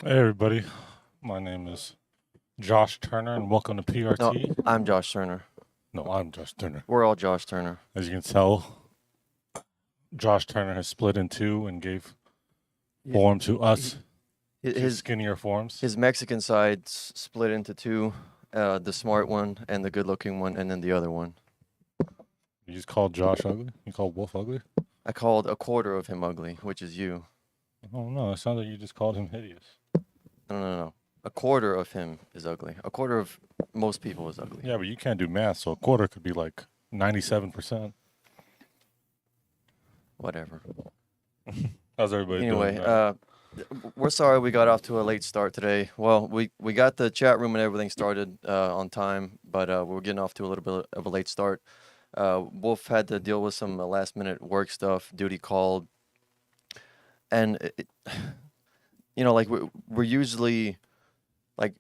Hey everybody, my name is Josh Turner and welcome to No, PRT. I'm Josh Turner. No, I'm Josh Turner. We're all Josh Turner. As you can tell, Josh Turner has split in two and gave He, form to us, two his skinnier forms. his Mexican side split into two, the smart one and the good-looking one, and then the other one. You just called Josh ugly? You called Wolf ugly? I called a quarter of him ugly, which is you. Oh no, it sounds like you just called him hideous. No. A quarter of him is ugly. A quarter of most people is ugly. Yeah, but you can't do math, so a quarter could be like 97%. Whatever. How's everybody Anyway, doing? we're sorry we got off to a late start today. Well, we got the chat room and everything started on time, but we're getting off to a little bit of a late start. Wolf had to deal with some last minute work stuff, duty called, and like we're usually like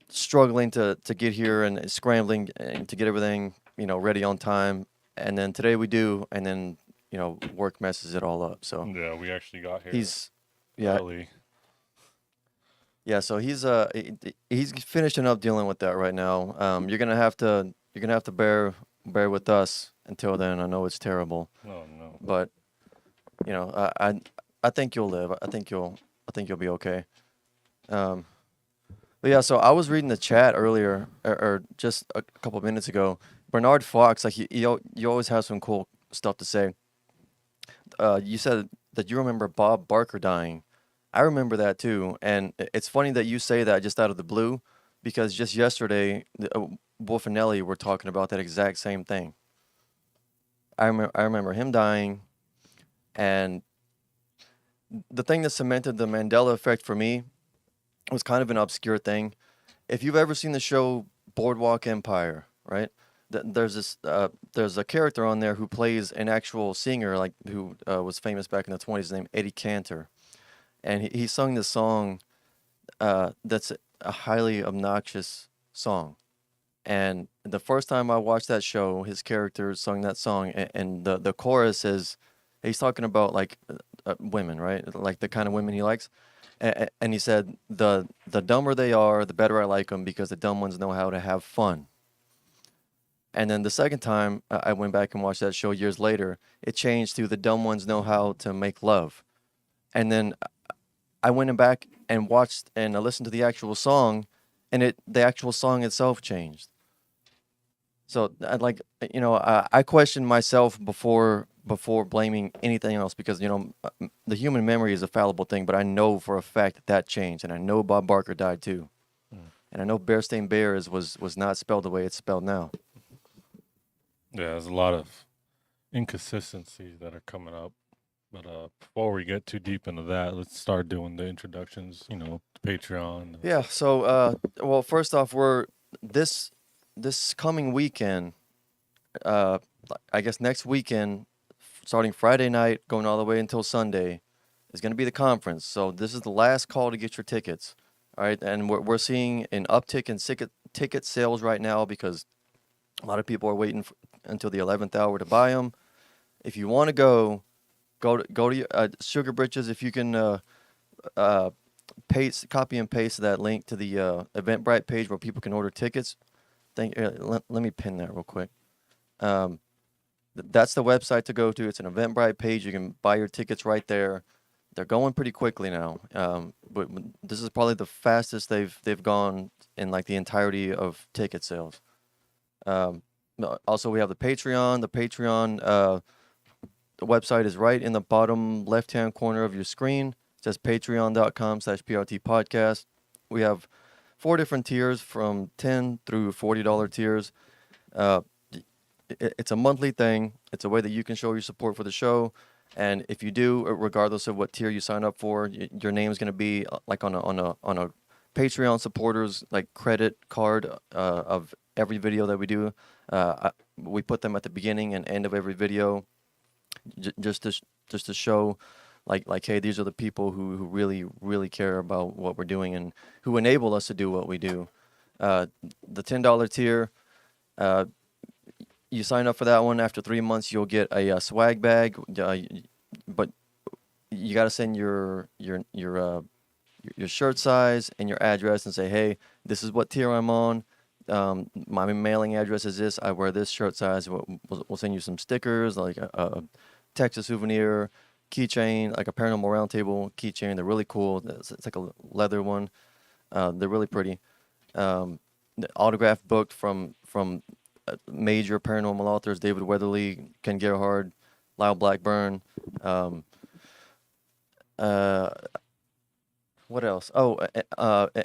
struggling to get here and scrambling and to get everything ready on time, and then today we do, and then work messes it all up. So Yeah, we actually got here he's yeah early. yeah. So he's finishing up dealing with that right now. You're gonna have to bear with us until then. I know it's terrible, Oh no. but I think you'll live. I think you'll be okay. Um, but yeah, so I was reading the chat earlier, or just a couple of minutes ago. Bernard Fox, like you always have some cool stuff to say. You said that you remember Bob Barker dying. I remember that too, and it's funny that you say that just out of the blue, because just yesterday, Wolf and Nelly were talking about that exact same thing. I remember him dying, and the thing that cemented the Mandela effect for me was kind of an obscure thing. If you've ever seen the show Boardwalk Empire, right? There's a character on there who plays an actual singer, like who was famous back in the 20s, named Eddie Cantor, and he sung this song that's a highly obnoxious song. And the first time I watched that show, his character sung that song, and the chorus is, he's talking about like women, right? Like the kind of women he likes, and he said, the dumber they are, the better I like them because the dumb ones know how to have fun. And then the second time I went back and watched that show years later, it changed to the dumb ones know how to make love. And then I went back and watched and I listened to the actual song, and the actual song itself changed. So I questioned myself before blaming anything else, because the human memory is a fallible thing, but I know for a fact that changed, and I know Bob Barker died too, Mm. and I know Bearstein Bears was not spelled the way it's spelled now. Yeah, there's a lot of inconsistencies that are coming up. But before we get too deep into that, let's start doing the introductions. Patreon. Yeah. So well, first off, we're this coming weekend. Uh, I guess next weekend, starting Friday night, going all the way until Sunday, is going to be the conference. So this is the last call to get your tickets. All right, and we're seeing an uptick in ticket sales right now because a lot of people are waiting until the 11th hour to buy them. If you want to go to Sugar Britches. If you can copy and paste that link to the Eventbrite page where people can order tickets. Let me pin that real quick. That's the website to go to. It's an Eventbrite page. You can buy your tickets right there. They're going pretty quickly now. But this is probably the fastest they've gone in like the entirety of ticket sales. Also, we have the Patreon. The website is right in the bottom left-hand corner of your screen. It says patreon.com/PRT podcast. We have 4 different tiers from $10 through $40 tiers. It's a monthly thing. It's a way that you can show your support for the show. And if you do, regardless of what tier you sign up for, your name is going to be like on a Patreon supporters like credit card of every video that we do. We put them at the beginning and end of every video, just to show like hey, these are the people who really care about what we're doing and who enable us to do what we do. The $10 tier, you sign up for that one. After 3 months, you'll get a swag bag, but you got to send your your shirt size and your address and say, hey, this is what tier I'm on. My mailing address is this. I wear this shirt size. We'll send you some stickers, like a Texas souvenir, keychain, like a Paranormal Roundtable keychain. They're really cool. It's like a leather one. They're really pretty. The autograph book from major paranormal authors: David Weatherly, Ken Gerhard, Lyle Blackburn. What else? Oh,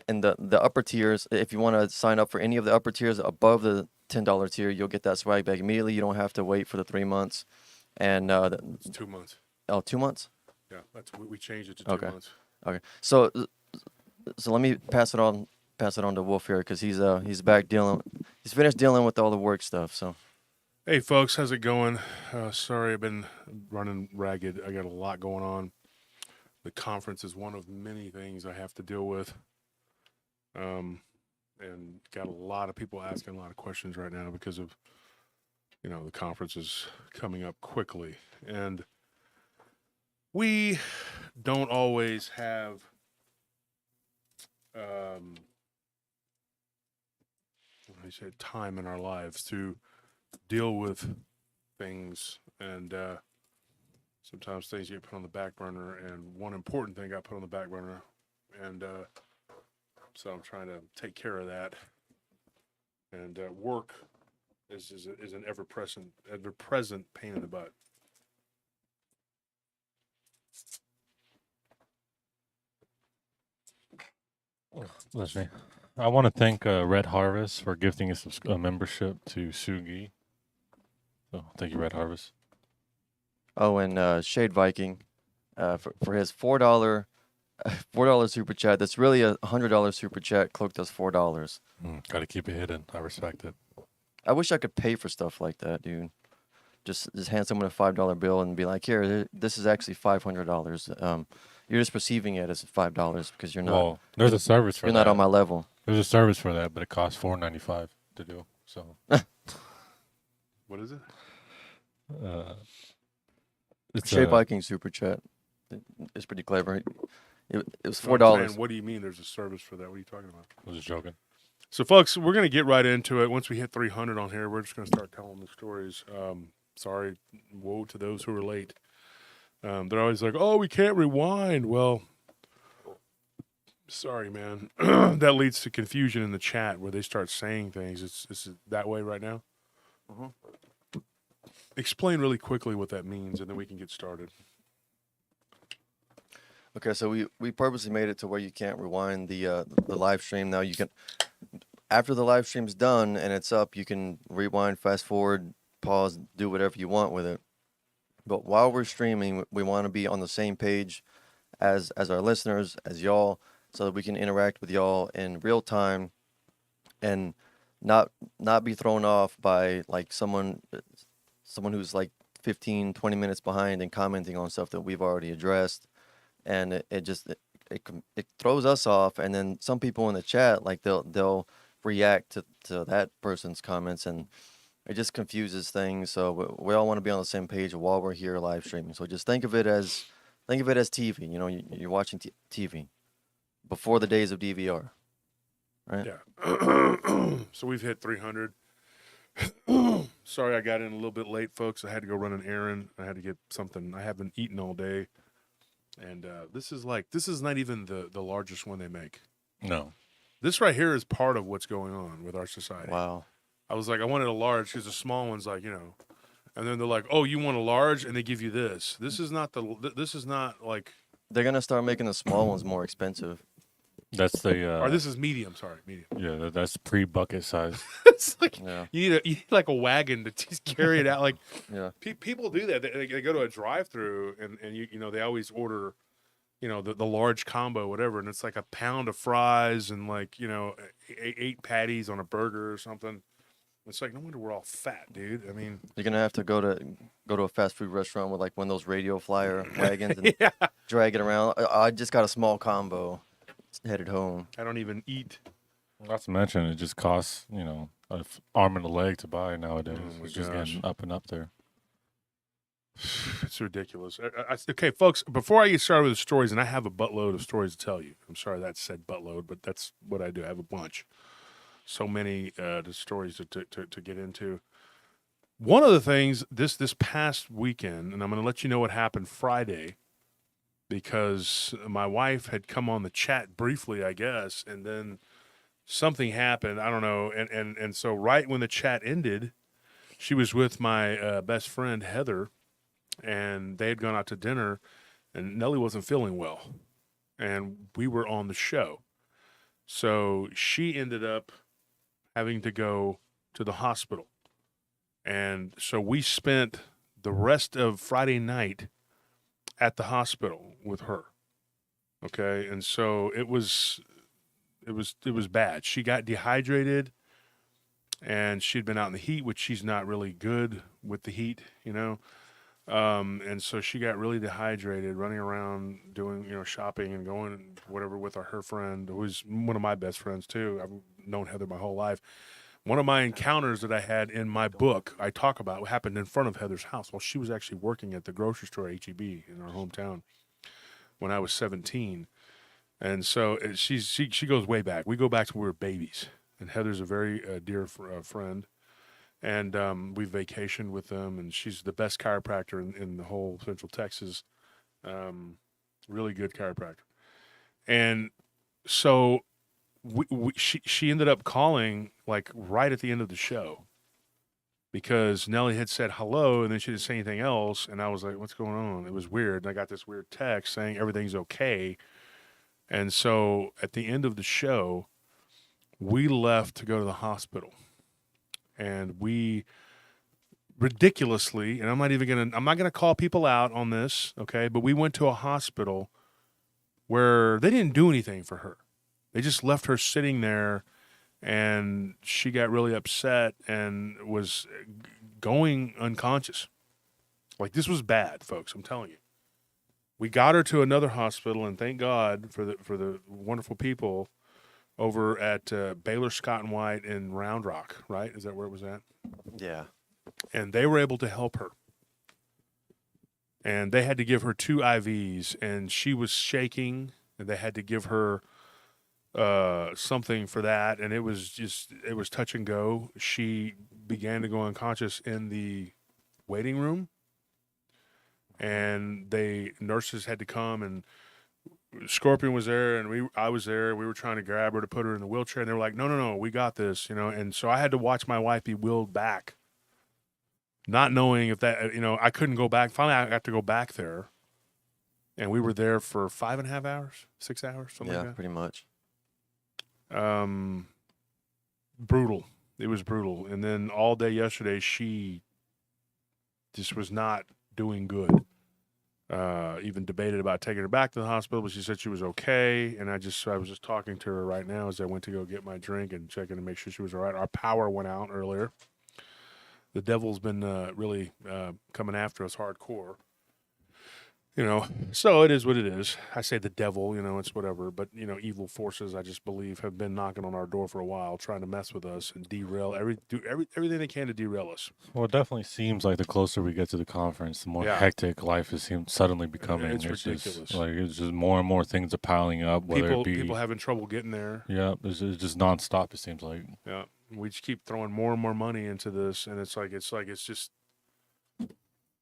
and the upper tiers. If you want to sign up for any of the upper tiers above the $10 tier, you'll get that swag bag immediately. You don't have to wait for the 3 months. And It's 2 months. Oh, 2 months? Yeah, we changed it to 2 months. Okay. So let me pass it on to Wolf here, because he's back he's finished dealing with all the work stuff. So Hey folks, how's it going? Sorry, I've been running ragged. I got a lot going on. The conference is one of many things I have to deal with. And got a lot of people asking a lot of questions right now because of, the conference is coming up quickly. And we don't always have I said time in our lives to deal with things, and sometimes things get put on the back burner, and one important thing got put on the back burner, and so I'm trying to take care of that. And work is an ever present pain in the butt. Bless me. I want to thank Red Harvest for gifting us a membership to Sugi. So thank you, Red Harvest. Oh, and Shade Viking, for his $4 super chat. That's really a $100 super chat cloaked as $4. Got to keep it hidden. I respect it. I wish I could pay for stuff like that, dude. Just hand someone a $5 bill and be like, here, this is actually $500. You're just perceiving it as $5 because you're not. Well, there's a service for that. You're not on my level. There's a service for that, but it costs $4.95 to do. So. What is it? It's Shade Viking super chat. It's pretty clever. It was $4. Man, what do you mean there's a service for that? What are you talking about? I was just joking. So, folks, we're going to get right into it. Once we hit 300 on here, we're just going to start telling the stories. Sorry, woe to those who are late. They're always like, oh, we can't rewind. Well, sorry, man. That leads to confusion in the chat where they start saying things. It's that way right now? Mm-hmm. Explain really quickly what that means, and then we can get started. Okay, so we purposely made it to where you can't rewind the live stream. Now you can, after the live stream's done and it's up, you can rewind, fast forward, pause, do whatever you want with it. But while we're streaming, we want to be on the same page as our listeners, as y'all, so that we can interact with y'all in real time and not be thrown off by like someone who's like 15, 20 minutes behind and commenting on stuff that we've already addressed. And it throws us off, and then some people in the chat, like they'll react to that person's comments, and it just confuses things. So we all want to be on the same page while we're here live streaming. So just think of it as TV. You're watching TV before the days of DVR, right? Yeah. So we've hit 300. Sorry, I got in a little bit late, folks. I had to go run an errand. I had to get something. I haven't eaten all day. And this is not even the largest one they make. No. This right here is part of what's going on with our society. Wow. I was like, I wanted a large because the small one's like, and then they're like, oh, you want a large, and they give you this. This is not like. They're gonna start making the small ones more expensive. That's the. Or this is medium. Sorry, medium. Yeah, that's pre-bucket size. It's like you need like a wagon to just carry it out. Like people do that. They go to a drive-through and they always order, the large combo, whatever, and it's like a pound of fries and like 8 patties on a burger or something. It's like, no wonder we're all fat, dude. I mean, you're gonna have to go to a fast food restaurant with like one of those radio flyer wagons and drag it around. I just got a small combo. Headed home. I don't even eat. Not to mention, it just costs an arm and a leg to buy nowadays. Oh my it's just gosh. getting up and up there. It's ridiculous. Okay, folks, before I get started with the stories, and I have a buttload of stories to tell you. I'm sorry that said buttload, but that's what I do. I have a bunch. So many the stories to get into. One of the things this past weekend, and I'm going to let you know what happened Friday, because my wife had come on the chat briefly, I guess, and then something happened. I don't know, and so right when the chat ended, she was with my best friend Heather, and they had gone out to dinner, and Nellie wasn't feeling well, and we were on the show, so she ended up having to go to the hospital. And so we spent the rest of Friday night at the hospital with her. Okay, and so it was bad. She got dehydrated, and she'd been out in the heat, which she's not really good with the heat, you know. And so she got really dehydrated, running around doing, shopping and going whatever with her friend, who's one of my best friends too. I've known Heather my whole life. One of my encounters that I had in my book, I talk about, happened in front of Heather's house while she was actually working at the grocery store, HEB, in our hometown when I was 17. And so she goes way back. We go back to when we were babies. And Heather's a very dear friend. And we vacationed with them. And she's the best chiropractor in the whole Central Texas. Really good chiropractor. And so she ended up calling like right at the end of the show, because Nellie had said hello and then she didn't say anything else, and I was like, what's going on? It was weird, and I got this weird text saying everything's okay. And so at the end of the show, we left to go to the hospital, and we ridiculously, and I'm not gonna call people out on this, okay, but we went to a hospital where they didn't do anything for her. They just left her sitting there, and she got really upset and was going unconscious. Like, this was bad, folks, I'm telling you. We got her to another hospital, and thank God for the wonderful people over at Baylor Scott and White in Round Rock, right? Is that where it was at? Yeah. And they were able to help her. And they had to give her 2 IVs, and she was shaking, and they had to give her something for that, and it was touch and go. She began to go unconscious in the waiting room, and nurses had to come, and Scorpion was there, and I was there. We were trying to grab her to put her in the wheelchair, and they were like, no, we got this, and so I had to watch my wife be wheeled back, not knowing if that, I couldn't go back. Finally, I got to go back there, and we were there for 5.5 hours, 6 hours, something like that. Yeah, pretty much. Brutal. It was brutal. And then all day yesterday, she just was not doing good. Even debated about taking her back to the hospital, but she said she was okay. And I was just talking to her right now as I went to go get my drink and checking to make sure she was all right. Our power went out earlier. The devil's been really coming after us hardcore. So it is what it is. I say the devil, it's whatever. But, evil forces, I just believe, have been knocking on our door for a while, trying to mess with us and derail, do everything they can to derail us. Well, it definitely seems like the closer we get to the conference, the more hectic life has seemed suddenly becoming. It's ridiculous. It's just more and more things are piling up. People having trouble getting there. Yeah, it's just nonstop, it seems like. Yeah, we just keep throwing more and more money into this, and it's just.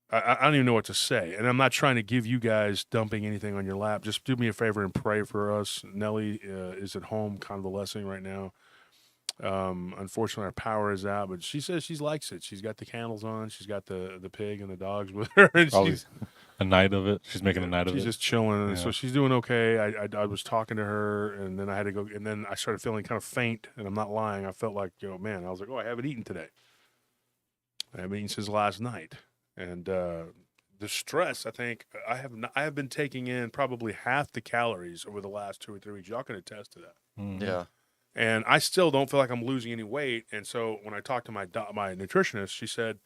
I don't even know what to say. And I'm not trying to give you guys dumping anything on your lap. Just do me a favor and pray for us. Nellie is at home convalescing right now. Unfortunately, our power is out, but she says she likes it. She's got the candles on. She's got the pig and the dogs with her. And she's a night of it. She's making a night of it. She's just chilling. Yeah. So she's doing okay. I was talking to her, and then I had to go. And then I started feeling kind of faint, and I'm not lying. I felt like, man, I was like, I haven't eaten today. I haven't eaten since last night. And the stress, I think, I have been taking in probably half the calories over the last 2 or 3 weeks. Y'all can attest to that. Mm-hmm. Yeah. And I still don't feel like I'm losing any weight. And so when I talked to my nutritionist, she said,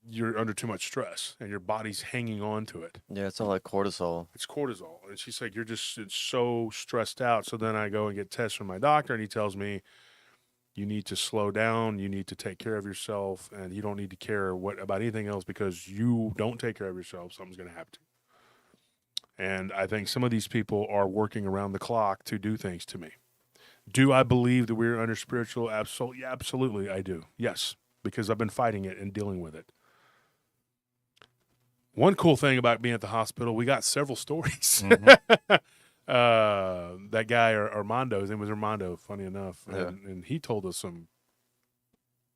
you're under too much stress and your body's hanging on to it. Yeah, it's all like cortisol. It's cortisol. And she's like, it's so stressed out. So then I go and get tests from my doctor, and he tells me You need to slow down. You need to take care of yourself, and you don't need to care about anything else, because you don't take care of yourself, something's going to happen to you. And I think some of these people are working around the clock to do things to me. Do I believe that we're under spiritual? Absolutely, absolutely, I do. Yes, because I've been fighting it and dealing with it. One cool thing about being at the hospital, we got several stories. Mhm. That guy, Armando, his name was Armando, funny enough, Yeah. and he told us some,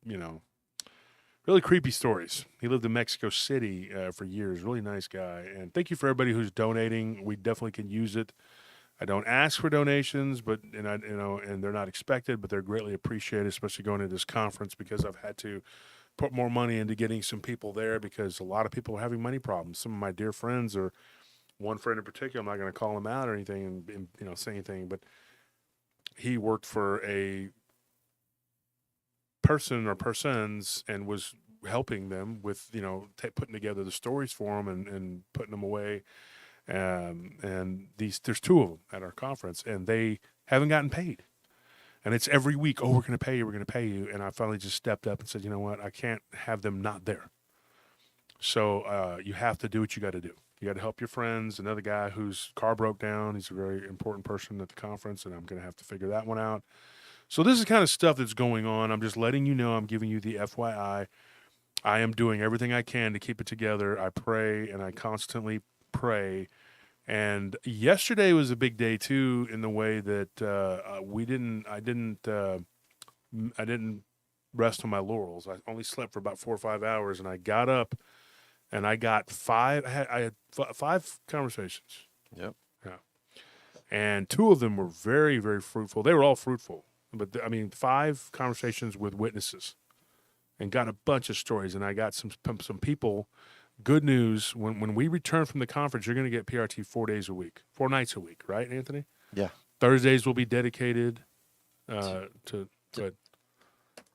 really creepy stories. He lived in Mexico City for years. Really nice guy. And thank you for everybody who's donating. We definitely can use it. I don't ask for donations, and they're not expected, but they're greatly appreciated, especially going to this conference, because I've had to put more money into getting some people there, because a lot of people are having money problems. Some of my dear friends, or one friend in particular, I'm not going to call him out or anything and say anything, but he worked for a person or persons and was helping them with, putting together the stories for them and putting them away. And there's two of them at our conference, and they haven't gotten paid. And it's every week, we're going to pay you, we're going to pay you. And I finally just stepped up and said, you know what, I can't have them not there. So you have to do what you got to do. You got to help your friends. Another guy whose car broke down, he's a very important person at the conference, and I'm going to have to figure that one out. So this is kind of stuff that's going on. I'm just letting you know, I'm giving you the FYI. I am doing everything I can to keep it together. I pray, and I constantly pray. And yesterday was a big day too, in the way that I didn't rest on my laurels. I only slept for about 4 or 5 hours, and I got up, and I got five conversations. Yep. Yeah, and 2 of them were very, very fruitful. They were all fruitful, but 5 conversations with witnesses, and got a bunch of stories. And I got some people. Good news, when we return from the conference, you're going to get PRT 4 days a week, 4 nights a week, right, Anthony? Yeah. Thursdays will be dedicated to good.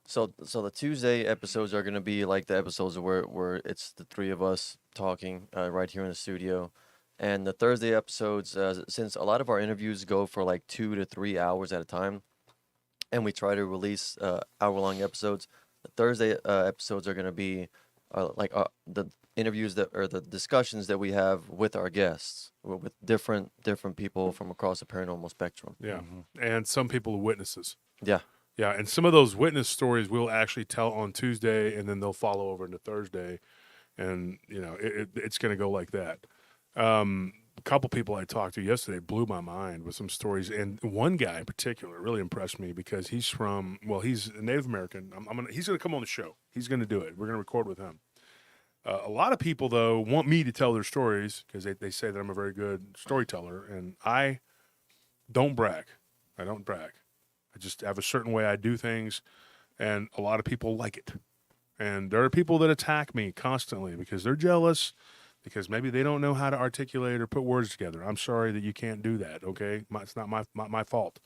So the Tuesday episodes are gonna be like the episodes where it's the 3 of us talking right here in the studio, and the Thursday episodes, since a lot of our interviews go for like 2 to 3 hours at a time, and we try to release hour-long episodes, the Thursday episodes are gonna be the interviews the discussions that we have with our guests, with different people from across the paranormal spectrum. Yeah, and some people are witnesses. Yeah. Yeah, and some of those witness stories we'll actually tell on Tuesday, and then they'll follow over into Thursday, and it's going to go like that. A couple people I talked to yesterday blew my mind with some stories, and one guy in particular really impressed me, because he's a Native American. He's going to come on the show. He's going to do it. We're going to record with him. A lot of people, though, want me to tell their stories, because they say that I'm a very good storyteller, and I don't brag. I don't brag. I just have a certain way I do things, and a lot of people like it. And there are people that attack me constantly because they're jealous, because maybe they don't know how to articulate or put words together. I'm sorry that you can't do that, okay? It's not my fault.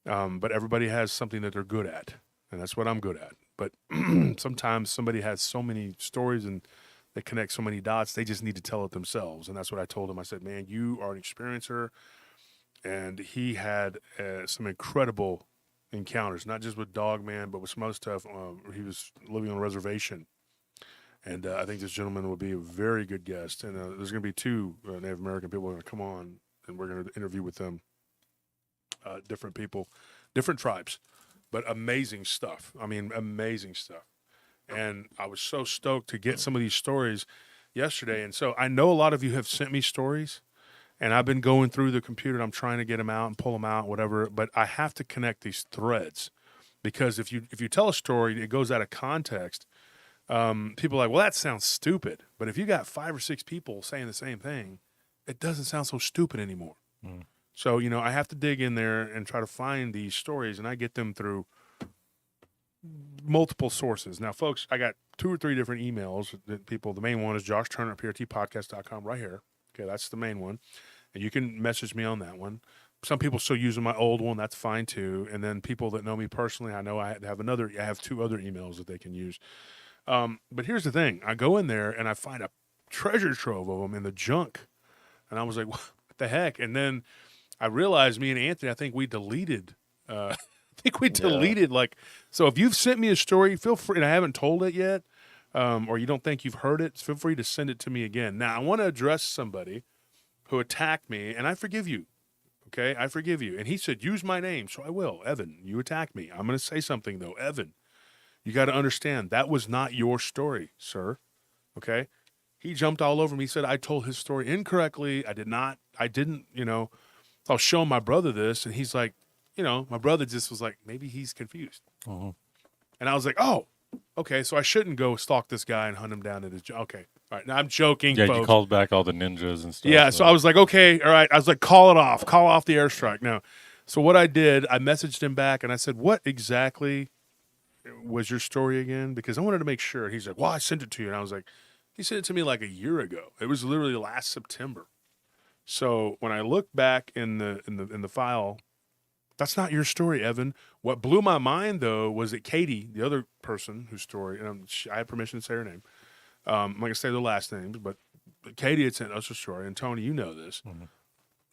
But everybody has something that they're good at, and that's what I'm good at. But sometimes somebody has so many stories and they connect so many dots, they just need to tell it themselves. And that's what I told him. I said, man, you are an experiencer. And he had some incredible encounters, not just with Dogman, but with some other stuff. He was living on a reservation. And I think this gentleman will be a very good guest. And there's going to be 2 Native American people going to come on, and we're going to interview with them. Different people, different tribes, but amazing stuff. Amazing stuff. And I was so stoked to get some of these stories yesterday. And so I know a lot of you have sent me stories. And I've been going through the computer, and I'm trying to get them out and pull them out, whatever. But I have to connect these threads, because if you tell a story, it goes out of context. People are like, well, that sounds stupid. But if you got 5 or 6 people saying the same thing, it doesn't sound so stupid anymore. So, I have to dig in there and try to find these stories, and I get them through multiple sources. Now, folks, I got 2 or 3 different emails that people. The main one is Josh Turner at PRTpodcast.com right here. Okay, that's the main one. And you can message me on that one. Some people still using my old one. That's fine too. And then people that know me personally, I know I have 2 other emails that they can use. But here's the thing. I go in there and I find a treasure trove of them in the junk. And I was like, what the heck? And then I realized, me and Anthony, I think we deleted think we deleted so if you've sent me a story, feel free, and I haven't told it yet, or you don't think you've heard it, feel free to send it to me again. Now, I want to address somebody who attacked me, and I forgive you. Okay, I forgive you. And he said, use my name, so I will. Evan, you attacked me. I'm going to say something, though. Evan, you got to understand, that was not your story, sir. Okay? He jumped all over me. He said I told his story incorrectly. I didn't, I'll show my brother this. And he's like, my brother just was like, maybe he's confused. Uh-huh. And I was like, oh, okay, so I shouldn't go stalk this guy and hunt him down at his job. Okay. All right, now I'm joking, Yeah, folks. you called back all the ninjas and stuff. Yeah, so I was like, okay, all right. I was like, call off the airstrike. No. So what I did, I messaged him back and I said, what exactly was your story again? Because I wanted to make sure. He's like, well, I sent it to you. And I was like, he sent it to me like a year ago. It was literally last September. So when I look back in the file, that's not your story, Evan. What blew my mind, though, was that Katie, the other person whose story, and I had permission to say her name. I'm not going to say their last names, but Katie had sent us a story, and Tony, you know this. Mm-hmm.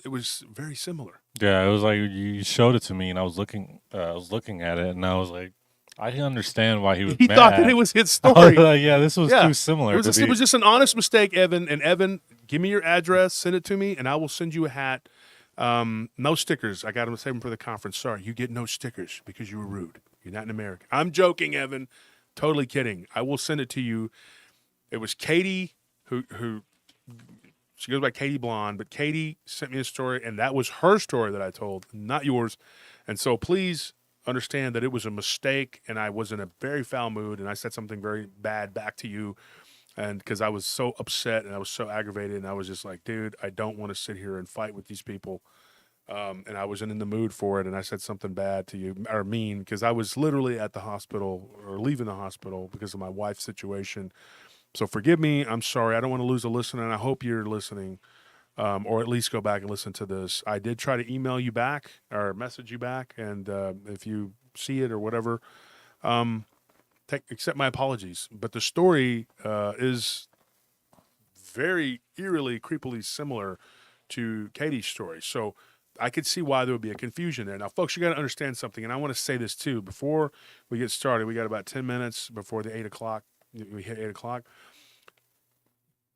It was very similar. Yeah, it was like you showed it to me, and I was looking at it, and I was like, I understand why he was. He mad. thought that it was his story. Yeah, this was too similar. It was just an honest mistake, Evan. And Evan, give me your address, send it to me, and I will send you a hat. No stickers. I got to save them for the conference. Sorry, you get no stickers because you were rude. You're not in America. I'm joking, Evan. Totally kidding. I will send it to you. It was Katie who she goes by Katie Blonde, but Katie sent me a story, and that was her story that I told, not yours. And so please understand that it was a mistake, and I was in a very foul mood, and I said something very bad back to you, and because I was so upset and I was so aggravated, and I was just like, dude, I don't want to sit here and fight with these people. And I wasn't in the mood for it, and I said something bad to you, or mean, because I was literally at the hospital or leaving the hospital because of my wife's situation. So forgive me. I'm sorry. I don't want to lose a listener, and I hope you're listening, or at least go back and listen to this. I did try to email you back or message you back, and if you see it or whatever, accept my apologies. But the story is very eerily, creepily similar to Katie's story. So I could see why there would be a confusion there. Now, folks, you got to understand something, and I want to say this too. Before we get started, we got about 10 minutes before the 8 o'clock. We hit 8 o'clock.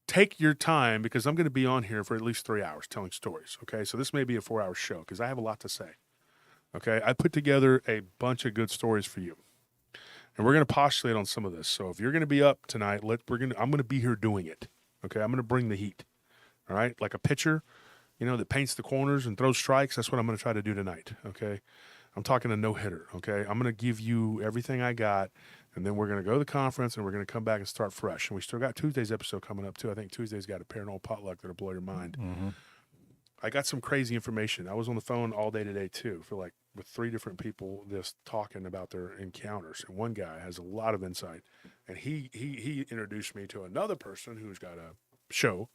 Take your time, because I'm going to be on here for at least 3 hours telling stories, okay? So this may be a 4-hour show because I have a lot to say, okay? I put together a bunch of good stories for you, and we're going to postulate on some of this. So if you're going to be up tonight, I'm going to be here doing it, okay? I'm going to bring the heat, all right? Like a pitcher, that paints the corners and throws strikes. That's what I'm going to try to do tonight, okay? I'm talking a no-hitter, okay? I'm going to give you everything I got, and then we're going to go to the conference, and we're going to come back and start fresh. And we still got Tuesday's episode coming up, too. I think Tuesday's got a paranormal potluck that'll blow your mind. Mm-hmm. I got some crazy information. I was on the phone all day today, too, with 3 different people just talking about their encounters. And one guy has a lot of insight. And he introduced me to another person who's got a show.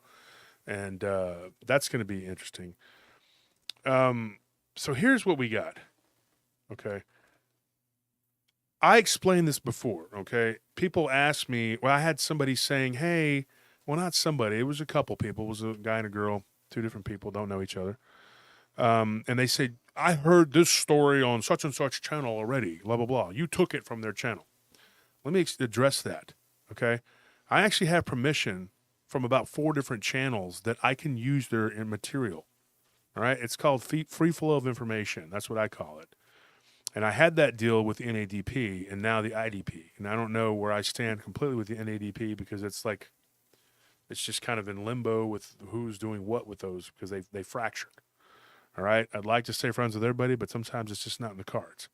And that's going to be interesting. So here's what we got. Okay. I explained this before, okay? People ask me, I had somebody saying, hey, well, not somebody. It was a couple people. It was a guy and a girl, 2 different people, don't know each other. And they said, I heard this story on such and such channel already, blah, blah, blah. You took it from their channel. Let me address that, okay? I actually have permission from about 4 different channels that I can use their material, all right? It's called free flow of information. That's what I call it. And I had that deal with the NADP and now the IDP. And I don't know where I stand completely with the NADP because it's just kind of in limbo with who's doing what with those because they fractured. All right. I'd like to stay friends with everybody, but sometimes it's just not in the cards.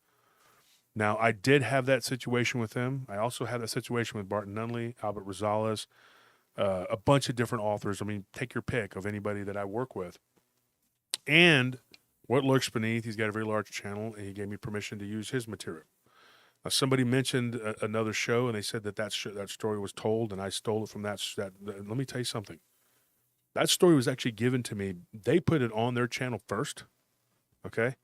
Now, I did have that situation with them. I also had that situation with Barton Nunley, Albert Rosales, a bunch of different authors. I mean, take your pick of anybody that I work with. And what lurks beneath, he's got a very large channel, and he gave me permission to use his material. Somebody mentioned another show, and they said that story was told, and I stole it from that. Let me tell you something. That story was actually given to me. They put it on their channel first, okay?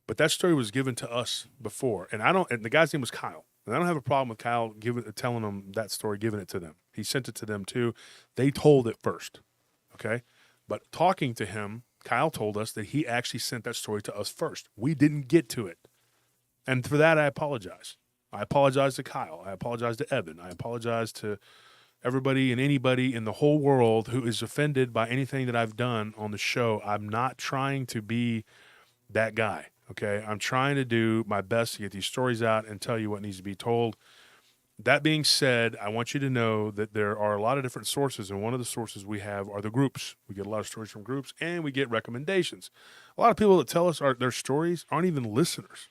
But that story was given to us before, and the guy's name was Kyle. And I don't have a problem with Kyle telling them that story, giving it to them. He sent it to them too. They told it first, okay? But talking to him, Kyle told us that he actually sent that story to us first. We didn't get to it. And for that, I apologize. I apologize to Kyle. I apologize to Evan. I apologize to everybody and anybody in the whole world who is offended by anything that I've done on the show. I'm not trying to be that guy, okay? I'm trying to do my best to get these stories out and tell you what needs to be told. That being said, I want you to know that there are a lot of different sources, and one of the sources we have are the groups. We get a lot of stories from groups, and we get recommendations. A lot of people that tell us their stories aren't even listeners.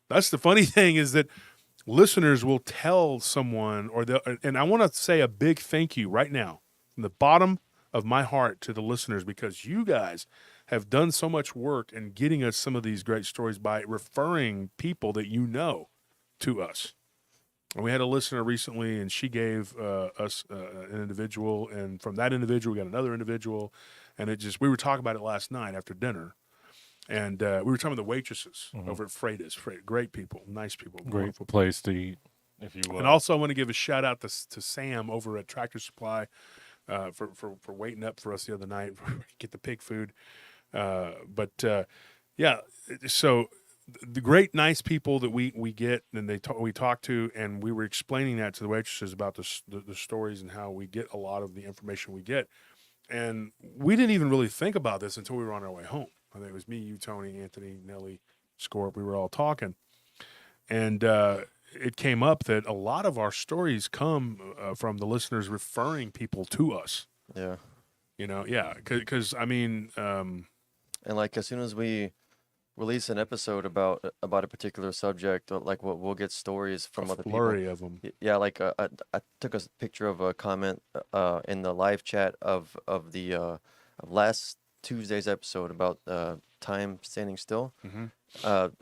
That's the funny thing, is that listeners will tell someone, and I want to say a big thank you right now from the bottom of my heart to the listeners, because you guys have done so much work in getting us some of these great stories by referring people that you know to us. And we had a listener recently, and she gave us an individual, and from that individual, we got another individual, and we were talking about it last night after dinner, and we were talking about the waitresses over at Freitas. Great people, nice people, Great wonderful place to eat, if you will. And also, I want to give a shout out to Sam over at Tractor Supply for waiting up for us the other night to get the pig food. Yeah, so the great, nice people that we get and we talk to, and we were explaining that to the waitresses about the stories and how we get a lot of the information we get. And we didn't even really think about this until we were on our way home. I think it was me, you, Tony, Anthony, Nelly, Scorp. We were all talking. And it came up that a lot of our stories come from the listeners referring people to us. Yeah. Yeah. Because, I mean... and like as soon as we release an episode about a particular subject, like we'll get stories from other people. A flurry of them. Yeah, like I took a picture of a comment in the live chat of the of last Tuesday's episode about time standing still.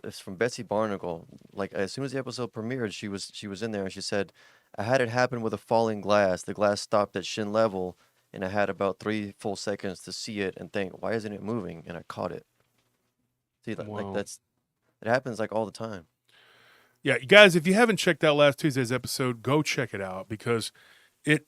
It's from Betsy Barnacle. Like as soon as the episode premiered, she was in there and she said, "I had it happen with a falling glass. The glass stopped at shin level, and I had about 3 full seconds to see it and think, why isn't it moving? And I caught it." See, Wow. it happens like all the time. Yeah, you guys, if you haven't checked out last Tuesday's episode, go check it out, because it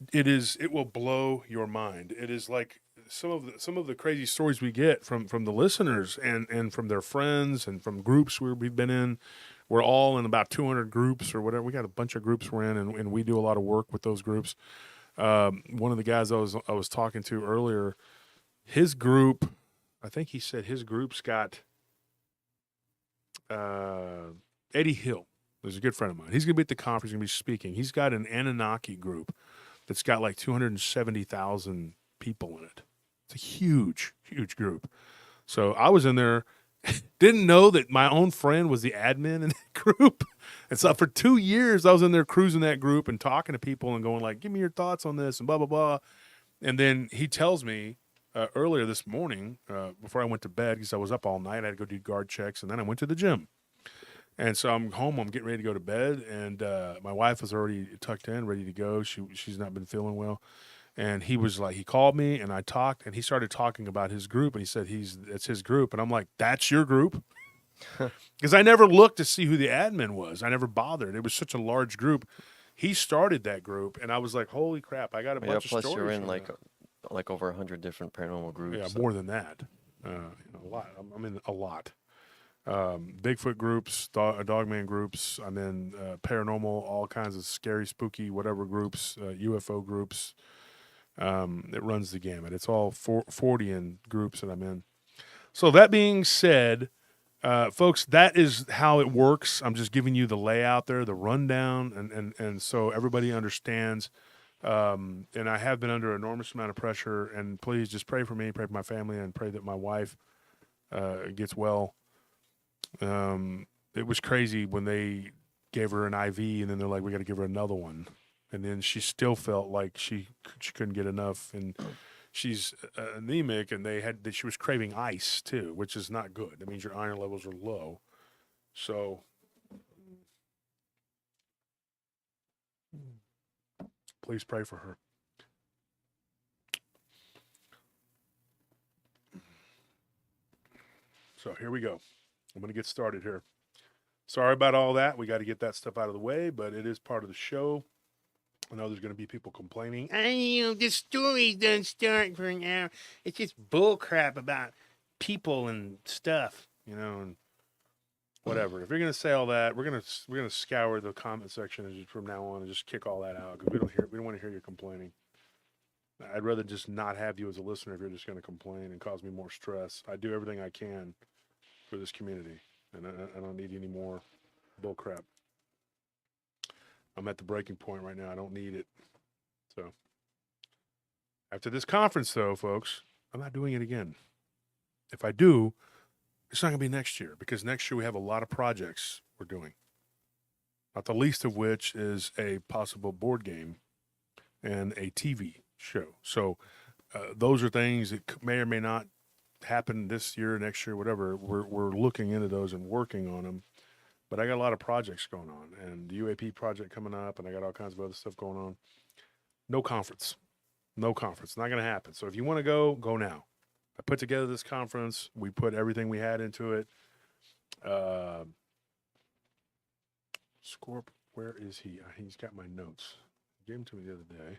will blow your mind. It is like some of the crazy stories we get from the listeners and from their friends and from groups we've been in. We're all in about 200 groups or whatever. We got a bunch of groups we're in, and we do a lot of work with those groups. One of the guys I was talking to earlier, his group, I think he said his group's got Eddie Hill is a good friend of mine. He's going to be at the conference, going to be speaking. He's got an Anunnaki group that's got like 270,000 people in it. It's a huge, huge group. So I was in there, didn't know that my own friend was the admin in that group. And so for 2 years, I was in there cruising that group and talking to people and going like, give me your thoughts on this and blah, blah, blah. And then he tells me earlier this morning, before I went to bed, because I was up all night, I had to go do guard checks, and then I went to the gym. And so I'm home, I'm getting ready to go to bed, and my wife was already tucked in, ready to go. She's not been feeling well. And he was like, he called me, and I talked, and he started talking about his group, and he said it's his group. And I'm like, that's your group? Because I never looked to see who the admin was. I never bothered. It was such a large group. He started that group, and I was like, holy crap, I got a bunch of stories. Plus you're in like over 100 different paranormal groups. Yeah, more than that. A lot. I'm in a lot. Bigfoot groups, Dogman groups. I'm in paranormal, all kinds of scary, spooky, whatever groups, UFO groups. It runs the gamut. It's all 40 in groups that I'm in. So that being said, folks, that is how it works. I'm just giving you the layout there, the rundown, and so everybody understands. And I have been under an enormous amount of pressure, and please just pray for me, pray for my family, and pray that my wife gets well. It was crazy when they gave her an IV, and then they're like, we got to give her another one. And then she still felt like she couldn't get enough, and she's anemic, and she was craving ice too, which is not good. That means your iron levels are low. So please pray for her. So here we go. I'm going to get started here. Sorry about all that. We got to get that stuff out of the way, but it is part of the show. I know there's going to be people complaining. This story doesn't start for an hour. It's just bull crap about people and stuff, And whatever. If you're gonna say all that, we're gonna scour the comment section from now on and just kick all that out because we don't want to hear you complaining. I'd rather just not have you as a listener if you're just going to complain and cause me more stress. I do everything I can for this community, and I don't need any more bull crap. I'm at the breaking point right now. I don't need it. So after this conference, though, folks, I'm not doing it again. If I do, it's not going to be next year because next year we have a lot of projects we're doing, not the least of which is a possible board game and a TV show. So those are things that may or may not happen this year, next year, whatever. We're looking into those and working on them. But I got a lot of projects going on, and the UAP project coming up, and I got all kinds of other stuff going on. No conference. Not going to happen. So if you want to go, go now. I put together this conference. We put everything we had into it. Scorp, where is he? He's got my notes. He gave them to me the other day.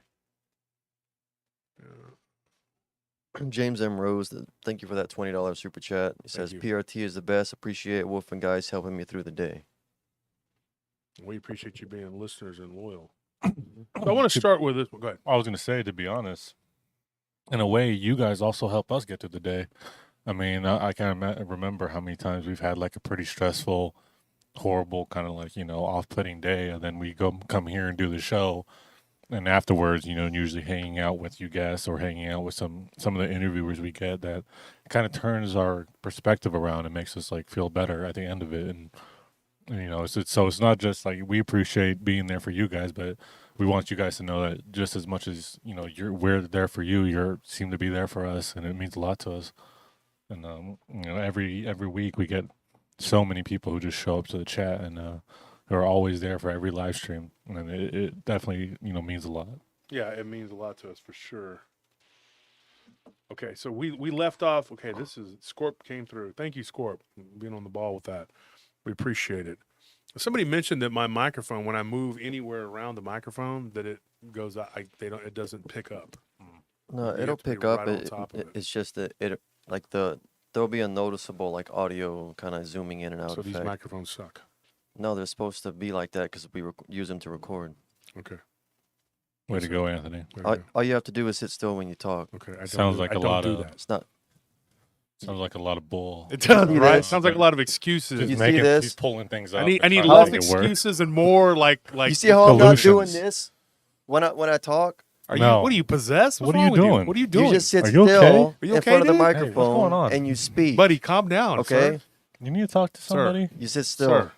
James M. Rose, thank you for that $20 super chat. He says, you. PRT is the best. Appreciate Wolf and guys helping me through the day. We appreciate you being listeners and loyal. So I want to start with this. Go ahead. I was going to say, to be honest, in a way, you guys also help us get through the day. I mean, I can't remember how many times we've had like a pretty stressful, horrible, kind of like, off-putting day, and then we come here and do the show. And afterwards, usually hanging out with you guests or hanging out with some of the interviewers we get, that kind of turns our perspective around and makes us like feel better at the end of it. And it's not just like we appreciate being there for you guys, but we want you guys to know that just as much as we're there for you, you seem to be there for us, and it means a lot to us. And every week we get so many people who just show up to the chat and who are always there for every live stream, and it definitely means a lot. Yeah, it means a lot to us for sure. Okay, so we left off. Okay, this is Scorp came through. Thank you, Scorp, being on the ball with that. We appreciate it. Somebody mentioned that my microphone, when I move anywhere around the microphone, that it goes out. It doesn't pick up. No, You it'll have to be pick up. right on top of it. It's just that there'll be a noticeable like audio kind of zooming in and out So these effect. microphones suck. No, they're supposed to be like that because we use them to record. Okay. Way to go, Anthony. There we go. All you have to do is sit still when you talk. Okay. Sounds like a lot of- that. It's not. Sounds like a lot of bull. It does, See right? this? Sounds like a lot of excuses. You He's see this? He's pulling things up. I need and trying to less make it work. excuses and more like. You see how I'm not doing solutions. this when I talk? Are No. you? What are you possessed? What's What are wrong you with doing? What are you doing? You just sit Are you still okay? Are you in okay, front of the dude? Hey, what's microphone going on? and you speak. Buddy, calm down. Okay, Sir. You need to talk to somebody. you sit still. Sir.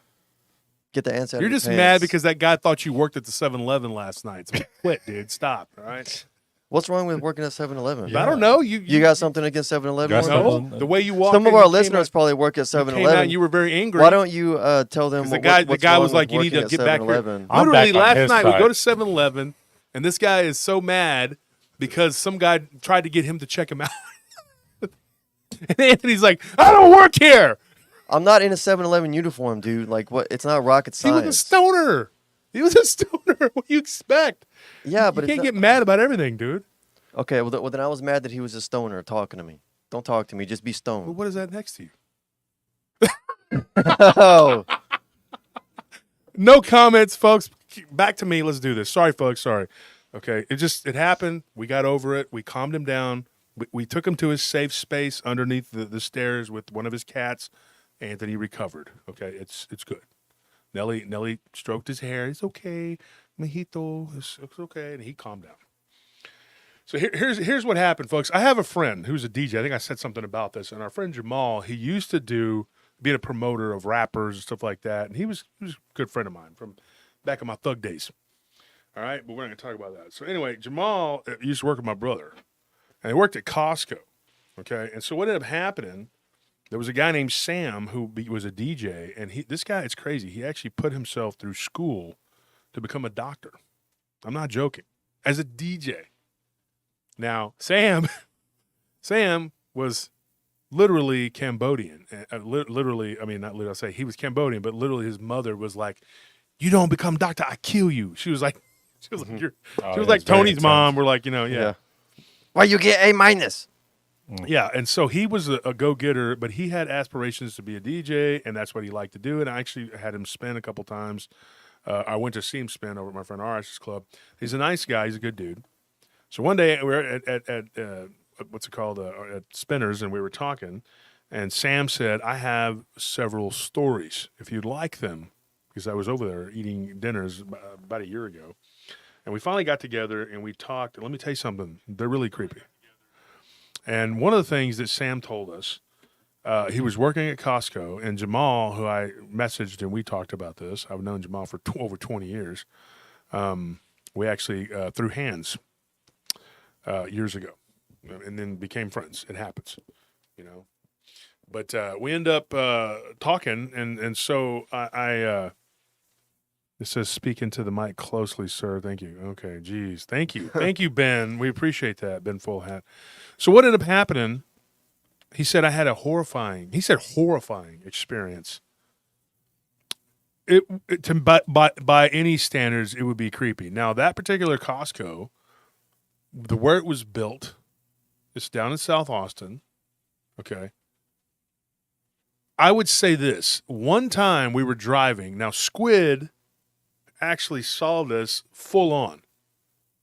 Get the answer. out You're of your just mad pants. because that guy thought you worked at the 7-Eleven last night. So quit, dude. Stop. All right. What's wrong with working at 7-Eleven? I don't know. You You got something against 7-Eleven? Got Marcos? something? no, the way you walk. Some of in, our you came listeners out- probably work at you came out 7-Eleven. and you were very angry. Why don't you tell them 'Cause what, the what's guy wrong was like, with you need to working get at back here. 7-Eleven? I'm Literally, back on last his night we side. go to 7-Eleven, and this guy is so mad because some guy tried to get him to check him out. And Anthony's like, I don't work here. I'm not in a 7-Eleven uniform, dude. Like, what? It's not rocket He science. was a stoner. What do you expect? Yeah, but you it's can't not- get mad about everything, dude. Okay, well, then I was mad that he was a stoner talking to me. Don't talk to me. Just be Well, stoned. what is that next to you? Oh, No comments, folks. Back to me. Let's do this. Sorry, folks. Sorry. Okay. It happened. We got over it. We calmed him down. We took him to his safe space underneath the stairs with one of his cats. Anthony recovered. Okay. It's good. Nelly stroked his hair. It's okay. Mojito. It's okay. And he calmed down. So here's what happened, folks. I have a friend who's a DJ. I think I said something about this. And our friend Jamal, he used to be a promoter of rappers and stuff like that. And he was a good friend of mine from back in my thug days. All right, but we're not going to talk about that. So anyway, Jamal used to work with my brother, and he worked at Costco. Okay, and so what ended up happening? There was a guy named Sam who was a DJ, and this guy, it's crazy. He actually put himself through school to become a doctor. I'm not joking. As a DJ. Now, Sam was literally Cambodian. Literally, I mean, not literally, I'll say he was Cambodian, but literally his mother was like, you don't become doctor, I kill you. She was like, Oh, she was yeah, like it's very Tony's intense. mom. We're like, yeah. Why you get A-? Yeah, and so he was a go-getter, but he had aspirations to be a DJ, and that's what he liked to do. And I actually had him spin a couple times. I went to see him spin over at my friend Arish's club. He's a nice guy. He's a good dude. So one day we were at what's it called, at Spinners, and we were talking, and Sam said, I have several stories if you'd like them, because I was over there eating dinners about a year ago. And we finally got together and we talked. And let me tell you something. They're really creepy. And one of the things that Sam told us, he was working at Costco, and Jamal, who I messaged and we talked about this, I've known Jamal for over 20 years. We actually threw hands years ago and then became friends. It happens, you know. But we end up talking, and so I it says, speak into the mic closely, sir. Thank you. Okay, geez. Thank you. Thank you, Ben. We appreciate that, Ben Full Hat. So what ended up happening, he said I had a horrifying experience. By any standards, it would be creepy. Now, that particular Costco, where it was built, it's down in South Austin, okay? I would say this. One time we were driving. Now, Squid actually saw this full on.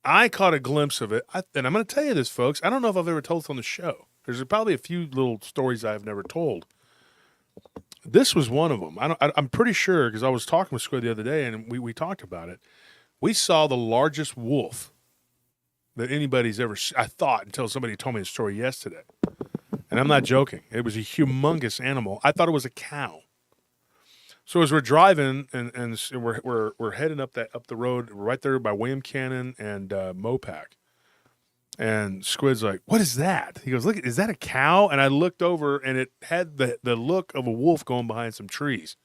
I caught a glimpse of it. And I'm going to tell you this, folks. I don't know if I've ever told this on the show. There's probably a few little stories I've never told. This was one of them. I'm pretty sure, because I was talking with Squid the other day, and we talked about it. We saw the largest wolf that anybody's ever seen, I thought, until somebody told me the story yesterday. And I'm not joking. It was a humongous animal. I thought it was a cow. So as we're driving and we're heading up the road right there by William Cannon and Mopac, and Squid's like, "What is that?" He goes, "Look, is that a cow?" And I looked over, and it had the look of a wolf going behind some trees.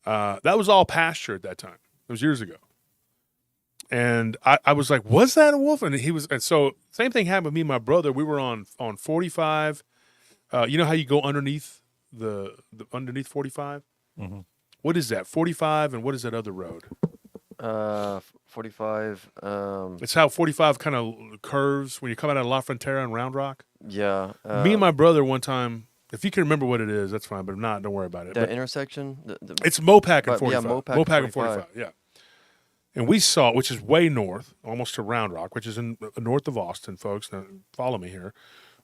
That was all pasture at that time. It was years ago. And I was like, "Was that a wolf?" And and so same thing happened with me and my brother. We were on 45. You know how you go underneath the underneath 45? Mm-hmm. What is that? 45, and what is that other road? 45. It's how 45 kind of curves when you come out of La Frontera and Round Rock. Yeah. Me and my brother one time, if you can remember what it is, that's fine. But if not, don't worry about it. That intersection? It's Mopac and 45. Yeah, Mopac and 45, yeah. And we saw, which is way north, almost to Round Rock, which is in north of Austin, folks. Now, follow me here.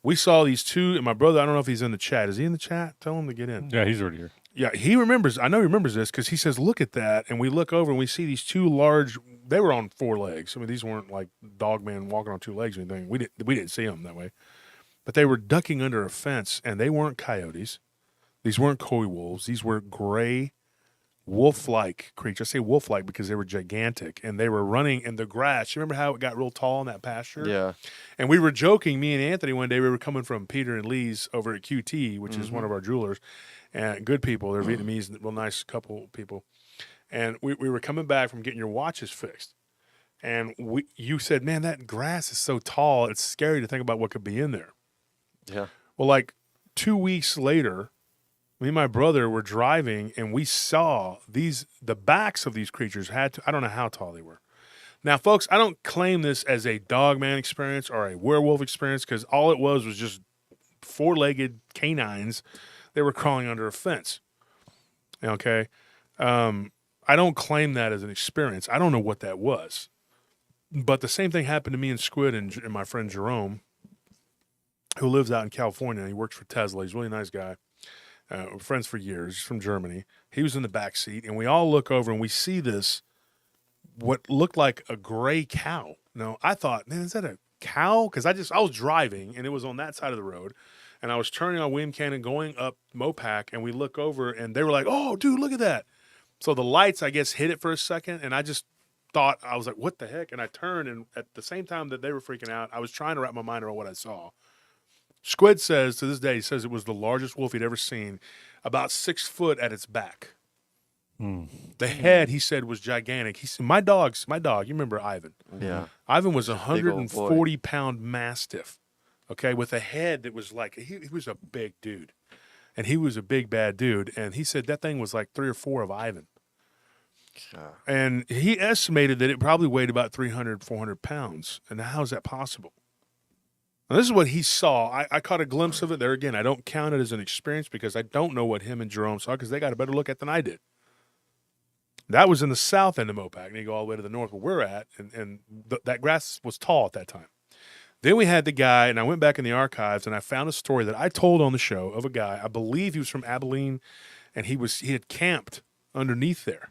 We saw these two, and my brother, I don't know if he's in the chat. Is he in the chat? Tell him to get in. Yeah, he's already here. Yeah, he remembers. I know he remembers this because he says, look at that. And we look over and we see these two large, they were on 4 legs. I mean, these weren't like Dogman walking on 2 legs or anything. We didn't see them that way. But they were ducking under a fence, and they weren't coyotes. These weren't coy wolves. These were gray, wolf-like creatures. I say wolf-like because they were gigantic, and they were running in the grass. You remember how it got real tall in that pasture? Yeah. And we were joking, me and Anthony, one day we were coming from Peter and Lee's over at QT, which is one of our jewelers, and good people. They're Vietnamese, real nice couple people. And we were coming back from getting your watches fixed. And you said, man, that grass is so tall, it's scary to think about what could be in there. Yeah. Well, like 2 weeks later, me and my brother were driving, and we saw the backs of these creatures I don't know how tall they were. Now, folks, I don't claim this as a Dogman experience or a werewolf experience, because all it was just 4-legged canines that were crawling under a fence. Okay? I don't claim that as an experience. I don't know what that was. But the same thing happened to me and Squid and my friend Jerome, who lives out in California. He works for Tesla. He's a really nice guy. We're friends for years. He's from Germany. He was in the back seat, and we all look over and we see this, what looked like a gray cow. Now, I thought, man, is that a cow? Because I was driving, and it was on that side of the road, and I was turning on William Cannon going up Mopac, and we look over, and they were like, oh, dude, look at that. So the lights, I guess, hit it for a second, and I just thought, I was like, what the heck? And I turned, and at the same time that they were freaking out, I was trying to wrap my mind around what I saw. Squid says, to this day, he says it was the largest wolf he'd ever seen, about 6 foot at its back. The head, he said, was gigantic. He said, my dog, you remember Ivan? Yeah. Ivan was a 140-pound mastiff, okay, with a head that was like, he was a big dude. And he was a big, bad dude. And he said that thing was like 3 or 4 of Ivan. And he estimated that it probably weighed about 300, 400 pounds. And how is that possible? Now, this is what he saw. I caught a glimpse of it there again. I don't count it as an experience because I don't know what him and Jerome saw because they got a better look at than I did. That was in the south end of Mopac, and you go all the way to the north where we're at, and that grass was tall at that time. Then we had the guy, and I went back in the archives, and I found a story that I told on the show of a guy. I believe he was from Abilene, and he had camped underneath there.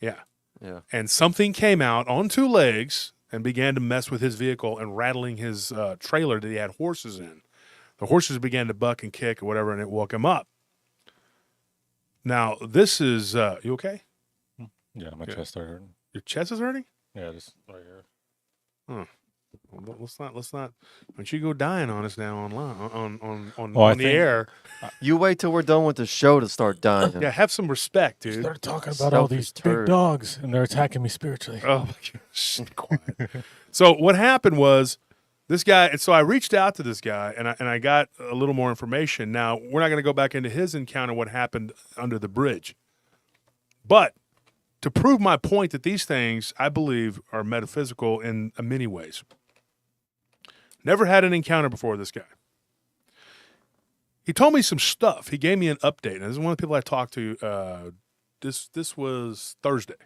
Yeah. Yeah. And something came out on two legs and began to mess with his vehicle and rattling his trailer that he had horses in. The horses began to buck and kick or whatever, and it woke him up. Now, this is, you okay? Yeah, my chest started hurting. Your chest is hurting? Yeah, just right here. Huh. Well, let's not. Don't you go dying on us now online on I the think- air? You wait till we're done with the show to start dying. Yeah, have some respect, dude. Started talking about all these big Self-deterred. dogs, and they're attacking me spiritually. Oh my gosh, quiet. So what happened was this guy, and so I reached out to this guy, and I got a little more information. Now we're not going to go back into his encounter, what happened under the bridge, but to prove my point that these things I believe are metaphysical in many ways. Never had an encounter before with this guy. He told me some stuff. He gave me an update. Now, this is one of the people I talked to. This was Thursday.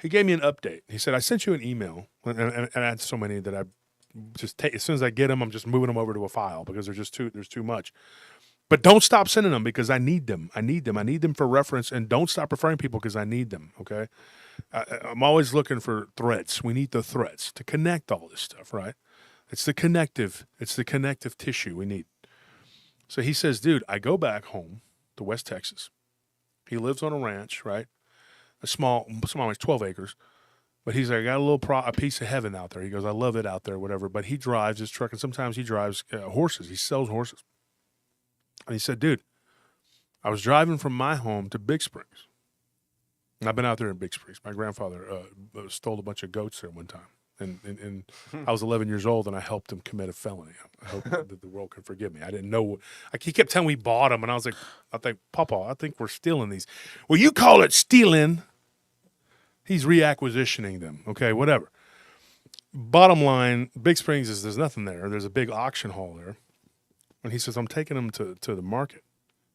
He gave me an update. He said, I sent you an email. And I had so many that I just take. As soon as I get them, I'm just moving them over to a file because there's too much. But don't stop sending them because I need them. I need them for reference. And don't stop referring people because I need them, okay? I'm always looking for threads. We need the threads to connect all this stuff, right? It's the connective tissue we need. So he says, dude, I go back home to West Texas. He lives on a ranch, right? A small, it's 12 acres. But he's like, I got a piece of heaven out there. He goes, I love it out there, whatever. But he drives his truck, and sometimes he drives horses. He sells horses. And he said, dude, I was driving from my home to Big Springs. And I've been out there in Big Springs. My grandfather stole a bunch of goats there one time. And I was 11 years old, and I helped him commit a felony. I hope that the world can forgive me. I didn't know. He kept telling me we bought them, and I was like, Papa, I think we're stealing these. Well, you call it stealing. He's reacquisitioning them. Okay, whatever. Bottom line, Big Springs there's nothing there. There's a big auction hall there. And he says, I'm taking them to the market,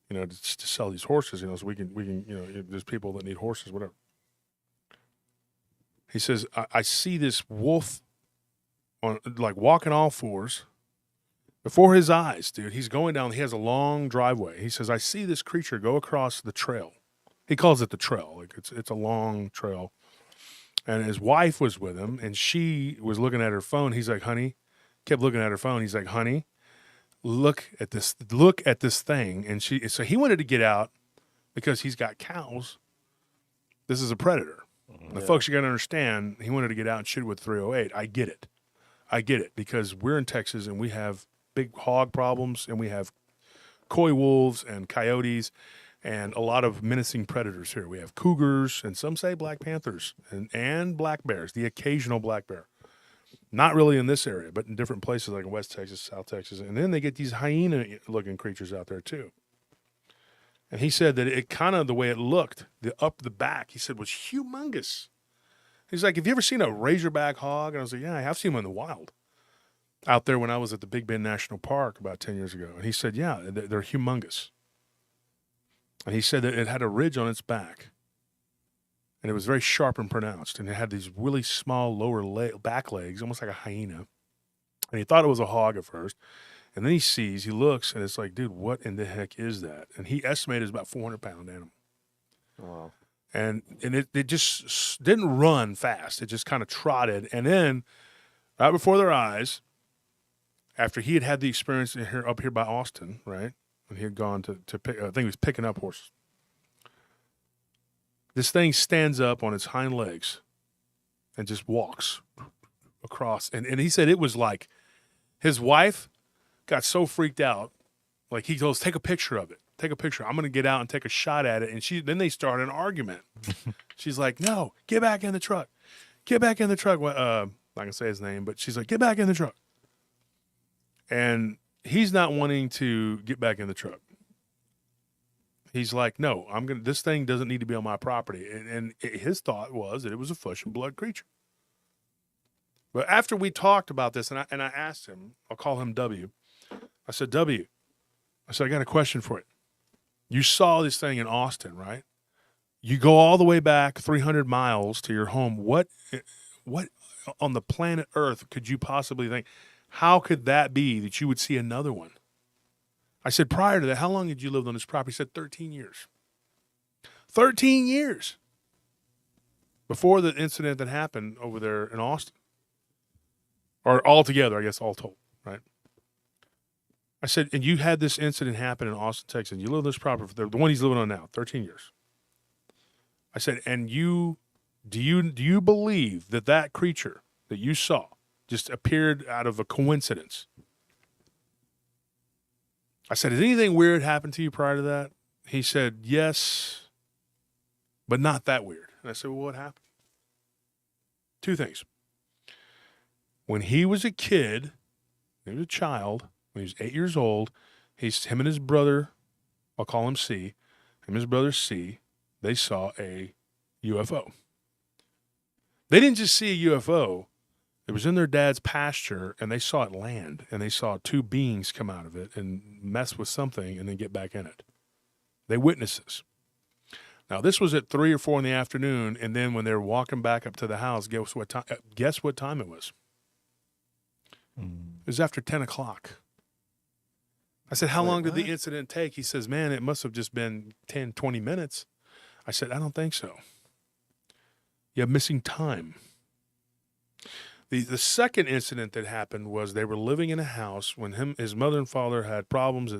to sell these horses, so we can, there's people that need horses, whatever. He says, I see this wolf walking all fours before his eyes, dude. He's going down. He has a long driveway. He says, I see this creature go across the trail. He calls it the trail. Like it's a long trail. And his wife was with him, and she was looking at her phone. He's like, honey, kept looking at her phone. He's like, honey, look at this thing. And so he wanted to get out because he's got cows. This is a predator. The folks, you got to understand, he wanted to get out and shoot with 308. I get it because we're in Texas and we have big hog problems and we have coy wolves and coyotes and a lot of menacing predators here. We have cougars and some say black panthers and black bears, the occasional black bear. Not really in this area, but in different places like in West Texas, South Texas. And then they get these hyena-looking creatures out there too. And he said that it kind of, the way it looked, the back, he said was humongous. He's like, have you ever seen a razorback hog? And I was like, yeah, I have seen them in the wild out there when I was at the Big Bend National Park about 10 years ago. And he said, yeah, they're humongous. And he said that it had a ridge on its back. And it was very sharp and pronounced. And it had these really small back legs, almost like a hyena. And he thought it was a hog at first. And then he looks, and it's like, dude, what in the heck is that? And he estimated it's about 400-pound animal. Wow. And it just didn't run fast. It just kind of trotted. And then right before their eyes, after he had the experience up here by Austin, right, when he had gone to pick, I think he was picking up horses. This thing stands up on its hind legs and just walks across. And he said it was like his wife got so freaked out, like he goes, take a picture of it. Take a picture. I'm going to get out and take a shot at it. And then they start an argument. She's like, no, get back in the truck. Get back in the truck. Well, I'm not going to say his name, but she's like, get back in the truck. And he's not wanting to get back in the truck. He's like, no, this thing doesn't need to be on my property. And his thought was that it was a flesh and blood creature. But after we talked about this, and I asked him, I'll call him W. I said, W, I said, I got a question for you. You saw this thing in Austin, right? You go all the way back 300 miles to your home. What on the planet Earth could you possibly think? How could that be that you would see another one? I said, prior to that, how long had you lived on this property? He said, 13 years. 13 years before the incident that happened over there in Austin. Or altogether, I guess, all told, right? I said, and you had this incident happen in Austin, Texas. You live on this property, for the one he's living on now, 13 years. I said, and do you believe that that creature that you saw just appeared out of a coincidence? I said, has anything weird happened to you prior to that? He said, yes, but not that weird. And I said, well, what happened? Two things. When he was a kid, he was a child, when he was 8 years old, him and his brother, I'll call him C, him and his brother C, they saw a UFO. They didn't just see a UFO. It was in their dad's pasture, and they saw it land, and they saw two beings come out of it and mess with something and then get back in it. They witnessed this. Now, this was at 3 or 4 in the afternoon, and then when they were walking back up to the house, guess what time it was? It was after 10 o'clock. I said, how long did the incident take? He says, man, it must have just been 10, 20 minutes. I said, I don't think so. You're missing time. The second incident that happened was they were living in a house when his mother and father had problems.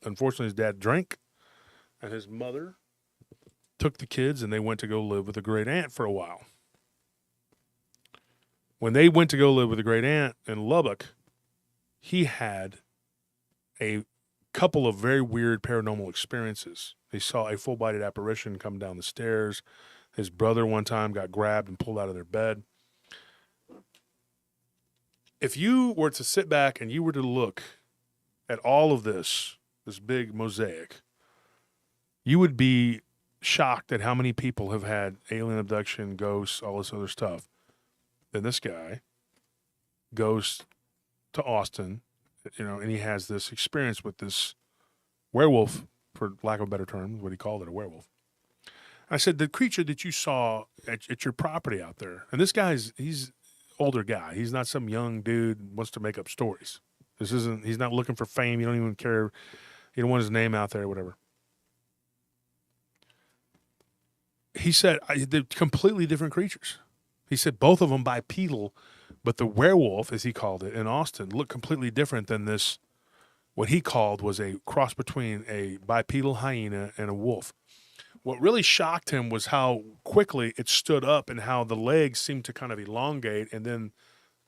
Unfortunately, his dad drank, and his mother took the kids, and they went to go live with a great aunt for a while. When they went to go live with a great aunt in Lubbock, he had a couple of very weird paranormal experiences. He saw a full-bodied apparition come down the stairs. His brother one time got grabbed and pulled out of their bed. If you were to sit back and you were to look at all of this big mosaic, you would be shocked at how many people have had alien abduction, ghosts, all this other stuff. Then this guy goes to Austin, and he has this experience with this werewolf, for lack of a better term, what he called it, a werewolf. I said, the creature that you saw at your property out there, and this guy's, he's older guy. He's not some young dude who wants to make up stories. He's not looking for fame. You don't even care. You don't want his name out there or whatever. He said, they're completely different creatures. He said both of them bipedal, but the werewolf, as he called it, in Austin, looked completely different than this, what he called was a cross between a bipedal hyena and a wolf. What really shocked him was how quickly it stood up and how the legs seemed to kind of elongate, and then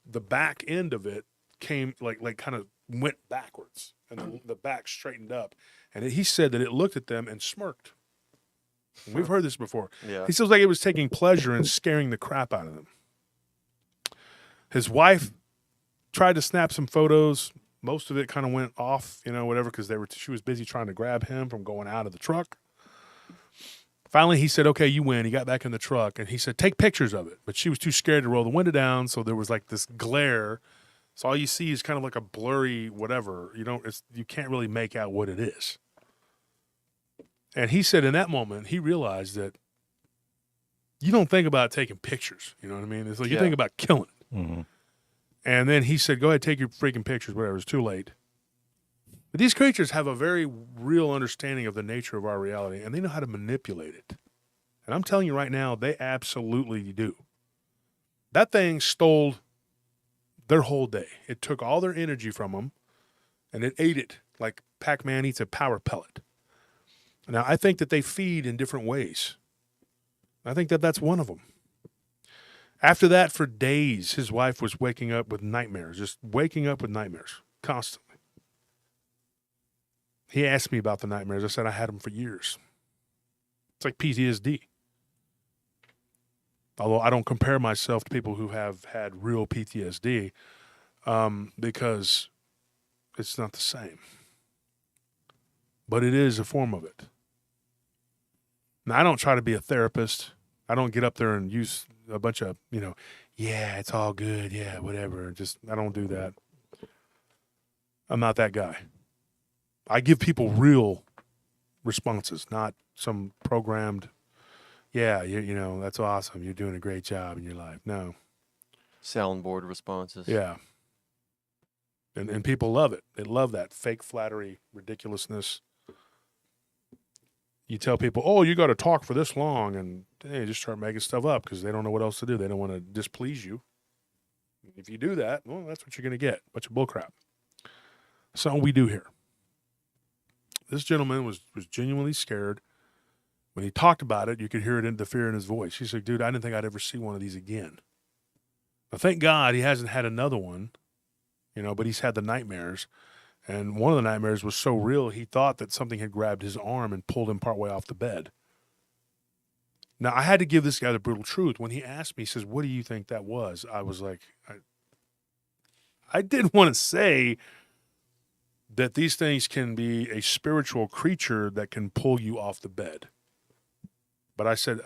the back end of it came like kind of went backwards, and the back straightened up. And he said that it looked at them and smirked. And we've heard this before. Yeah. He feels like it was taking pleasure in scaring the crap out of them. His wife tried to snap some photos. Most of it kind of went off, whatever, because she was busy trying to grab him from going out of the truck. Finally, he said, okay, you win. He got back in the truck, and he said, take pictures of it. But she was too scared to roll the window down, so there was like this glare. So all you see is kind of like a blurry whatever. You can't really make out what it is. And he said in that moment, he realized that you don't think about taking pictures. You know what I mean? It's like you think about killing it. Mm-hmm. And then he said, go ahead, take your freaking pictures, whatever. It's too late. But these creatures have a very real understanding of the nature of our reality, and they know how to manipulate it. And I'm telling you right now, they absolutely do. That thing stole their whole day. It took all their energy from them, and it ate it like Pac-Man eats a power pellet. Now, I think that they feed in different ways. I think that that's one of them. After that, for days, his wife was waking up with nightmares, just waking up with nightmares constantly. He asked me about the nightmares. I said I had them for years. It's like PTSD. Although I don't compare myself to people who have had real PTSD because it's not the same. But it is a form of it. Now, I don't try to be a therapist. I don't get up there and use a bunch of, yeah, it's all good. Yeah, whatever. I don't do that. I'm not that guy. I give people real responses, not some programmed, yeah, that's awesome. You're doing a great job in your life. No. Soundboard responses. Yeah. And people love it. They love that fake flattery, ridiculousness. You tell people, oh, you got to talk for this long, and they just start making stuff up because they don't know what else to do. They don't want to displease you. If you do that, well, that's what you're going to get. Bunch of bullcrap. That's not what we do here. This gentleman was genuinely scared. When he talked about it, you could hear it in the fear in his voice. He said, dude, I didn't think I'd ever see one of these again. Now, thank God he hasn't had another one, but he's had the nightmares. And one of the nightmares was so real, he thought that something had grabbed his arm and pulled him partway off the bed. Now, I had to give this guy the brutal truth. When he asked me, he says, what do you think that was? I was like, I didn't want to say that these things can be a spiritual creature that can pull you off the bed. But I said,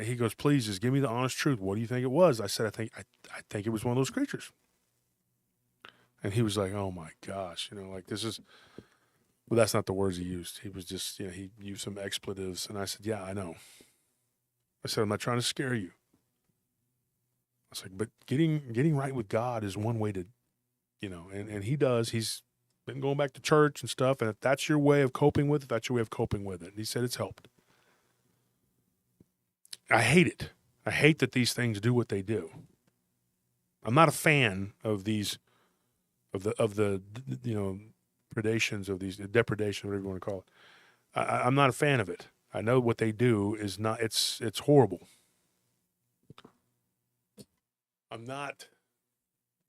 he goes, please, just give me the honest truth. What do you think it was? I said, I think it was one of those creatures. And he was like, oh my gosh, this is, well, that's not the words he used. He was just, he used some expletives. And I said, yeah, I know. I said, I'm not trying to scare you. I was like, but getting right with God is one way to, and he does. He's been going back to church and stuff. And if that's your way of coping with it, that's your way of coping with it. And he said it's helped. I hate it. I hate that these things do what they do. I'm not a fan of these, of the predations of these, depredation, whatever you want to call it. I'm not a fan of it. I know what they do is not, it's horrible. I'm not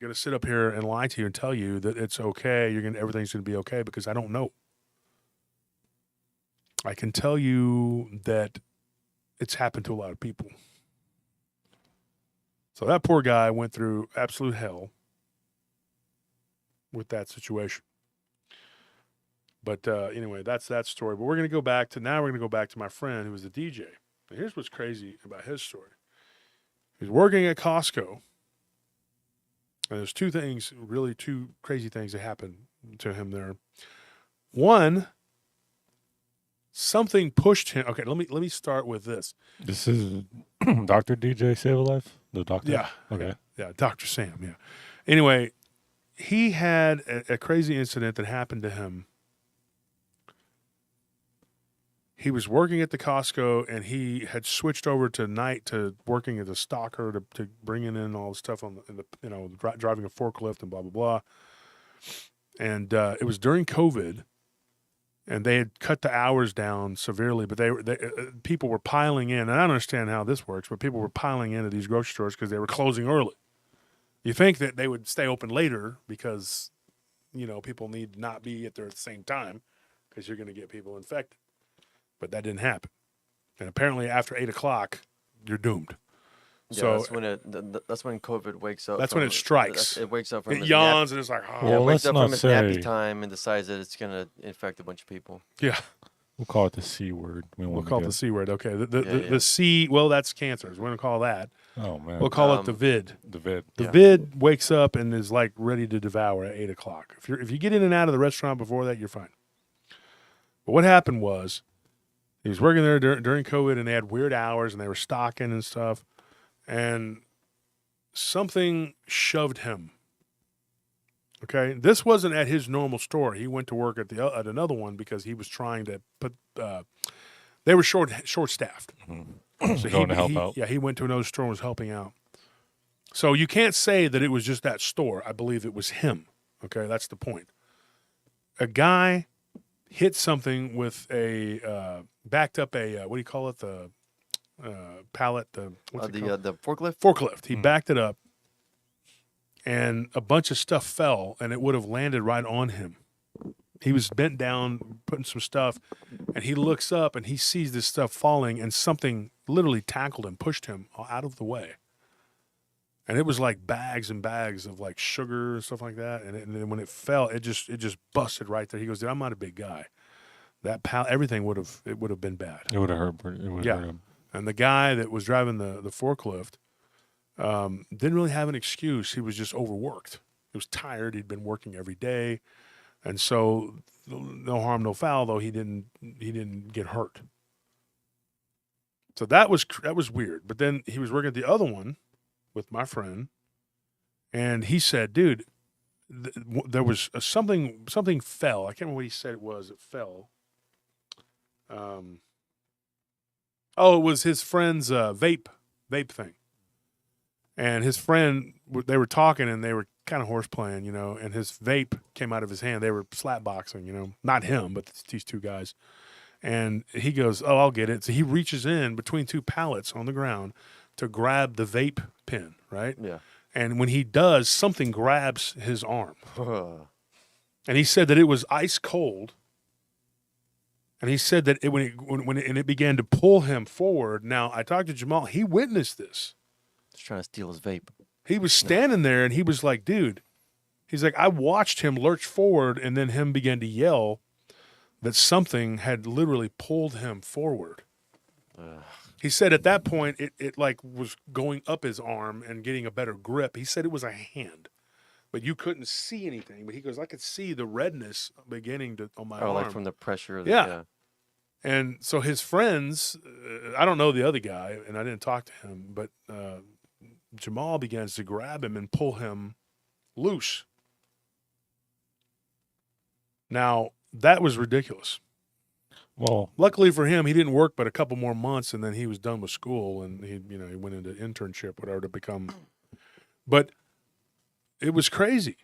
going to sit up here and lie to you and tell you that it's okay. Everything's going to be okay, because I don't know. I can tell you that it's happened to a lot of people. So that poor guy went through absolute hell with that situation. But anyway, that's that story. But we're going to go back to my friend who was a DJ. And here's what's crazy about his story. He's working at Costco. And there's two crazy things that happened to him there. One, something pushed him. Okay, let me start with this. This is Dr. DJ Save a Life? The doctor? Yeah. Okay. Yeah, Dr. Sam, yeah. Anyway, he had a crazy incident that happened to him. He was working at the Costco, and he had switched over to night to working as a stocker to bringing in all the stuff driving a forklift and blah, blah, blah. And it was during COVID, and they had cut the hours down severely, but people were piling in. And I don't understand how this works, but people were piling into these grocery stores because they were closing early. You think that they would stay open later because, people need not be at there at the same time because you're going to get people infected. But that didn't happen. And apparently after 8 o'clock, you're doomed. Yeah, So that's when COVID wakes up. That's when it strikes. It wakes up from It yawns and it's like, oh. Yeah, it Well, wakes let's up not from its say- nappy time and decides that it's going to infect a bunch of people. Yeah. We'll call it the C word. We'll call it the C word. Okay. The Yeah. C, well, that's cancer. We're going to call that. Oh, man. We'll call it the vid. The vid. The Yeah. vid wakes up and is like ready to devour at 8 o'clock. If you get in and out of the restaurant before that, you're fine. But what happened was he was working there during COVID, and they had weird hours, and they were stocking and stuff. And something shoved him. Okay, this wasn't at his normal store. He went to work at another one because he was trying to put. They were short staffed. Mm-hmm. So Going to help out. Yeah, he went to another store and was helping out. So you can't say that it was just that store. I believe it was him. Okay, that's the point. A guy hit something with backed up a what do you call it? The pallet. The forklift. Forklift. He backed it up, and a bunch of stuff fell, and it would have landed right on him. He was bent down, putting some stuff, and he looks up, and he sees this stuff falling, and something literally tackled him, pushed him out of the way. And it was like bags and bags of like sugar and stuff like that. And then when it fell, it just busted right there. He goes, dude, I'm not a big guy. That everything would have been bad. It would have hurt. It would have hurt him. And the guy that was driving the forklift didn't really have an excuse. He was just overworked. He was tired. He'd been working every day. And so no harm, no foul, though he didn't get hurt. So that was weird. But then he was working at the other one with my friend, and he said, dude, there was something fell. I can't remember what he said it was. It fell. It was his friend's vape thing. And his friend, they were talking and they were kind of horse playing, and his vape came out of his hand. They were slap boxing, not him, but these two guys. And he goes, oh, I'll get it. So he reaches in between two pallets on the ground to grab the vape pen, right? Yeah. And when he does, something grabs his arm. And he said that it was ice cold. And he said that when it began to pull him forward. Now, I talked to Jamal. He witnessed this. He's trying to steal his vape. He was standing there, and he was like, dude. He's like, I watched him lurch forward, and then him began to yell that something had literally pulled him forward. He said at that point, it like was going up his arm and getting a better grip. He said it was a hand, but you couldn't see anything. But he goes, I could see the redness beginning on my arm. Like from the pressure. Yeah. And so his friends, I don't know the other guy, and I didn't talk to him, but Jamal begins to grab him and pull him loose. Now, that was ridiculous. Well, luckily for him, he didn't work but a couple more months, and then he was done with school, and he went into internship, whatever, to become. But it was crazy,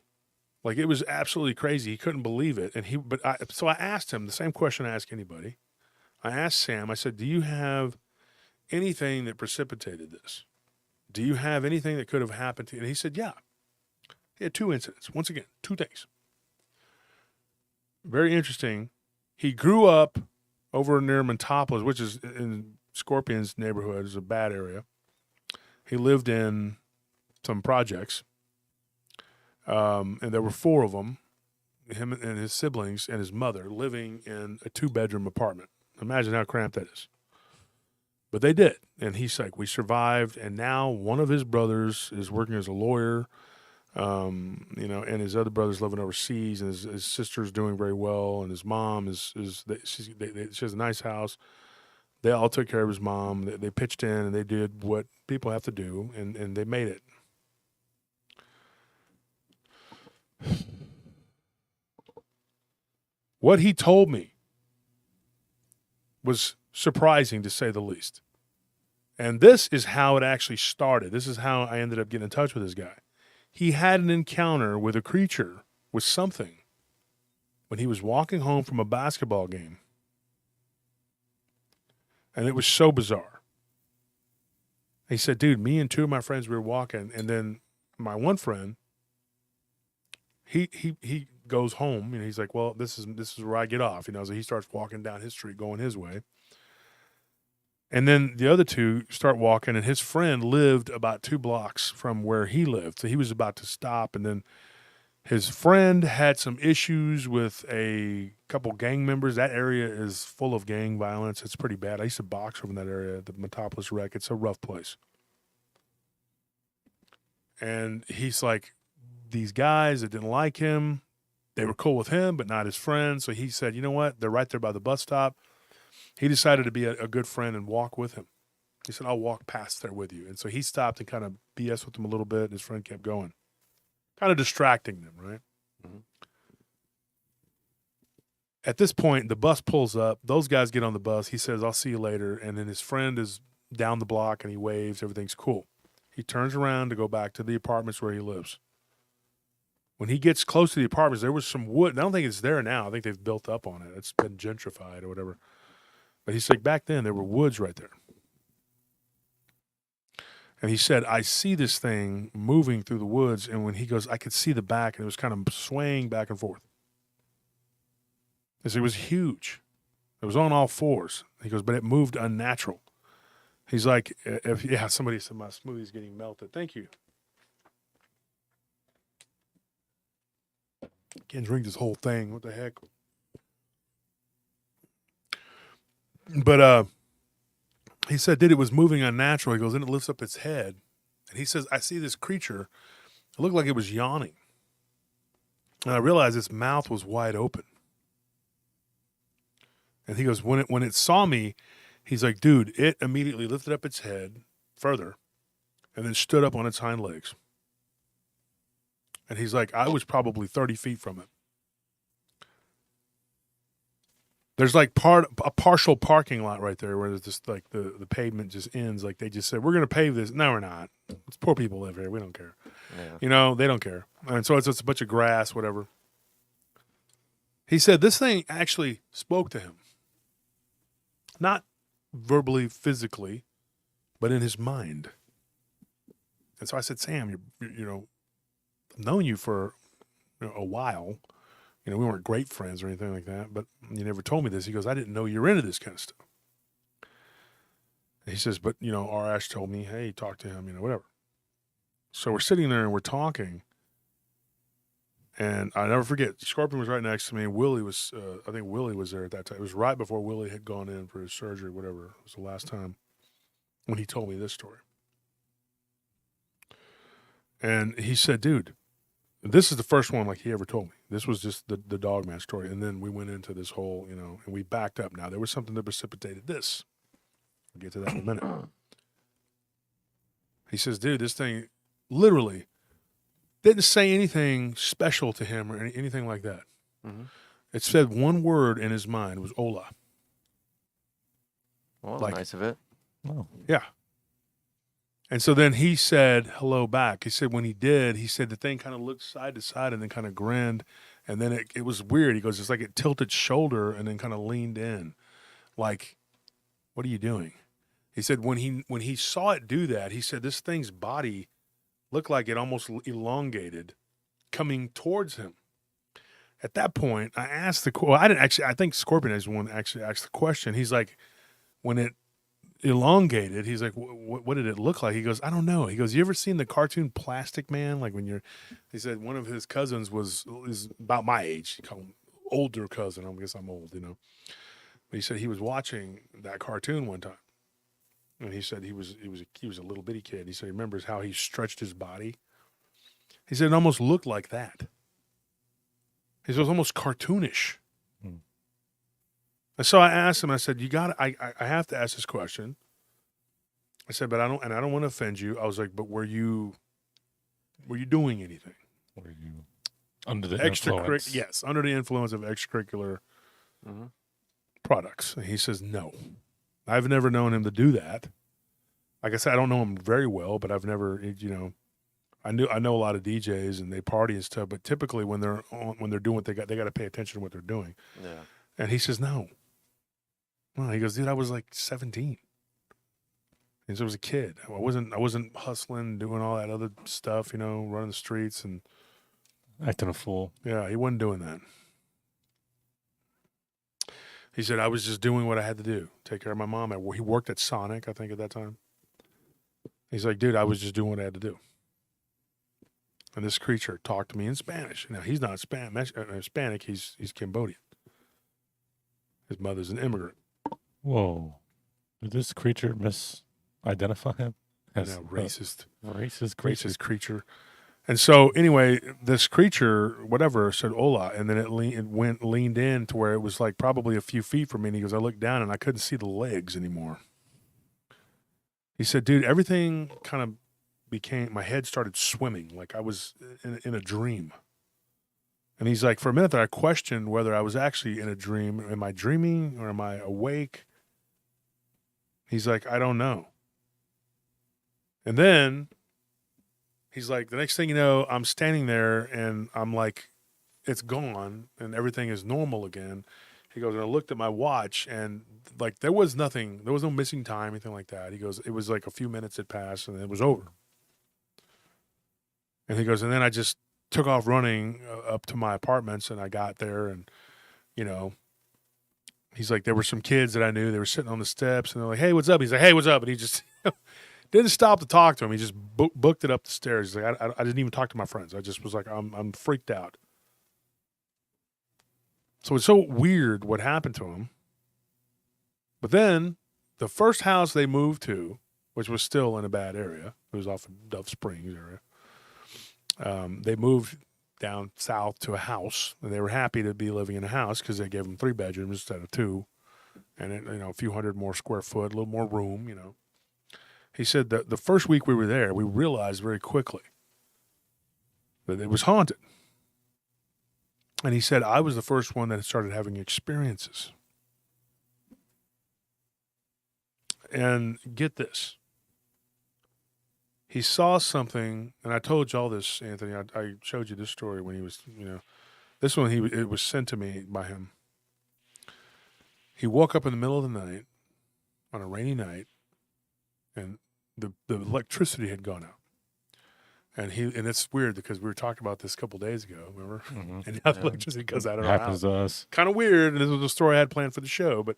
like it was absolutely crazy. He couldn't believe it, and so I asked him the same question I ask anybody. I asked Sam. I said, "Do you have anything that precipitated this? Do you have anything that could have happened to you?" And he said, "Yeah, he had 2 incidents. Once again, 2 things. Very interesting. He grew up over near Montopolis, which is in Scorpion's neighborhood. It's a bad area. He lived in some projects, and there were 4 of them, him and his siblings and his mother, living in a 2-bedroom apartment. Imagine how cramped that is. But they did, and he's like, we survived, and now one of his brothers is working as a lawyer, and his other brother's living overseas, and his sister's doing very well, and his mom she has a nice house. They all took care of his mom. They pitched in, and they did what people have to do, and they made it. What he told me was surprising, to say the least. And this is how it actually started. This is how I ended up getting in touch with this guy. He had an encounter with a creature, with something, when he was walking home from a basketball game. And it was so bizarre. He said, dude, me and 2 of my friends, we were walking, and then my one friend, he goes home, and he's like, well, this is where I get off, so he starts walking down his street, going his way. And then the other 2 start walking, and his friend lived about 2 blocks from where he lived. So he was about to stop, and then his friend had some issues with a couple gang members. That area is full of gang violence. It's pretty bad. I used to box over in that area, the Metropolis Rec. It's a rough place. And he's like, these guys that didn't like him, they were cool with him, but not his friends. So he said, you know what? They're right there by the bus stop. He decided to be a good friend and walk with him. He said, I'll walk past there with you. And so he stopped and kind of BS with him a little bit, and his friend kept going. Kind of distracting them, right? Mm-hmm. At this point, the bus pulls up. Those guys get on the bus. He says, I'll see you later. And then his friend is down the block, and he waves. Everything's cool. He turns around to go back to the apartments where he lives. When he gets close to the apartments, there was some wood. I don't think it's there now. I think they've built up on it. It's been gentrified or whatever. But he's like, back then, there were woods right there. And he said, I see this thing moving through the woods. And when he goes, I could see the back, and it was kind of swaying back and forth. He said, it was huge. It was on all 4s. He goes, but it moved unnatural. He's like, somebody said my smoothie's getting melted. Thank you. Can't drink this whole thing. What the heck? But he said, dude, it was moving unnatural. He goes, then it lifts up its head. And he says, I see this creature. It looked like it was yawning. And I realized its mouth was wide open. And he goes, when it saw me, he's like, dude, it immediately lifted up its head further and then stood up on its hind legs. And he's like, I was probably 30 feet from it. There's like a partial parking lot right there where there's just like the pavement just ends. Like they just said, we're going to pave this. No, we're not. It's poor people live here. We don't care. Yeah. You know, they don't care. And so it's a bunch of grass, whatever. He said this thing actually spoke to him. Not verbally, physically, but in his mind. And so I said, Sam, you know, I've known you for a while. You know, we weren't great friends or anything like that, but you never told me this. He goes, I didn't know you were into this kind of stuff. And he says, but, you know, R. Ash told me, hey, talk to him, you know, whatever. So we're sitting there and we're talking. And I never forget, Scorpion was right next to me. And Willie was, I think Willie was there at that time. It was right before Willie had gone in for his surgery, whatever. It was the last time when he told me this story. And he said, dude, this is the first one like he ever told me. This was just the Dogman story. And then we went into this whole, you know, and we backed up. Now, there was something that precipitated this. We'll get to that in a minute. He says, dude, this thing literally didn't say anything special to him or anything like that. Mm-hmm. It said one word in his mind was Ola. Well, Like- nice of it. Oh. Yeah. And so then he said hello back. He said when he did, he said the thing kind of looked side to side and then kind of grinned. And then it was weird. He goes, it's like it tilted shoulder and then kind of leaned in. Like, what are you doing? He said when he saw it do that, he said this thing's body looked like it almost elongated coming towards him. At that point, I asked I think Scorpion is the one actually asked the question. He's like, when it elongated, he's like, what did it look like? He goes, I don't know. He goes, you ever seen the cartoon Plastic Man? Like when he said one of his cousins is about my age. He called him older cousin. I guess I'm old, you know. But he said he was watching that cartoon one time. And he said he was a little bitty kid. He said he remembers how he stretched his body. He said it almost looked like that. He said it was almost cartoonish. Hmm. And so I asked him, I said, I have to ask this question. I said, but I don't want to offend you. I was like, but were you doing anything? Were you under the influence? Yes, under the influence of extracurricular Mm-hmm. products. And he says, no. I've never known him to do that. Like I said, I don't know him very well, but I've never, you know, I know a lot of DJs and they party and stuff, but typically when they're doing what they got to pay attention to what they're doing. Yeah. And he says, no. He goes, dude, I was like 17. And so I was a kid. I wasn't hustling, doing all that other stuff, you know, running the streets and Acting a fool. yeah, he wasn't doing that. He said, I was just doing what I had to do, take care of my mom. He worked at Sonic, I think, at that time. He's like, dude, I was just doing what I had to do. And this creature talked to me in Spanish. Now, he's not Hispanic, he's Cambodian. His mother's an immigrant. Whoa. Did this creature misidentify him? As Racist. Racist creature. Racist creature. And so, anyway, this creature, whatever, said hola, and then it leaned in to where it was like probably a few feet from me. And he goes, I looked down and I couldn't see the legs anymore. He said, dude, everything kind of my head started swimming like I was in a dream. And he's like, for a minute there, I questioned whether I was actually in a dream. Am I dreaming or am I awake? He's like, I don't know. And then he's like, the next thing you know, I'm standing there and I'm like, it's gone and everything is normal again. He goes, and I looked at my watch and like there was no missing time, anything like that. He goes, it was like a few minutes had passed and it was over. And he goes, and then I just took off running up to my apartments and I got there and, you know, he's like, there were some kids that I knew, they were sitting on the steps and they're like, hey, what's up? He's like, hey, what's up? And he just didn't stop to talk to him. He just booked it up the stairs. He's like, I didn't even talk to my friends. I just was like, I'm freaked out. So it's so weird what happened to him. But then the first house they moved to, which was still in a bad area, it was off of Dove Springs area. They moved down south to a house, and they were happy to be living in a house because they gave them 3 bedrooms instead of 2, and it, a few hundred more square foot, a little more room. He said that the first week we were there, we realized very quickly that it was haunted. And he said, I was the first one that started having experiences. And get this. He saw something, and I told you all this, Anthony. I showed you this story when he was, this one, it was sent to me by him. He woke up in the middle of the night on a rainy night, and the electricity had gone out. And it's weird because we were talking about this a couple days ago, remember? Mm-hmm. And now the electricity goes out of our house. Happens to us. Kind of weird, and this was a story I had planned for the show. But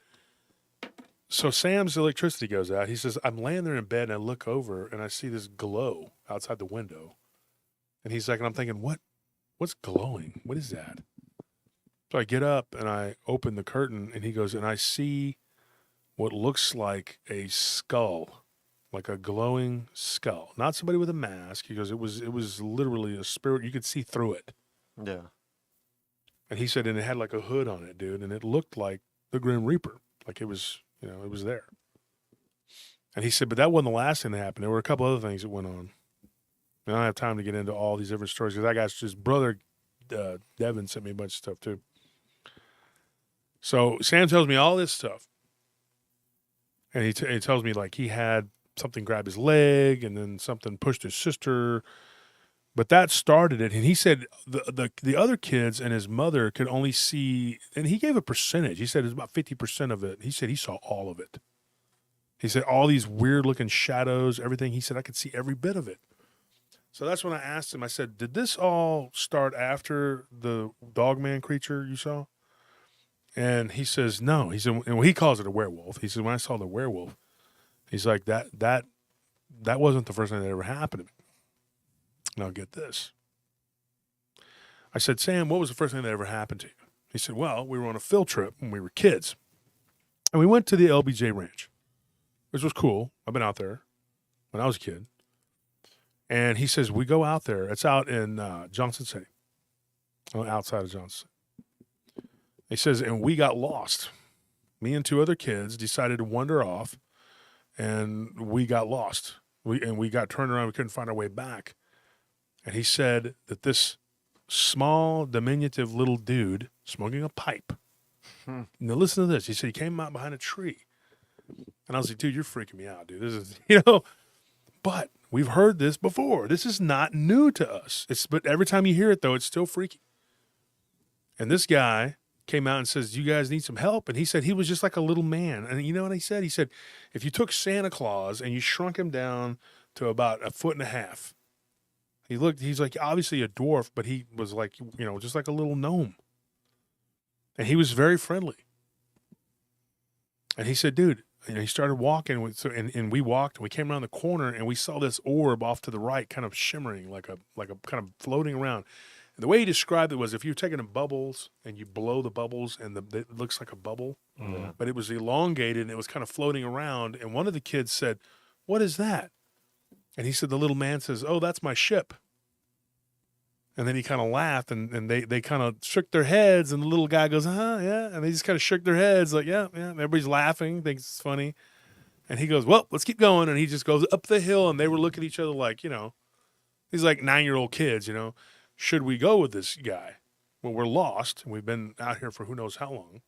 so Sam's electricity goes out. He says, I'm laying there in bed, and I look over, and I see this glow outside the window. And he's like, and I'm thinking, what's glowing? What is that? So I get up, and I open the curtain, and he goes, and I see what looks like a skull. Like a glowing skull, not somebody with a mask. He goes, it was literally a spirit. You could see through it. Yeah. And he said, and it had like a hood on it, dude, and it looked like the Grim Reaper, like it was, it was there. And he said, but that wasn't the last thing that happened. There were a couple other things that went on. And I don't have time to get into all these different stories because I got his brother, Devin, sent me a bunch of stuff too. So Sam tells me all this stuff, and he tells me like he had something grabbed his leg, and then something pushed his sister. But that started it. And he said the other kids and his mother could only see, and he gave a percentage. He said it was about 50% of it. He said he saw all of it. He said all these weird-looking shadows, everything. He said I could see every bit of it. So that's when I asked him, I said, did this all start after the Dogman creature you saw? And he says, no. He said, well, he calls it a werewolf. He said, when I saw the werewolf, he's like, that wasn't the first thing that ever happened to me. Now get this. I said, Sam, what was the first thing that ever happened to you? He said, well, we were on a field trip when we were kids. And we went to the LBJ Ranch, which was cool. I've been out there when I was a kid. And he says, we go out there. It's out in Johnson City, outside of Johnson City. He says, and we got lost. Me and 2 other kids decided to wander off, and we got lost. We got turned around. We couldn't find our way back. And he said that this small, diminutive little dude smoking a pipe. Now listen to this. He said he came out behind a tree. And I was like, dude, you're freaking me out, dude. This is, but we've heard this before. This is not new to us. But every time you hear it, though, it's still freaky. And this guy came out and says, you guys need some help. And he said he was just like a little man. And you know what he said? He said, if you took Santa Claus and you shrunk him down to about 1.5 feet, he's like obviously a dwarf, but he was like, just like a little gnome. And he was very friendly. And he said, dude, he started walking. And we walked, and we came around the corner, and we saw this orb off to the right, kind of shimmering, like a kind of floating around. And the way he described it was if you're taking bubbles and you blow the bubbles and it looks like a bubble, but it was elongated and it was kind of floating around. And one of the kids said, what is that? And he said, the little man says, oh, that's my ship. And then he kind of laughed, and they kind of shook their heads, and the little guy goes, yeah. And they just kind of shook their heads like, yeah. And everybody's laughing, thinks it's funny. And he goes, well, let's keep going. And he just goes up the hill, and they were looking at each other like, these like 9-year-old kids, should we go with this guy? Well, we're lost, and we've been out here for who knows how long.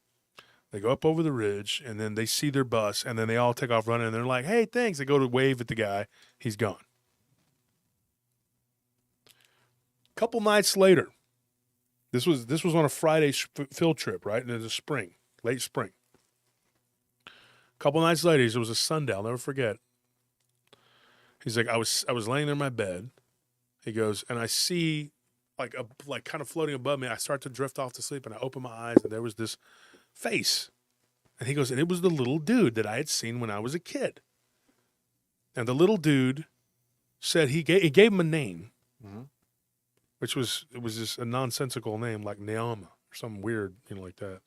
They go up over the ridge, and then they see their bus, and then they all take off running, and they're like, hey, thanks. They go to wave at the guy. He's gone. Couple nights later, this was on a Friday field trip, right? And it was spring, late spring. Couple nights later, it was a Sunday. I'll never forget. He's like, I was laying there in my bed. He goes, and I see like kind of floating above me. I start to drift off to sleep, and I open my eyes, and there was this face. And he goes, and it was the little dude that I had seen when I was a kid. And the little dude said he gave him a name, which was just a nonsensical name like Neama or something weird, like that.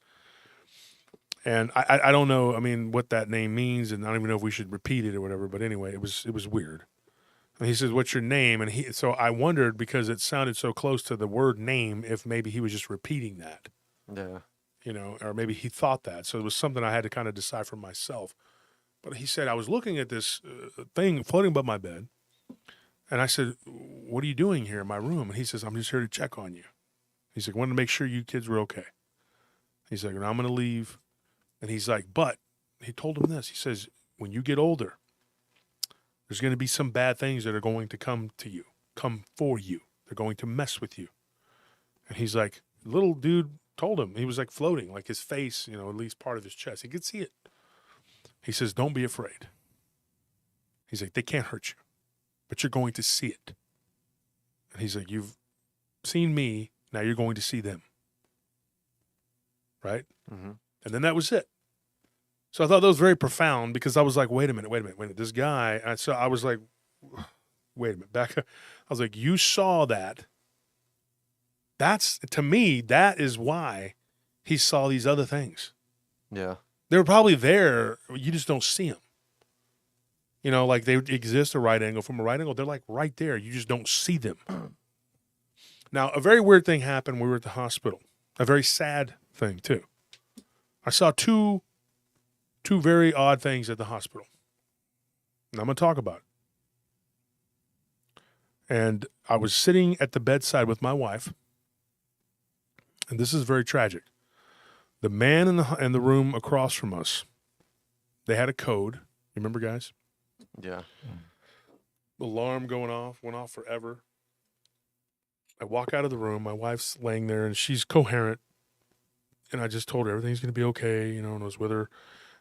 And I don't know, I mean, what that name means, and I don't even know if we should repeat it or whatever, but anyway, it was weird. And he says, "What's your name?" And so I wondered, because it sounded so close to the word name, if maybe he was just repeating that, Yeah. or maybe he thought that. So it was something I had to kind of decipher myself. But he said, I was looking at this thing floating above my bed, and I said, "What are you doing here in my room?" And he says, "I'm just here to check on you." He's like, "I wanted to make sure you kids were okay." He's like, "And I'm going to leave." And he's like, "But," he told him this. He says, "When you get older, there's going to be some bad things that are going to come for you. They're going to mess with you." And he's like, little dude told him, he was like floating, like his face, at least part of his chest. He could see it. He says, "Don't be afraid." He's like, "They can't hurt you, but you're going to see it." And he's like, "You've seen me, now you're going to see them." Right? Mm-hmm. And then that was it. So I thought that was very profound, because I was like, wait a minute. This guy, so I was like, wait a minute, back up. I was like, you saw that. To me, that is why he saw these other things. Yeah. They were probably there. You just don't see them. Like they exist from a right angle. They're like right there. You just don't see them. Now, a very weird thing happened when we were at the hospital. A very sad thing, too. I saw two very odd things at the hospital. And I'm going to talk about it. And I was sitting at the bedside with my wife. And this is very tragic. The man in the room across from us, they had a code. You remember, guys? Yeah. Alarm went off forever. I walk out of the room. My wife's laying there, and she's coherent. And I just told her everything's going to be okay, and I was with her.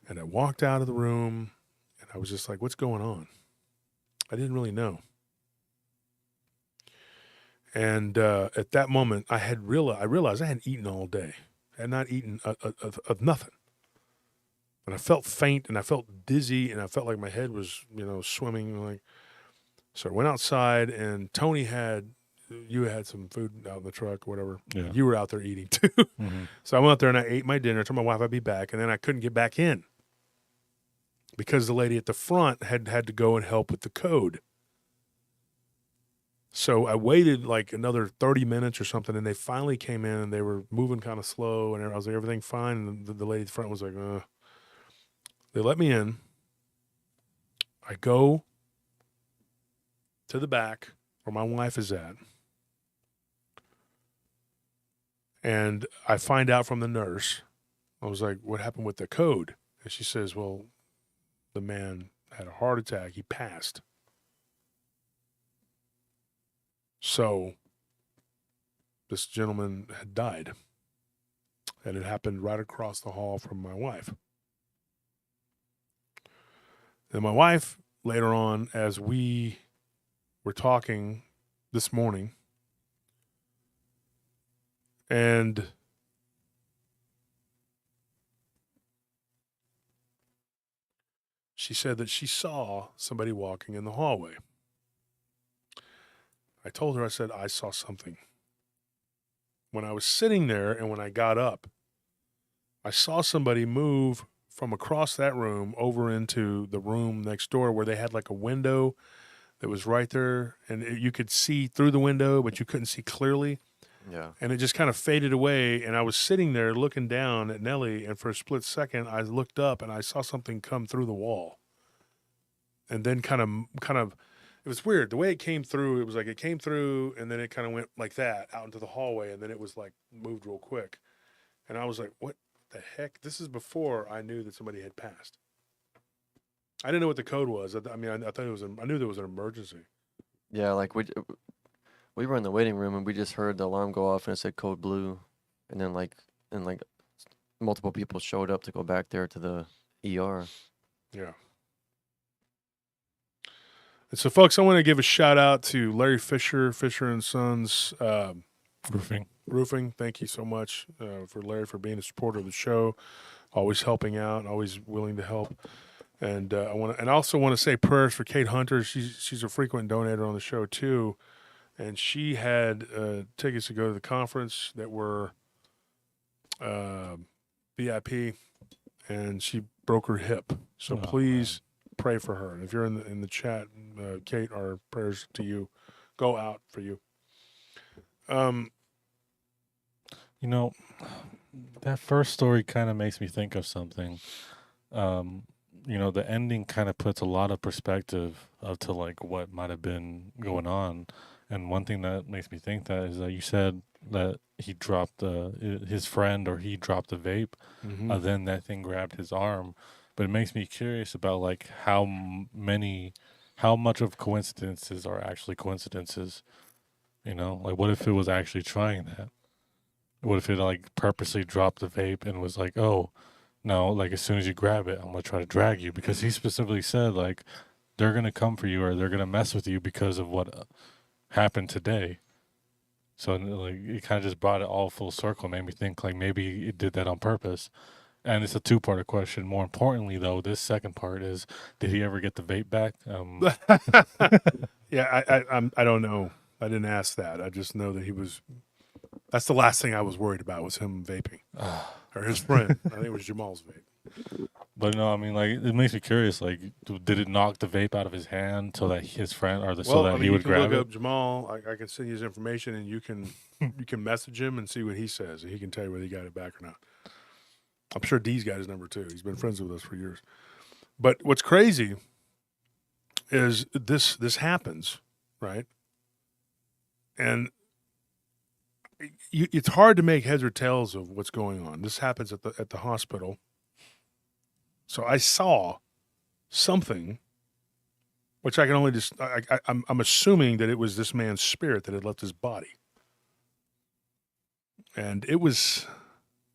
And I walked out of the room, and I was just like, what's going on? I didn't really know. And at that moment, I realized I hadn't eaten all day. I had not eaten of nothing. And I felt faint, and I felt dizzy, and I felt like my head was, swimming. So I went outside, and Tony you had some food out in the truck or whatever. Yeah. You were out there eating too. Mm-hmm. So I went out there and I ate my dinner. I told my wife I'd be back, and then I couldn't get back in because the lady at the front had to go and help with the code. So I waited like another 30 minutes or something, and they finally came in, and they were moving kind of slow, and I was like, everything fine? And the lady at the front was like, They let me in. I go to the back where my wife is at, and I find out from the nurse. I was like, what happened with the code? And she says, well, the man had a heart attack. He passed. So this gentleman had died, and it happened right across the hall from my wife. And my wife, later on, as we were talking this morning, and she said that she saw somebody walking in the hallway. I told her, I said, I saw something. When I was sitting there and when I got up, I saw somebody move from across that room over into the room next door where they had like a window that was right there, and you could see through the window, but you couldn't see clearly. Yeah. And it just kind of faded away, and I was sitting there looking down at Nellie, and for a split second, I looked up and I saw something come through the wall. And then kind of, it was weird. The way it came through, it was like it came through, and then it kind of went like that out into the hallway, and then it was like moved real quick. And I was like, what the heck? This is before I knew that somebody had passed. I didn't know what the code was. I thought it was. I knew there was an emergency. Yeah, like we were in the waiting room and we just heard the alarm go off and it said code blue, and then multiple people showed up to go back there to the ER. Yeah. And so, folks, I want to give a shout out to Larry Fisher and Sons Roofing. Thank you so much for Larry for being a supporter of the show, always helping out, always willing to help. And I also want to say prayers for Kate Hunter. She's a frequent donator on the show too, and she had tickets to go to the conference that were VIP, and she broke her hip. So Oh, please pray for her. And if you're in the chat, Kate, our prayers to you go out for you. You know, that first story kind of makes me think of something. You know, the ending kind of puts a lot of perspective to like what might have been going on. And one thing that makes me think that is that you said that he dropped his friend, or he dropped the vape, Mhm. then that thing grabbed his arm. But it makes me curious about like how much of coincidences are actually coincidences. You know, like what if it was actually trying that? What if it like purposely dropped the vape and was like, oh, no, like as soon as you grab it, I'm gonna try to drag you, because he specifically said like they're gonna come for you or they're gonna mess with you because of what happened today. So like it kind of just brought it all full circle, made me think like maybe it did that on purpose. And it's a two-part question. More importantly, though, this second part is, did he ever get the vape back? Yeah, I don't know. I didn't ask that. I just know that he was. That's the last thing I was worried about was him vaping, or his friend. I think it was Jamal's vape. But no, I mean, like it makes me curious. Like, did it knock the vape out of his hand so that his friend, so Well, that I mean, he you would can grab look it? up Jamal. I can send you his information, and you can message him and see what he says, and he can tell you whether he got it back or not. I'm sure D's got his number too. He's been friends with us for years. But what's crazy is this happens, right? And it's hard to make heads or tails of what's going on. This happens at the hospital. So I saw something, which I can only just I'm assuming that it was this man's spirit that had left his body, and it was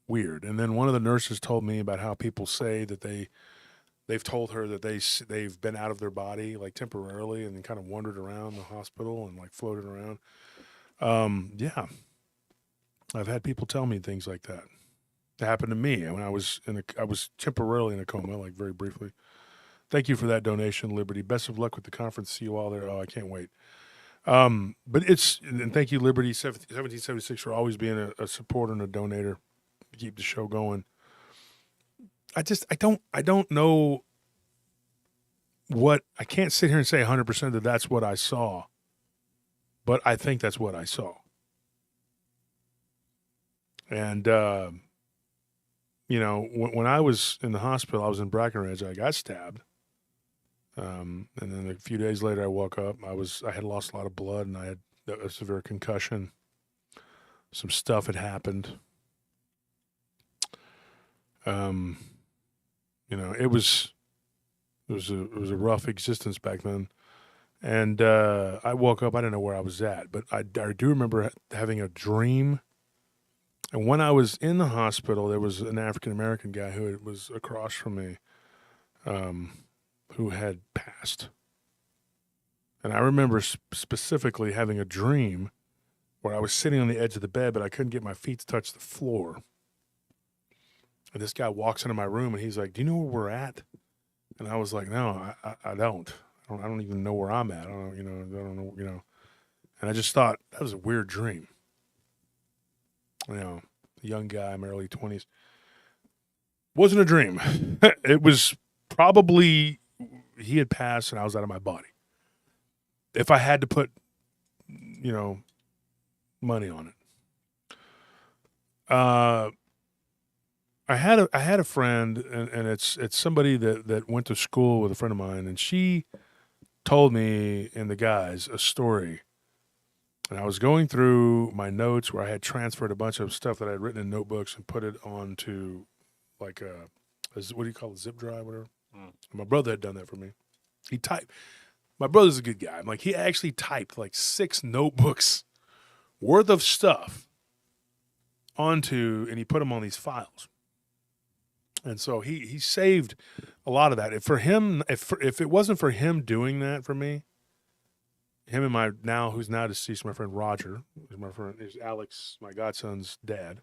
weird. And then one of the nurses told me about how people say that they've told her that they've been out of their body like temporarily and then kind of wandered around the hospital and like floated around. Yeah, I've had people tell me things like that. It happened to me when I was temporarily in a coma, like very briefly. Thank you for that donation, Liberty. Best of luck with the conference. See you all there. Oh, I can't wait. But and thank you, Liberty 1776, for always being a supporter and a donator to keep the show going. I don't know what, I can't sit here and say 100% that that's what I saw, but I think that's what I saw. And, you know, when I was in the hospital, I was in Brackenridge, I got stabbed. And then a few days later, I woke up. I had lost a lot of blood, and I had a severe concussion. Some stuff had happened. You know, it was a rough existence back then. And I woke up. I didn't know where I was at, but I do remember having a dream. And when I was in the hospital, there was an African American guy who was across from me, who had passed. And I remember specifically having a dream where I was sitting on the edge of the bed, but I couldn't get my feet to touch the floor. And this guy walks into my room and he's like, "Do you know where we're at?" And I was like, "No, I don't. I don't even know where I'm at. I don't know. And I just thought that was a weird dream. You know, a young guy in my early 20s. Wasn't a dream. It was probably he had passed and I was out of my body. If I had to put, money on it. I had a friend, and it's somebody that went to school with a friend of mine, and she told me and the guys a story. And I was going through my notes where I had transferred a bunch of stuff that I had written in notebooks and put it onto like what do you call it, zip drive, whatever. My brother had done that for me. He typed. My brother's a good guy. I'm like, he actually typed like 6 notebooks worth of stuff onto, and he put them on these files. And so he saved a lot of that. If it wasn't for him doing that for me, him and who's now deceased, my friend Roger, who's Alex, my godson's dad.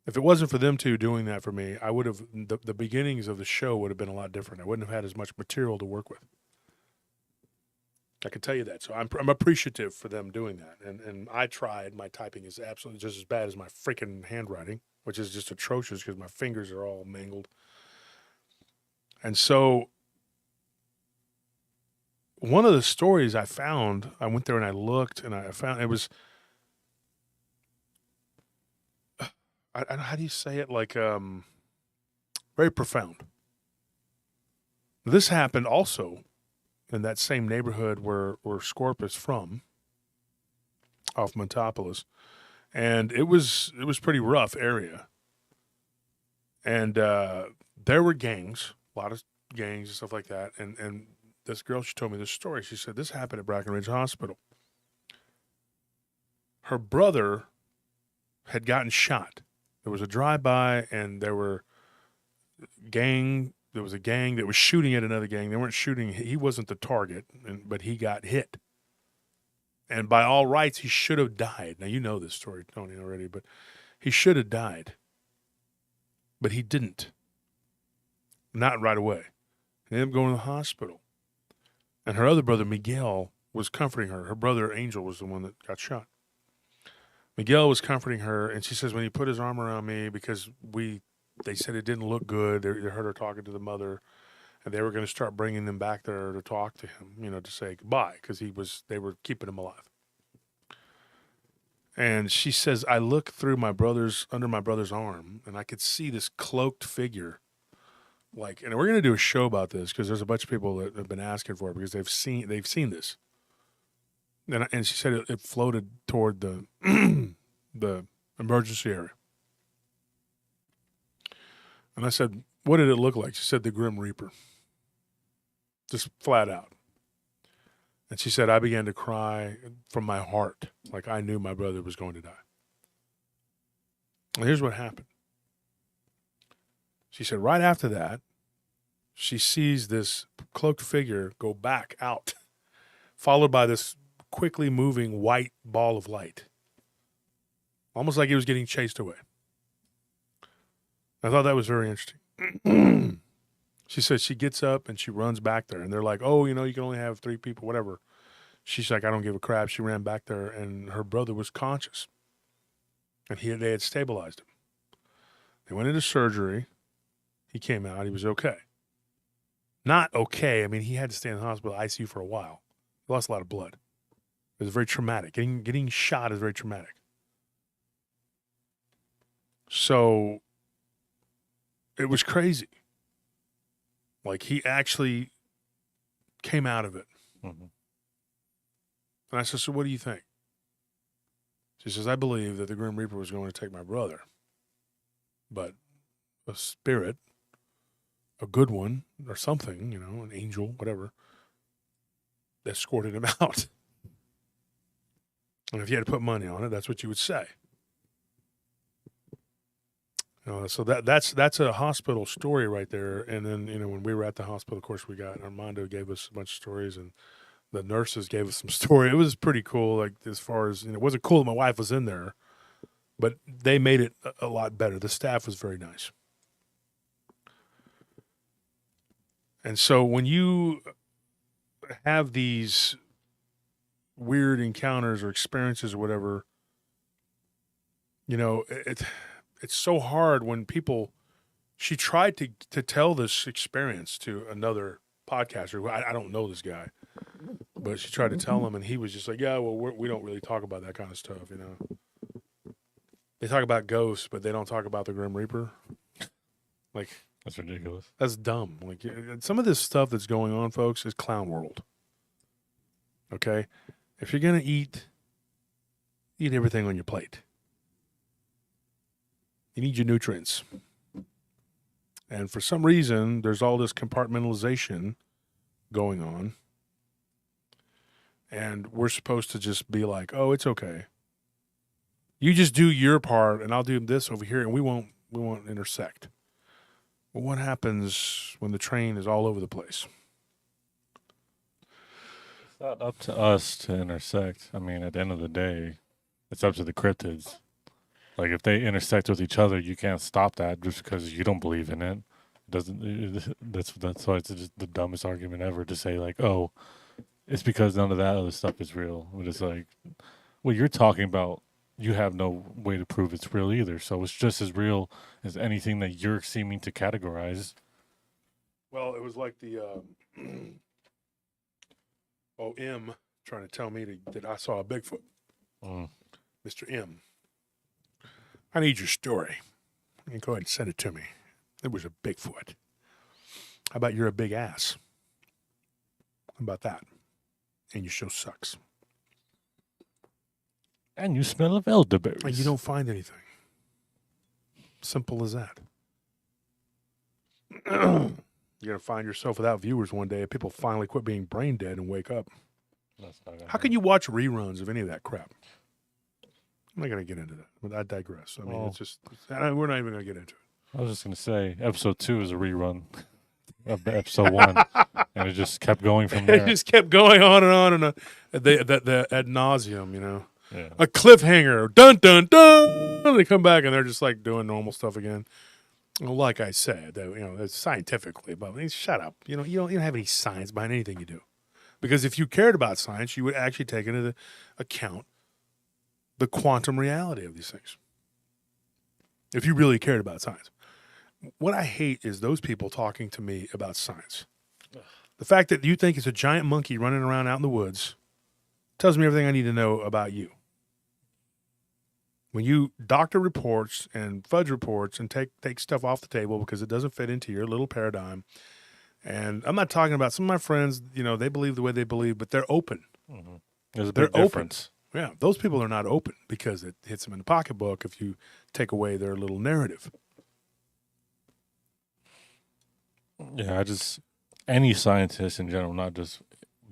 If it wasn't for them two doing that for me, I would have, the beginnings of the show would have been a lot different. I wouldn't have had as much material to work with. I can tell you that. So I'm appreciative for them doing that. And I tried. My typing is absolutely just as bad as my freaking handwriting, which is just atrocious because my fingers are all mangled. And so one of the stories I found, I went there and I looked and I found it was, how do you say it? Like, very profound. This happened also in that same neighborhood where Scorp is from, off Montopolis. And it was pretty rough area. And there were gangs, a lot of gangs and stuff like that. And this girl, she told me this story. She said this happened at Brackenridge Hospital. Her brother had gotten shot. There was a drive-by, and there was a gang that was shooting at another gang. They weren't shooting. He wasn't the target, but he got hit. And by all rights, he should have died. Now, you know this story, Tony, already, but he should have died. But he didn't. Not right away. He ended up going to the hospital. And her other brother, Miguel, was comforting her. Her brother, Angel, was the one that got shot. Miguel was comforting her, and she says, when he put his arm around me, because they said it didn't look good. They heard her talking to the mother, and they were going to start bringing them back there to talk to him, to say goodbye, because they were keeping him alive. And she says, I looked through under my brother's arm, and I could see this cloaked figure. And we're going to do a show about this because there's a bunch of people that have been asking for it because they've seen this. And she said it floated toward the the emergency area. And I said, what did it look like? She said, the Grim Reaper. Just flat out. And she said, I began to cry from my heart, like I knew my brother was going to die. And here's what happened. She said, right after that, she sees this cloaked figure go back out, followed by this quickly moving white ball of light. Almost like he was getting chased away. I thought that was very interesting. She said she gets up and she runs back there. And they're like, oh, you can only have 3 people, whatever. She's like, I don't give a crap. She ran back there and her brother was conscious. And they had stabilized him. They went into surgery. He came out. He was okay. Not okay. I mean, he had to stay in the hospital ICU for a while. He lost a lot of blood. It was very traumatic. Getting shot is very traumatic. So it was crazy. Like, he actually came out of it. Mm-hmm. And I said, so what do you think? She says, I believe that the Grim Reaper was going to take my brother. But a spirit, a good one, or something, an angel, whatever, escorted him out. And if you had to put money on it, that's what you would say. So that's a hospital story right there. And then, when we were at the hospital, of course, Armando gave us a bunch of stories, and the nurses gave us some story. It was pretty cool, like, as far as, it wasn't cool that my wife was in there, but they made it a lot better. The staff was very nice. And so when you have these weird encounters or experiences or whatever, it's so hard when people. She tried to tell this experience to another podcaster. I don't know this guy, but she tried to tell him, and he was just like, "Yeah, well, we don't really talk about that kind of stuff, They talk about ghosts, but they don't talk about the Grim Reaper. Like, That's ridiculous. That's dumb. Like, some of this stuff that's going on, folks, is clown world. Okay, if you're gonna eat everything on your plate. You need your nutrients. And for some reason, there's all this compartmentalization going on. And we're supposed to just be like, oh, it's okay. You just do your part, and I'll do this over here, and we won't intersect. Well, what happens when the train is all over the place? It's not up to us to intersect. I mean, at the end of the day, it's up to the cryptids. Like, if they intersect with each other, you can't stop that just because you don't believe in it. That's why it's just the dumbest argument ever to say, like, oh, it's because none of that other stuff is real. But it's like, what you're talking about, you have no way to prove it's real either. So it's just as real as anything that you're seeming to categorize. Well, it was like the M trying to tell me that I saw a Bigfoot. Mm. Mr. M, I need your story. You go ahead and send it to me. It was a Bigfoot. How about you're a big ass? How about that? And your show sucks. And you smell of elderberries. And you don't find anything. Simple as that. You're going to find yourself without viewers one day if people finally quit being brain dead and wake up. That's not gonna How can you watch reruns of any of that crap? I'm not going to get into that, but I digress. I mean, Well, it's just, we're not even going to get into it. I was just gonna say, episode 2 is a rerun of episode 1, and it just kept going from there. It just kept going on and on, and the ad nauseum, you know. Yeah. A cliffhanger, dun dun dun. They come back and they're just like doing normal stuff again. Well, like I said, it's scientifically, but shut up. You don't have any science behind anything you do, because if you cared about science, you would actually take into account the quantum reality of these things. If you really cared about science, what I hate is those people talking to me about science. The fact that you think it's a giant monkey running around out in the woods tells me everything I need to know about you. When you doctor reports and fudge reports and take stuff off the table because it doesn't fit into your little paradigm, and I'm not talking about some of my friends, they believe the way they believe, but they're open. Mm-hmm. There's a They're big difference. open. Yeah, those people are not open because it hits them in the pocketbook if you take away their little narrative. Yeah, any scientist in general, not just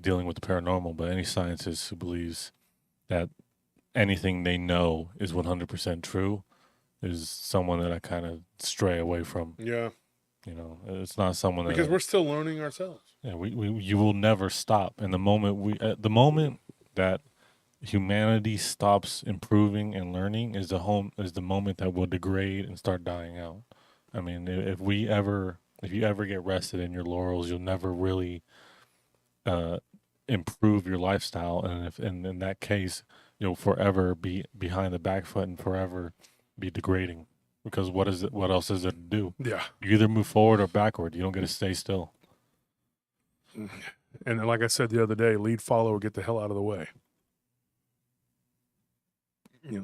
dealing with the paranormal, but any scientist who believes that anything they know is 100% true is someone that I kind of stray away from. Yeah. It's not someone Because that we're still learning ourselves. Yeah, you will never stop. And the moment that humanity stops improving and learning is the moment that will degrade and start dying out. I mean, if you ever get rested in your laurels, you'll never really improve your lifestyle. And in that case, you'll forever be behind the back foot and forever be degrading. Because what else is there to do? Yeah. You either move forward or backward. You don't get to stay still. And like I said the other day, lead, follow, or get the hell out of the way.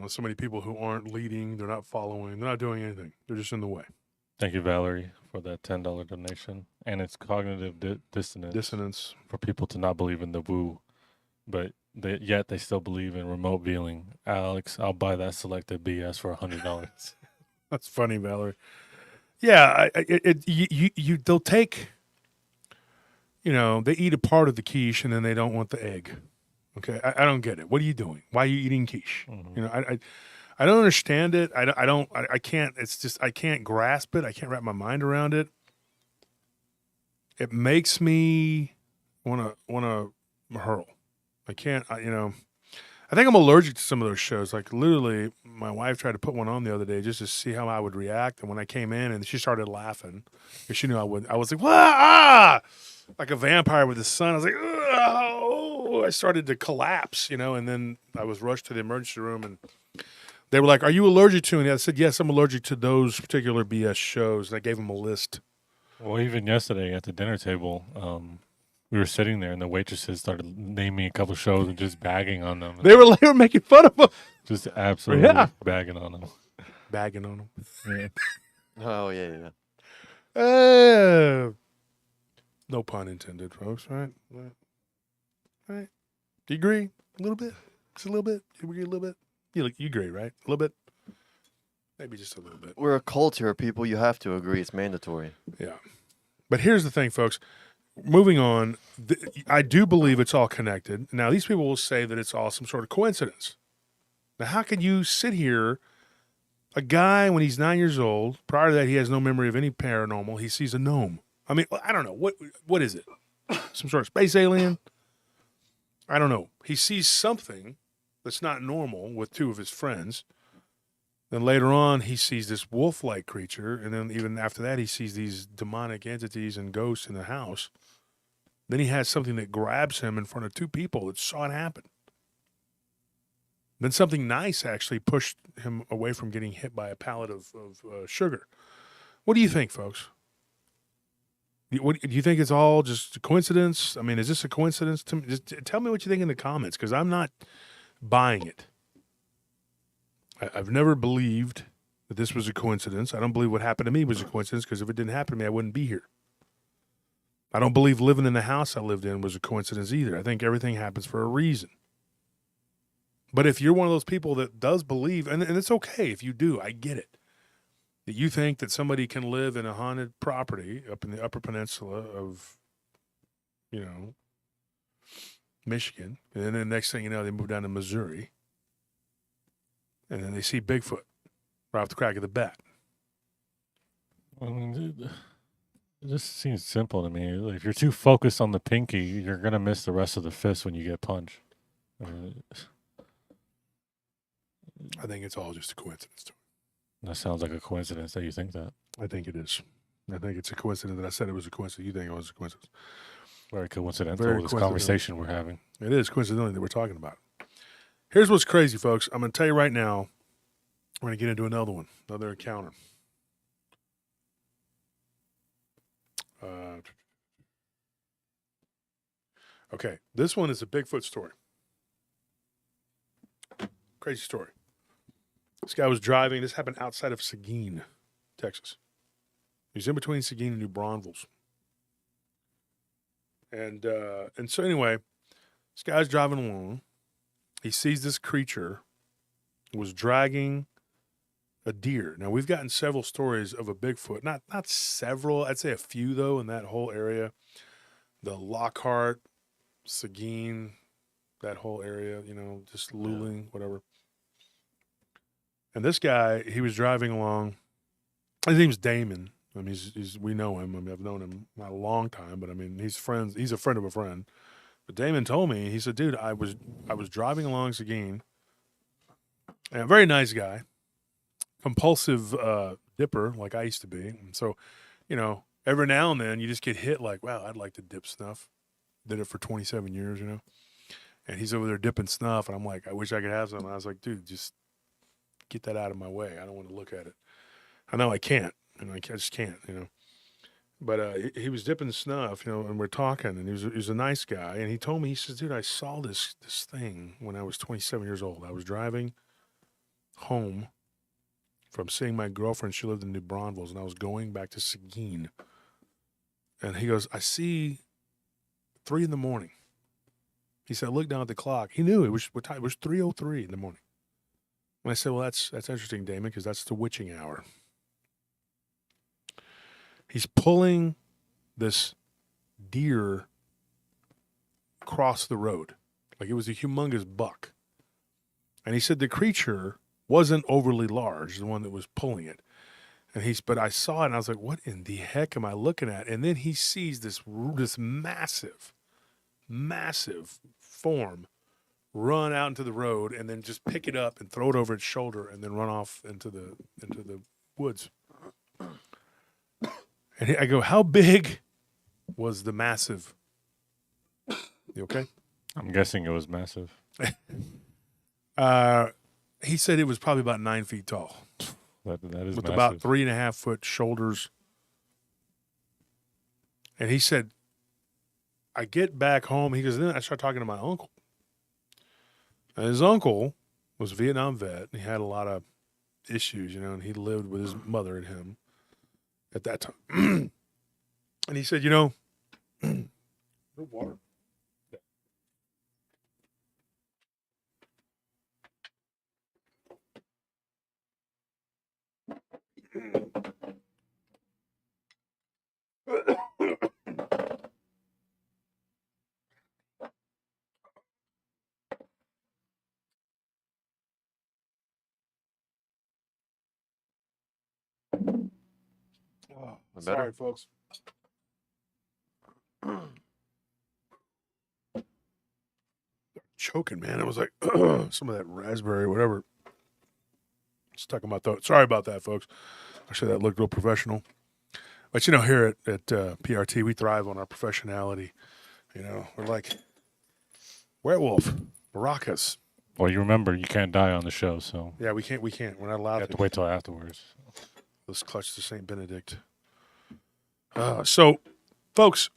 So many people who aren't leading, they're not following, they're not doing anything. They're just in the way. Thank you, Valerie, for that $10 donation. And it's cognitive dissonance for people to not believe in the woo, but yet they still believe in remote viewing. Alex, I'll buy that selected BS for $100. That's funny, Valerie. Yeah, they'll take, they eat a part of the quiche and then they don't want the egg. Okay, I don't get it. What are you doing? Why are you eating quiche? Mm-hmm. I don't understand it. I can't. It's just I can't grasp it. I can't wrap my mind around it. It makes me want to hurl. I can't. I think I'm allergic to some of those shows. Like literally, my wife tried to put one on the other day just to see how I would react. And when I came in, and she started laughing because she knew I would. I was like, like a vampire with the sun. I was like, I started to collapse, and then I was rushed to the emergency room, and they were like, "Are you allergic to?" And I said, "Yes, I'm allergic to those particular BS shows." And I gave them a list. Well, even yesterday at the dinner table, we were sitting there, and the waitresses started naming a couple shows and just bagging on them. They were making fun of them. Just absolutely bagging on them. Bagging on them. Yeah. Oh, yeah. No pun intended, folks, right? Right. Do you agree? A little bit? Just a little bit? You agree a little bit? You agree, right? A little bit? Maybe just a little bit. We're a cult here, people. You have to agree. It's mandatory. Yeah. But here's the thing, folks. Moving on, I do believe it's all connected. Now, these people will say that it's all some sort of coincidence. Now, how can you sit here, a guy when he's 9 years old, prior to that he has no memory of any paranormal, he sees a gnome. I mean, I don't know. What is it? Some sort of space alien? I don't know. He sees something that's not normal with two of his friends. Then later on, he sees this wolf-like creature. And then even after that, he sees these demonic entities and ghosts in the house. Then he has something that grabs him in front of two people that saw it happen. Then something nice actually pushed him away from getting hit by a pallet of sugar. What do you think, folks? What do you think? It's all just a coincidence? I mean, is this a coincidence? To me? Just tell me what you think in the comments, because I'm not buying it. I've never believed that this was a coincidence. I don't believe what happened to me was a coincidence, because if it didn't happen to me, I wouldn't be here. I don't believe living in the house I lived in was a coincidence either. I think everything happens for a reason. But if you're one of those people that does believe, and it's okay if you do, I get it, that you think that somebody can live in a haunted property up in the Upper Peninsula of, Michigan, and then the next thing you know, they move down to Missouri, and then they see Bigfoot right off the crack of the bat. I mean, it just seems simple to me. Like, if you're too focused on the pinky, you're gonna miss the rest of the fist when you get punched. I think it's all just a coincidence. That sounds like a coincidence that you think that. I think it is. I think it's a coincidence that I said it was a coincidence. You think it was a coincidence. Very coincidental, Very this coincidental. conversation we're having. It is coincidentally that we're talking about it. Here's what's crazy, folks. I'm going to tell you right now, we're going to get into another one, another encounter. Okay, this one is a Bigfoot story. Crazy story. This guy was driving. This happened outside of Seguin, Texas. He's in between Seguin and New Braunfels. And so anyway, this guy's driving along. He sees this creature was dragging a deer. Now, we've gotten several stories of a Bigfoot. Not several. I'd say a few, though, in that whole area. The Lockhart, Seguin, that whole area, just Luling, whatever. And this guy, he was driving along. His name's Damon. I mean, we know him. I mean, I've known him not a long time, but I mean, he's friends. He's a friend of a friend. But Damon told me, he said, "Dude, I was driving along Seguin, and a very nice guy, compulsive dipper like I used to be. And so, every now and then you just get hit like, wow, I'd like to dip snuff. Did it for 27 years, And he's over there dipping snuff, and I'm like, I wish I could have some. And I was like, dude, just get that out of my way. I don't want to look at it. I know I can't. I just can't, But he was dipping snuff, and we're talking, and he was a nice guy. And he told me, he says, dude, I saw this thing when I was 27 years old. I was driving home from seeing my girlfriend. She lived in New Braunfels, and I was going back to Seguin. And he goes, I see 3 a.m. He said, look down at the clock. He knew it was what time. It was 3:03 in the morning. And I said, well, that's interesting, Damon, because that's the witching hour. He's pulling this deer across the road. Like it was a humongous buck. And he said the creature wasn't overly large, the one that was pulling it. But I saw it and I was like, what in the heck am I looking at? And then he sees this massive form run out into the road and then just pick it up and throw it over its shoulder and then run off into the woods. And I go, how big was the massive? You okay? I'm guessing it was massive. He said it was probably about 9 feet tall. That is with massive. about 3.5 foot shoulders. And he said, I get back home. He goes, then I start talking to my uncle. And his uncle was a Vietnam vet. And he had a lot of issues, and he lived with his mother and him at that time. And he said, no water. Sorry, folks. Choking, man. It was like some of that raspberry, whatever, stuck in my throat. Sorry about that, folks. Actually, that looked real professional. But, here at PRT, we thrive on our professionality. We're like werewolf, maracas. Well, you remember, you can't die on the show, so. Yeah, we can't. We're not allowed You have to wait till afterwards. Let's clutch to St. Benedict. So Folks,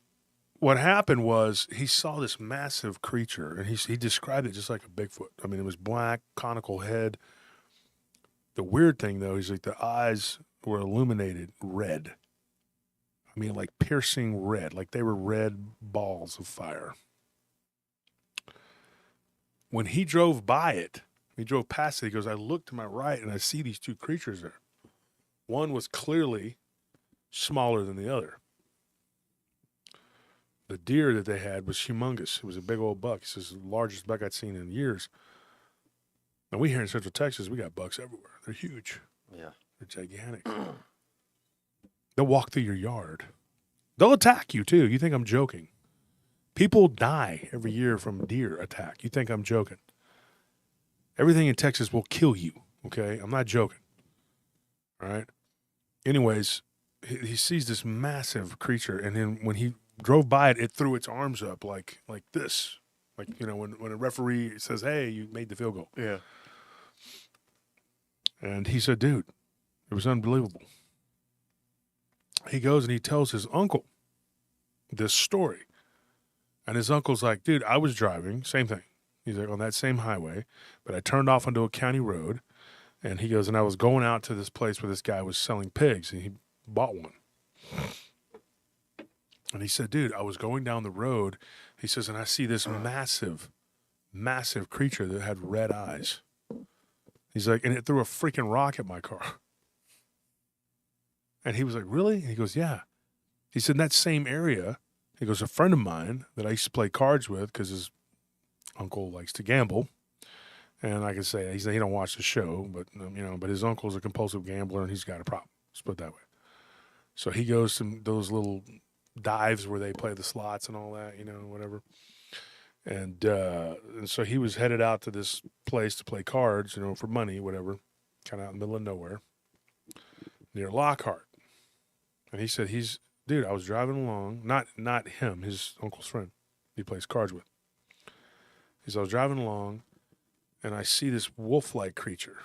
what happened was he saw this massive creature, and he described it just like a Bigfoot. I mean, it was black, conical head. The weird thing, though, is like the eyes were illuminated red. I mean, like piercing red, like they were red balls of fire. When he drove by it, he drove past it, he goes, I look to my right, and I see these two creatures there. One was clearly smaller than the other. The deer that they had was humongous. It was a big old buck. It's the largest buck I'd seen in years. And we here in Central Texas, we got bucks everywhere. They're huge. Yeah. They're gigantic. They'll walk through your yard. They'll attack you, too. You think I'm joking. People die every year from deer attack. You think I'm joking. Everything in Texas will kill you, okay? I'm not joking. All right? Anyways, he sees this massive creature, and then when he drove by it, it threw its arms up like this. Like, you know, when a referee says, hey, you made the field goal. Yeah. And he said, dude, it was unbelievable. He goes and he tells his uncle this story. And his uncle's like, dude, I was driving, same thing. He's like, on that same highway, but I turned off onto a county road. And he goes, and I was going out to this place where this guy was selling pigs, and he bought one. And he said, dude, I was going down the road. He says, and I see this massive, massive creature that had red eyes. He's like, and it threw a freaking rock at my car. And he was like, really? And he goes, yeah. He said, in that same area, he goes, a friend of mine that I used to play cards with, because his uncle likes to gamble. And I can say, he don't watch the show, but, you know, but his uncle's a compulsive gambler, and he's got a problem. Let's put it that way. So he goes to those little dives where they play the slots and all that, you know, whatever. And so he was headed out to this place to play cards, you know, for money, whatever, kind of out in the middle of nowhere, near Lockhart. And he said, dude, I was driving along, not him, his uncle's friend he plays cards with. He said, I was driving along, and I see this wolf-like creature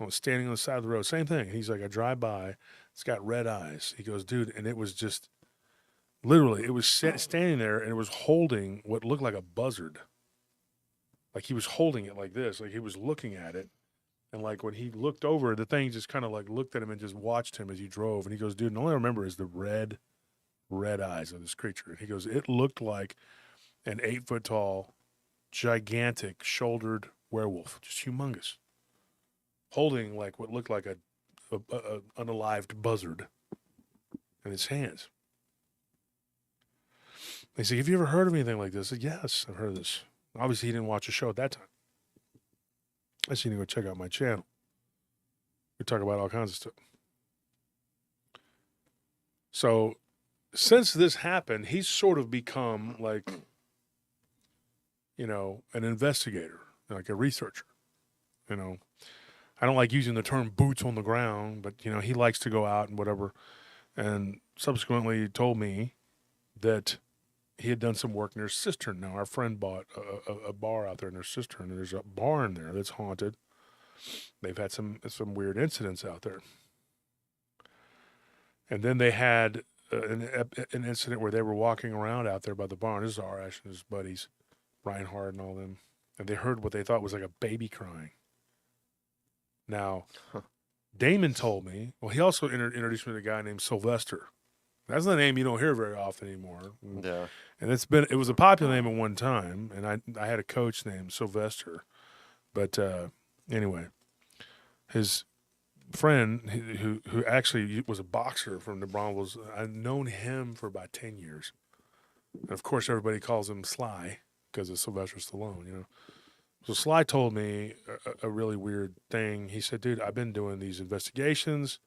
standing on the side of the road. Same thing. He's like, I drive by, it's got red eyes. He goes, dude, and it was just, literally, it was standing there, and it was holding what looked like a buzzard. Like he was holding it like this, like he was looking at it. And like when he looked over, the thing just kind of like looked at him and just watched him as he drove. And he goes, dude, and all I remember is the red eyes of this creature. And he goes, it looked like an 8-foot-tall, gigantic, shouldered werewolf, just humongous, holding like what looked like a unalived buzzard in his hands. They say, have you ever heard of anything like this? I said, yes, I've heard of this. Obviously, he didn't watch the show at that time. I just need to go check out my channel. We talk about all kinds of stuff. So, since this happened, he's sort of become like, you know, an investigator, like a researcher. You know, I don't like using the term boots on the ground, but, you know, he likes to go out and whatever. And subsequently he told me that he had done some work in their cistern. Now, our friend bought a bar out there in their cistern, and there's a barn there that's haunted. They've had some weird incidents out there. And then they had an incident where they were walking around out there by the barn. This is Arash and his buddies, Reinhard and all them. And they heard what they thought was like a baby crying. Now, Damon told me, well, he also introduced me to a guy named Sylvester. That's the name you don't hear very often anymore. Yeah. And it was a popular name at one time, and I had a coach named Sylvester. But anyway, his friend who actually was a boxer from the Bronx, I've known him for about 10 years. And of course, everybody calls him Sly because of Sylvester Stallone, you know. So Sly told me a really weird thing. He said, dude, I've been doing these investigations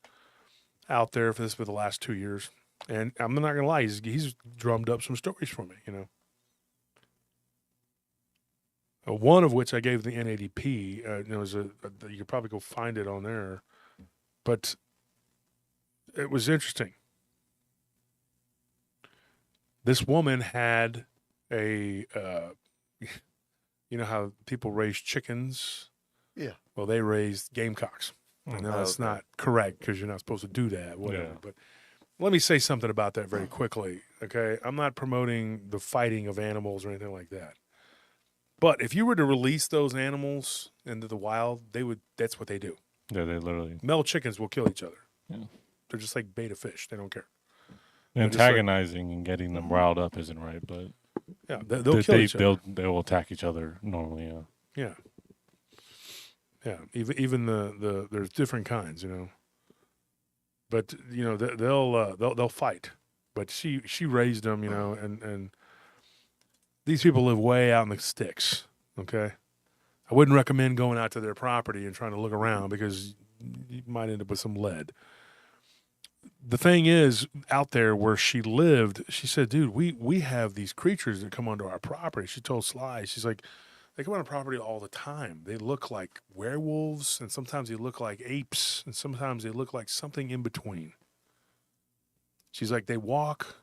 out there for the last 2 years. And I'm not going to lie, he's drummed up some stories for me, you know. One of which I gave the NADP. You could probably go find it on there. But it was interesting. This woman had a, you know how people raise chickens? Yeah. Well, they raised gamecocks. I know that's not correct because you're not supposed to do that, whatever. Yeah. But let me say something about that very quickly. Okay, I'm not promoting the fighting of animals or anything like that. But if you were to release those animals into the wild, they would. That's what they do. Yeah, they literally Male chickens will kill each other. Yeah. They're just like beta fish. They don't care. just like- antagonizing and getting them riled up isn't right, but Yeah, they'll kill each other. they will attack each other normally. Yeah. Yeah. Even the there's different kinds, you know. But you know they'll fight. But she raised them, you know, and these people live way out in the sticks. Okay, I wouldn't recommend going out to their property and trying to look around because you might end up with some lead. The thing is, out there where she lived, she said, "Dude, we have these creatures that come onto our property." She told Sly, she's like, "They come on our property all the time. They look like werewolves, and sometimes they look like apes, and sometimes they look like something in between." She's like, "They walk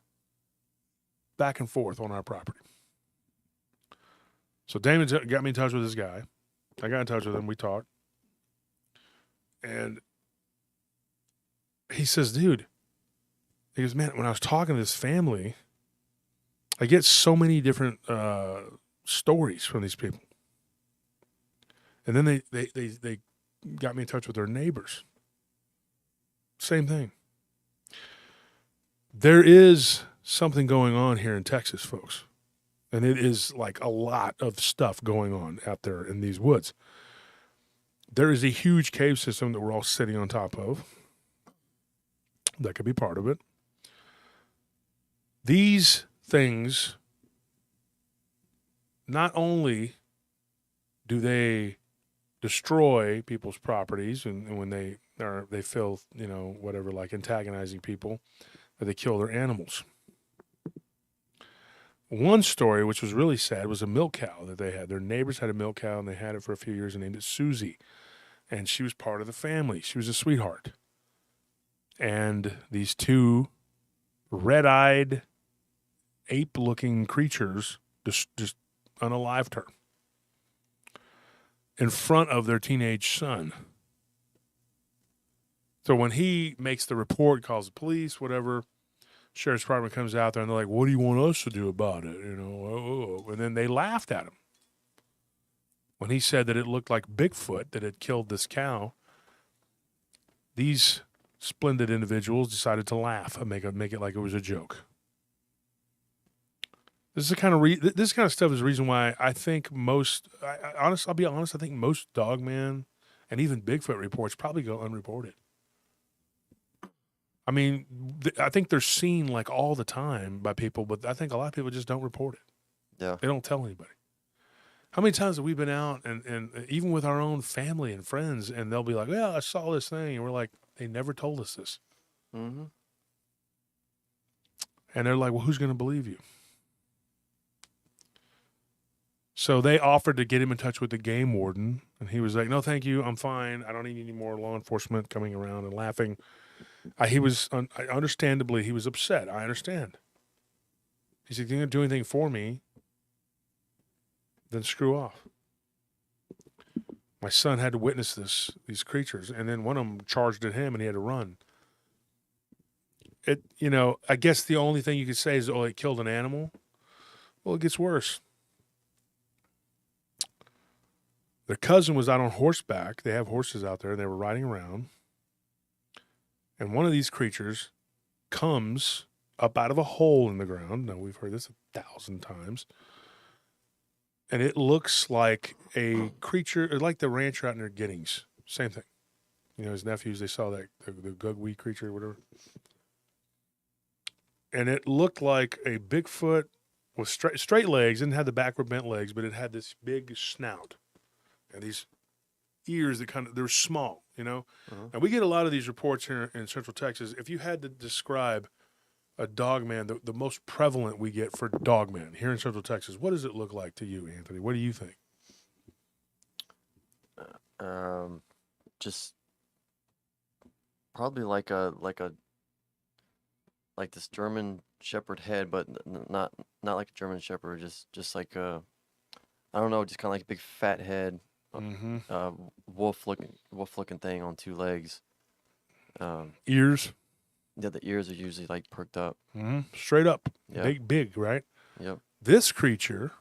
back and forth on our property." So Damon got me in touch with this guy. I got in touch with him. We talked. And he says, dude, he goes, man, when I was talking to this family, I get so many different stories from these people. And then they got me in touch with their neighbors. Same thing. There is something going on here in Texas, folks. And it is like a lot of stuff going on out there in these woods. There is a huge cave system that we're all sitting on top of. That could be part of it. These things, not only do they destroy people's properties, and when they feel, you know, whatever, like antagonizing people, that they kill their animals. One story, which was really sad, was a milk cow that they had. Their neighbors had a milk cow, and they had it for a few years and named it Susie. And she was part of the family. She was a sweetheart. And these two red-eyed, ape-looking creatures just unalived her in front of their teenage son. So when he makes the report, calls the police, whatever, Sheriff's Department comes out there and they're like, "What do you want us to do about it?" You know, and then they laughed at him when he said that it looked like Bigfoot that had killed this cow. These splendid individuals decided to laugh and make it like it was a joke. This is the kind of this kind of stuff is the reason why I think I'll be honest, I think most Dogman and even Bigfoot reports probably go unreported. I mean, I think they're seen like all the time by people, but I think a lot of people just don't report it. Yeah. They don't tell anybody. How many times have we been out and even with our own family and friends, and they'll be like, "Yeah, I saw this thing," and we're like, "They never told us this." Mm-hmm. And they're like, "Well, who's going to believe you?" So they offered to get him in touch with the game warden, and he was like, "No, thank you. I'm fine. I don't need any more law enforcement coming around and laughing." Understandably, he was upset. I understand. He said, "If you're going to do anything for me, then screw off." My son had to witness these creatures, and then one of them charged at him, and he had to run. I guess the only thing you could say is, "Oh, it killed an animal." Well, it gets worse. Their cousin was out on horseback. They have horses out there, and they were riding around. And one of these creatures comes up out of a hole in the ground. Now, we've heard this 1,000 times. And it looks like a creature, like the rancher out near Giddings. Same thing. You know, his nephews, they saw that, the gugwee creature or whatever. And it looked like a Bigfoot with straight legs. It didn't have the backward bent legs, but it had this big snout. And these ears that they're small, you know? Uh-huh. And we get a lot of these reports here in Central Texas. If you had to describe a Dogman, the most prevalent we get for Dogman here in Central Texas, what does it look like to you, Anthony? What do you think? Just probably like this German Shepherd head, but not like a German Shepherd. Just like I don't know, just kind of like a big fat head. Mm-hmm. Wolf looking thing on two legs. Ears. Yeah, the ears are usually like perked up. Straight up. Yep. Big, right? Yep. This creature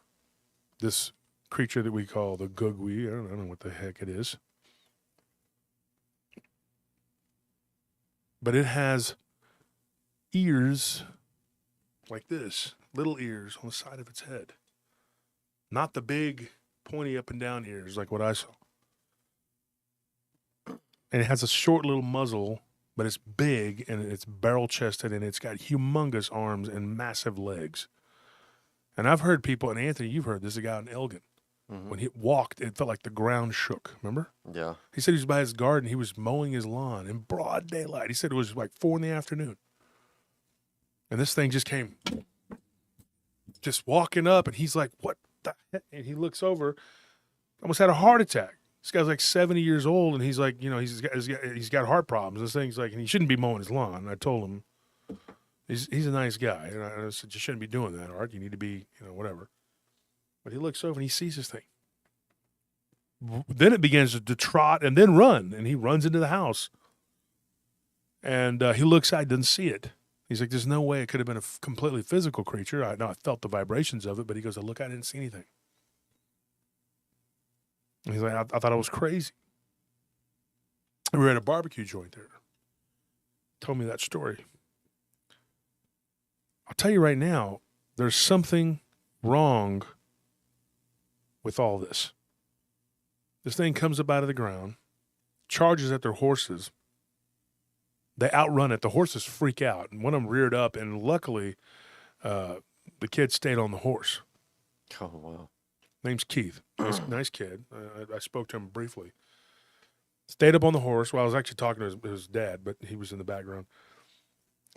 that we call the Gugwi, I don't know what the heck it is. But it has ears like this, little ears on the side of its head. Not the big, pointy up and down ears like what I saw. And it has a short little muzzle, but it's big and it's barrel chested and it's got humongous arms and massive legs. And I've heard people, and Anthony, you've heard this, a guy in Elgin. When he walked, it felt like the ground shook. Remember? Yeah. He said he was by his garden. He was mowing his lawn in broad daylight. He said it was like 4 p.m. And this thing just came, just walking up, and he's like, what the heck? And he looks over, almost had a heart attack. This guy's like 70 years old, and he's like, he's got heart problems. This thing's like, and he shouldn't be mowing his lawn. And I told him, he's a nice guy. And I said, you shouldn't be doing that, Art. You need to be, whatever. But he looks over and he sees this thing. Then it begins to trot and then run, and he runs into the house. And he looks out, doesn't see it. He's like, there's no way it could have been a completely physical creature. I felt the vibrations of it, but he goes, I look, I didn't see anything. And he's like, I thought I was crazy. And we were at a barbecue joint there. Told me that story. I'll tell you right now, there's something wrong with all this. This thing comes up out of the ground, charges at their horses. They outrun it. The horses freak out, and one of them reared up, and luckily, the kid stayed on the horse. Oh, wow. Name's Keith. Nice kid. I spoke to him briefly. Stayed up on the horse. Well, I was actually talking to his dad, but he was in the background.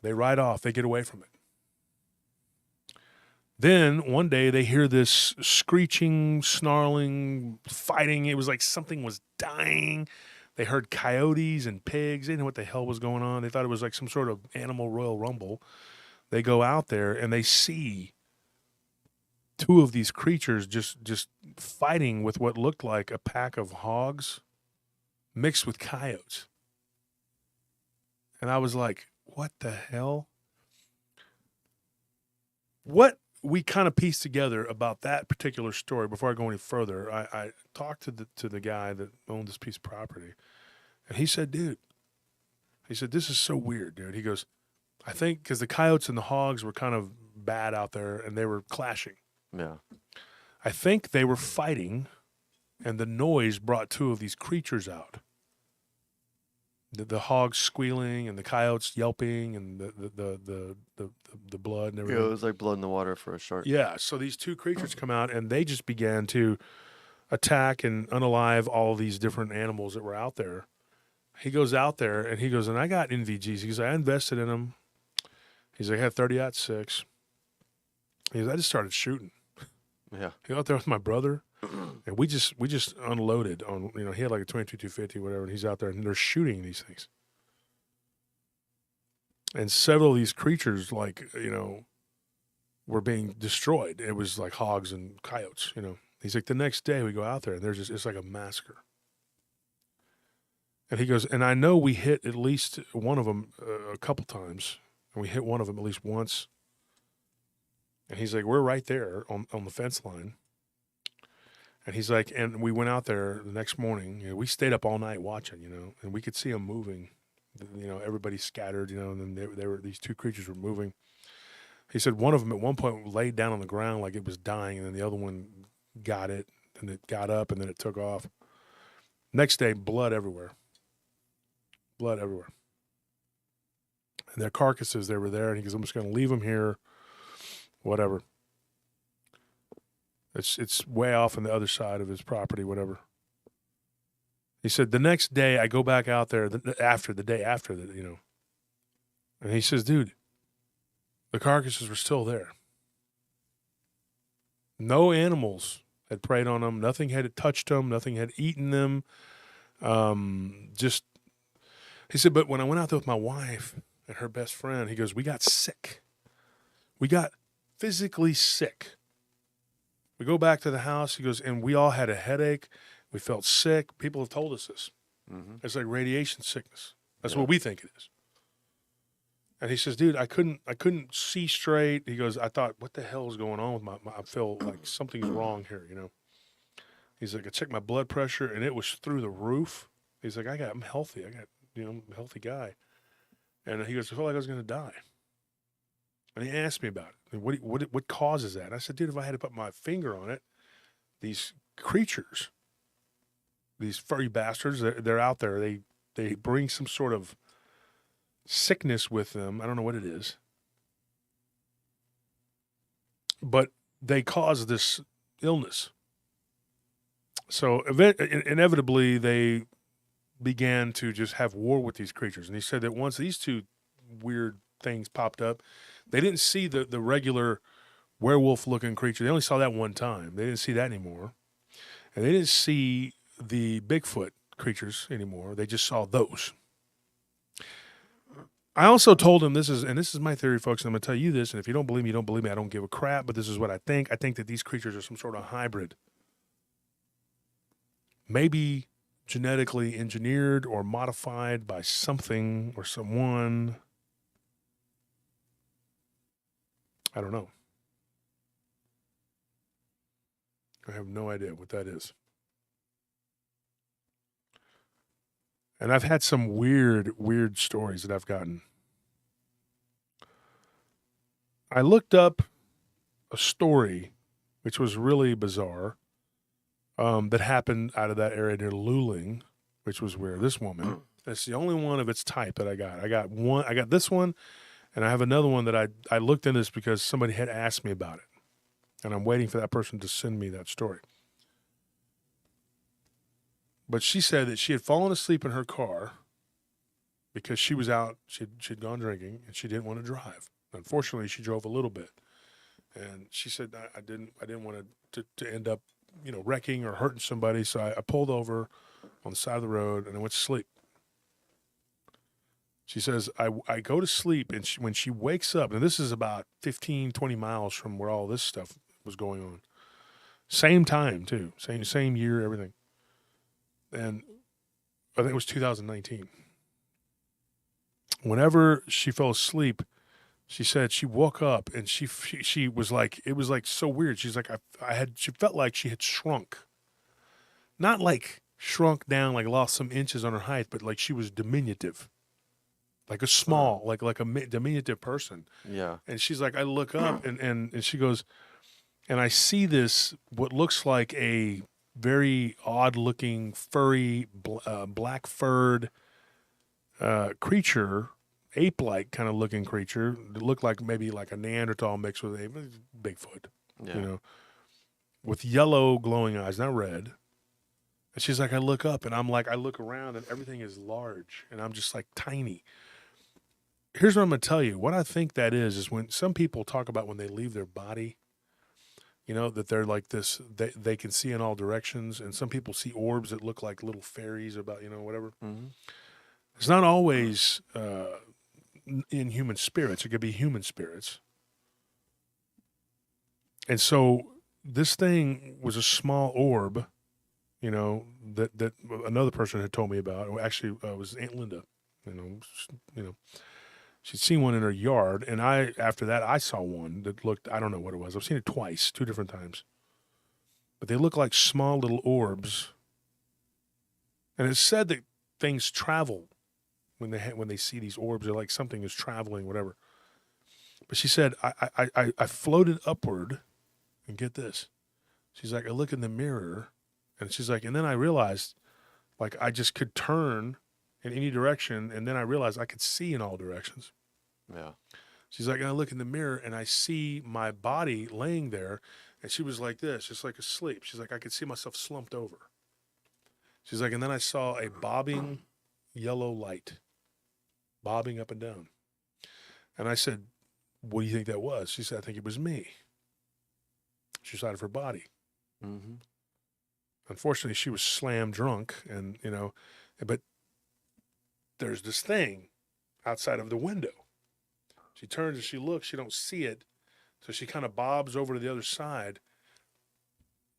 They ride off. They get away from it. Then one day they hear this screeching, snarling, fighting. It was like something was dying. They heard coyotes and pigs. They didn't know what the hell was going on. They thought it was like some sort of animal Royal Rumble. They go out there and they see 2 of these creatures just fighting with what looked like a pack of hogs mixed with coyotes. And I was like, what the hell? What we kind of pieced together about that particular story, before I go any further, I talked to the guy that owned this piece of property, and he said, dude, this is so weird, dude. He goes, I think because the coyotes and the hogs were kind of bad out there, and they were clashing. Yeah. I think they were fighting, and the noise brought 2 of these creatures out. The hogs squealing and the coyotes yelping and the blood and everything. Yeah, it was like blood in the water for a shark. Yeah, so these 2 creatures come out and they just began to attack and unalive all these different animals that were out there. He goes out there and he goes, and I got NVGs. He goes, I invested in them. He's like, I had 30-06. He goes, I just started shooting. Yeah. He got out there with my brother, and we just unloaded on, he had like a 22-250, whatever, and he's out there and they're shooting these things. And several of these creatures, were being destroyed. It was like hogs and coyotes, He's like, the next day we go out there and it's like a massacre. And he goes, and I know we hit at least one of them a couple times, and we hit one of them at least once. And he's like, we're right there on the fence line. And he's like, and we went out there the next morning. We stayed up all night watching, and we could see them moving. Everybody scattered, and then they were these 2 creatures were moving. He said one of them at one point laid down on the ground like it was dying, and then the other one got it, and it got up, and then it took off. Next day, blood everywhere. Blood everywhere. And their carcasses, they were there, and he goes, I'm just going to leave them here. Whatever. It's way off on the other side of his property, whatever. He said, the next day I go back out there, the day after that, and he says, dude, the carcasses were still there. No animals had preyed on them. Nothing had touched them. Nothing had eaten them. He said, but when I went out there with my wife and her best friend, he goes, we got sick. We got physically sick. We go back to the house, he goes, and we all had a headache. We felt sick. People have told us this. Mm-hmm. It's like radiation sickness. That's what we think it is. And he says, dude, I couldn't see straight. He goes, I thought, what the hell is going on with my I feel like something's wrong here, you know. He's like, I checked my blood pressure and it was through the roof. He's like, I'm healthy. I'm a healthy guy. And he goes, I felt like I was going to die. And he asked me about it. What causes that? And I said, dude, if I had to put my finger on it, these creatures, these furry bastards, they're out there. They bring some sort of sickness with them. I don't know what it is. But they cause this illness. So inevitably, they began to just have war with these creatures. And he said that once these two weird things popped up, they didn't see the regular werewolf-looking creature. They only saw that one time. They didn't see that anymore. And they didn't see the Bigfoot creatures anymore. They just saw those. I also told him this is my theory, folks, and I'm going to tell you this, and if you don't believe me, you don't believe me. I don't give a crap, but this is what I think. I think that these creatures are some sort of hybrid. Maybe genetically engineered or modified by something or someone. I don't know. I have no idea what that is. And I've had some weird stories that I've gotten. I looked up a story, which was really bizarre, that happened out of that area near Luling, which was where this woman. It's the only one of its type that I got. I got this one, and I have another one that I looked into this because somebody had asked me about it, and I'm waiting for that person to send me that story. But she said that she had fallen asleep in her car because she was out. She'd gone drinking and she didn't want to drive. Unfortunately, she drove a little bit, and she said I didn't want to end up wrecking or hurting somebody. So I pulled over on the side of the road and I went to sleep. She says I go to sleep, and when she wakes up, and this is about 15, 20 miles from where all this stuff was going on. Same time too, same year, everything. And I think it was 2019. Whenever she fell asleep, she said she woke up and she was like, it was like so weird. She's like, she felt like she had shrunk. Not like shrunk down, like lost some inches on her height, but like she was diminutive. Like a small, like a diminutive person. Yeah. And she's like, I look up and she goes, and I see this, what looks like a very odd looking, furry, black furred creature, ape-like kind of looking creature. It looked like maybe like a Neanderthal mixed with a Bigfoot, with yellow glowing eyes, not red. And she's like, I look up and I'm like, I look around and everything is large and I'm just like tiny. Here's what I'm going to tell you. What I think that is when some people talk about when they leave their body, that they're like this, they can see in all directions. And some people see orbs that look like little fairies about, whatever. Mm-hmm. It's not always in human spirits. It could be human spirits. And so this thing was a small orb, that another person had told me about. Actually, it was Aunt Linda, she'd seen one in her yard. And after that, I saw one that looked, I don't know what it was. I've seen it twice, 2 different times. But they look like small little orbs. And it's said that things travel when they see these orbs. They're like something is traveling, whatever. But she said, I floated upward, and get this. She's like, I look in the mirror, and she's like, and then I realized, like, I just could turn in any direction, and then I realized I could see in all directions. Yeah. She's like, and I look in the mirror, and I see my body laying there, and she was like this, just like asleep. She's like, I could see myself slumped over. She's like, and then I saw a bobbing yellow light, bobbing up and down. And I said, what do you think that was? She said, I think it was me. She was out of her body. Mm-hmm. Unfortunately, she was slam drunk, and but there's this thing outside of the window. She turns and she looks. She don't see it, so she kind of bobs over to the other side.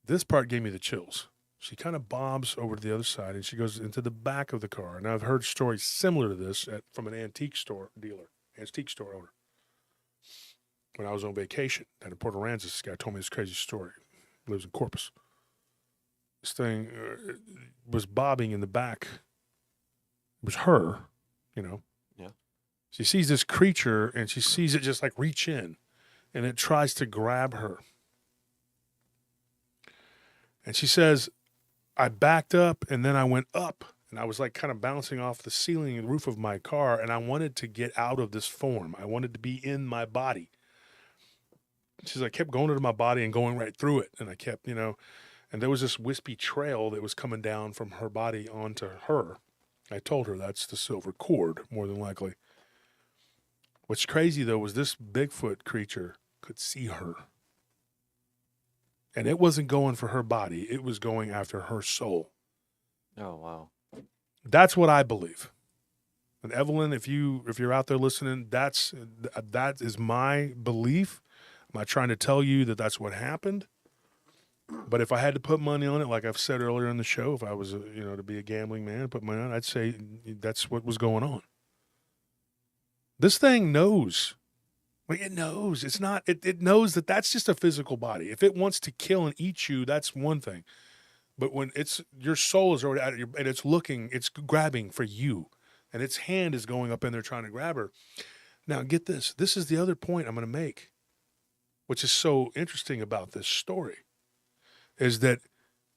This part gave me the chills. She kind of bobs over to the other side, and she goes into the back of the car. And I've heard stories similar to this from an antique store dealer, antique store owner. When I was on vacation at Port Aransas, this guy told me this crazy story. He lives in Corpus. This thing was bobbing in the back. It was her, you know. Yeah. She sees this creature, and she sees it just like reach in, and it tries to grab her. And she says, I backed up, and then I went up, and I was like kind of bouncing off the ceiling and roof of my car, and I wanted to get out of this form. I wanted to be in my body. She says, I kept going into my body and going right through it, and I kept, and there was this wispy trail that was coming down from her body onto her. I told her that's the silver cord, more than likely. What's crazy, though, was this Bigfoot creature could see her. And it wasn't going for her body. It was going after her soul. Oh, wow. That's what I believe. And Evelyn, if you're out there listening, that is my belief. I'm not trying to tell you that that's what happened. But if I had to put money on it, like I've said earlier in the show, if I was, to be a gambling man, put money on it, I'd say that's what was going on. This thing knows. Like, it knows. It's not, it knows that that's just a physical body. If it wants to kill and eat you, that's one thing. But when your soul is already out of and it's grabbing for you, and its hand is going up in there trying to grab her. Now, get this. This is the other point I'm going to make, which is so interesting about this story, is that,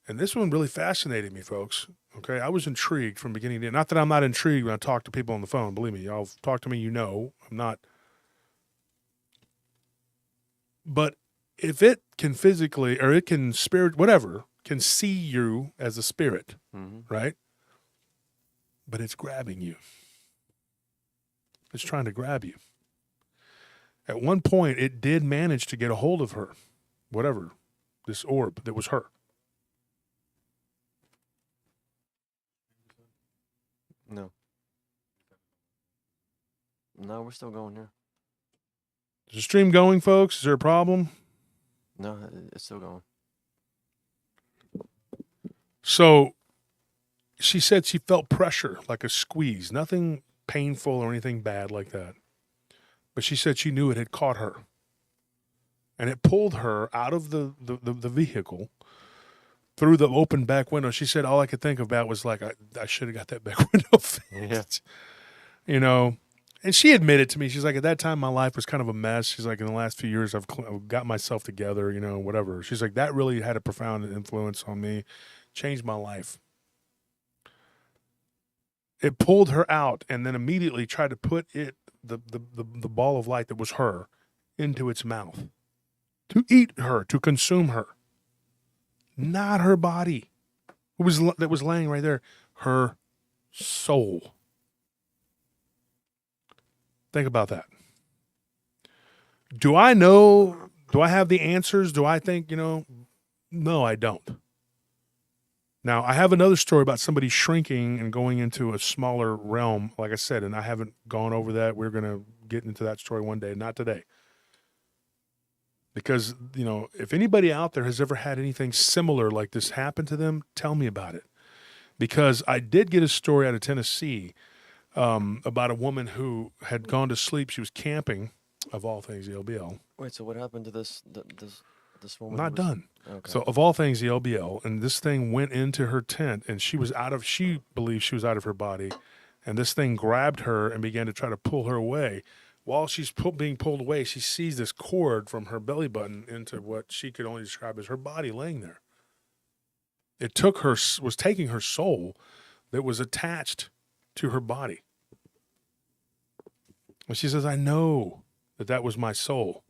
and this one really fascinated me, folks. Okay, I was intrigued from beginning to end. Not that I'm not intrigued when I talk to people on the phone. Believe me, y'all talk to me, I'm not. But if it can physically, or it can can see you as a spirit, right? But it's grabbing you. It's trying to grab you. At one point, it did manage to get a hold of her, whatever, this orb that was her. No. No, we're still going here. Is the stream going, folks? Is there a problem? No, it's still going. So she said she felt pressure, like a squeeze, nothing painful or anything bad like that. But she said she knew it had caught her. And it pulled her out of the vehicle through the open back window. She said all I could think about was like, I should have got that back window fixed. Yeah. And she admitted to me, she's like, at that time, my life was kind of a mess. She's like, in the last few years, I've got myself together, whatever. She's like, that really had a profound influence on me, changed my life. It pulled her out and then immediately tried to put the ball of light that was her into its mouth to eat her, to consume her. Not her body. That was laying right there. Her soul. Think about that. Do I know? Do I have the answers? Do I think, No, I don't. Now, I have another story about somebody shrinking and going into a smaller realm, like I said, and I haven't gone over that. We're going to get into that story one day, not today. Because, if anybody out there has ever had anything similar like this happen to them, tell me about it. Because I did get a story out of Tennessee about a woman who had gone to sleep. She was camping, of all things, the LBL. Wait, so what happened to this woman? Not done. Okay. So, of all things, the LBL, and this thing went into her tent, and she believed she was out of her body, and this thing grabbed her and began to try to pull her away. While she's being pulled away, she sees this cord from her belly button into what she could only describe as her body laying there. It was taking her soul that was attached to her body. And she says, I know that was my soul.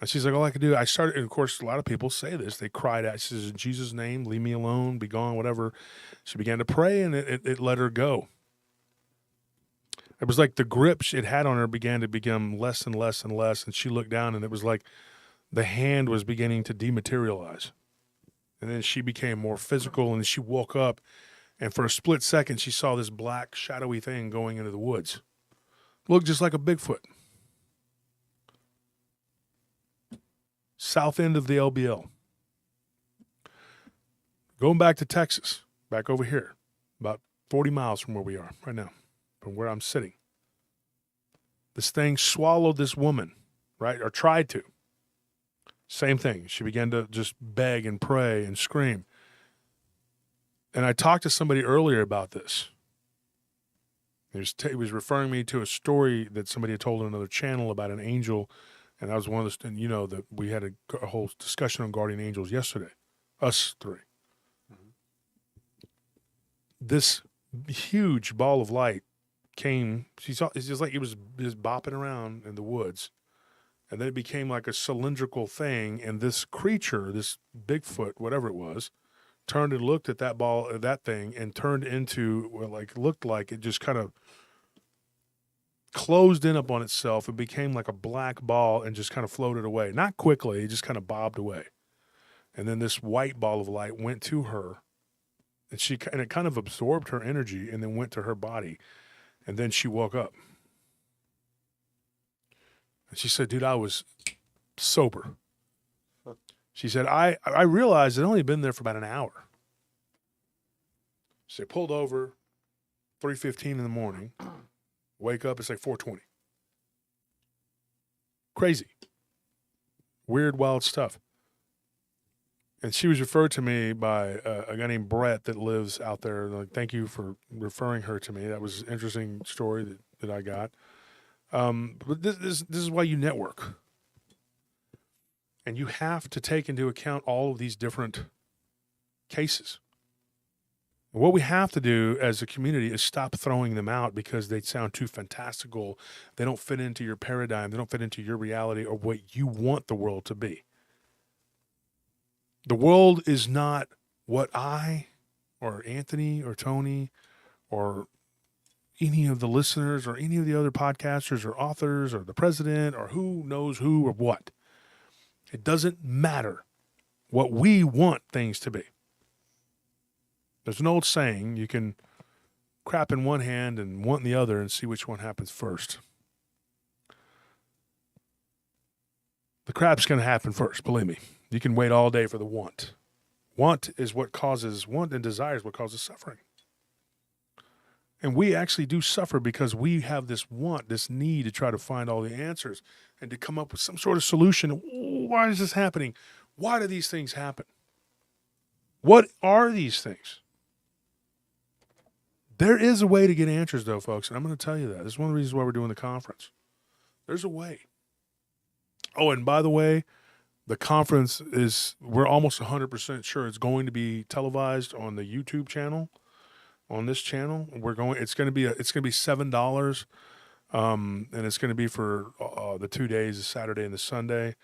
And she's like, all I could do, and of course, a lot of people say this. They cried out. She says, in Jesus' name, leave me alone, be gone, whatever. She began to pray, and it let her go. It was like the grip it had on her began to become less and less and less, and she looked down, and it was like the hand was beginning to dematerialize. And then she became more physical, and she woke up, and for a split second, she saw this black, shadowy thing going into the woods. Looked just like a Bigfoot. South end of the LBL. Going back to Texas, back over here, about 40 miles from where we are right now, from where I'm sitting. This thing swallowed this woman, right? Or tried to. Same thing. She began to just beg and pray and scream. And I talked to somebody earlier about this. He was referring me to a story that somebody had told on another channel about an angel. And that was one of the, and that we had a whole discussion on guardian angels yesterday. Us three. This huge ball of light came. It's just like it was just bopping around in the woods. And then it became like a cylindrical thing. And this creature, this Bigfoot, whatever it was, turned and looked at that thing, and turned into looked like it just kind of closed in upon itself and became like a black ball and just kind of floated away. Not quickly, it just kind of bobbed away. And then this white ball of light went to her, and it kind of absorbed her energy and then went to her body. And then she woke up. And she said, dude, I was sober. She said, I realized I'd only been there for about an hour. So they pulled over, 3:15 in the morning. Wake up, it's like 4:20. Crazy. Weird, wild stuff. And she was referred to me by a guy named Brett that lives out there. Like, thank you for referring her to me. That was an interesting story that I got. But this is why you network. And you have to take into account all of these different cases. And what we have to do as a community is stop throwing them out because they sound too fantastical. They don't fit into your paradigm. They don't fit into your reality or what you want the world to be. The world is not what I or Anthony or Tony or any of the listeners or any of the other podcasters or authors or the president or who knows who or what. It doesn't matter what we want things to be. There's an old saying, you can crap in one hand and want in the other and see which one happens first. The crap's going to happen first, believe me. You can wait all day for the want. Want and desire is what causes suffering. And we actually do suffer because we have this want, this need to try to find all the answers and to come up with some sort of solution. Why is this happening? Why do these things happen? What are these things? There is a way to get answers, though, folks, and I'm going to tell you that. This is one of the reasons why we're doing the conference. There's a way. Oh, and by the way, the conference we're almost 100% sure it's going to be televised on the YouTube channel. On this channel, it's going to be $7, and it's going to be for the 2 days, the Saturday and the Sunday.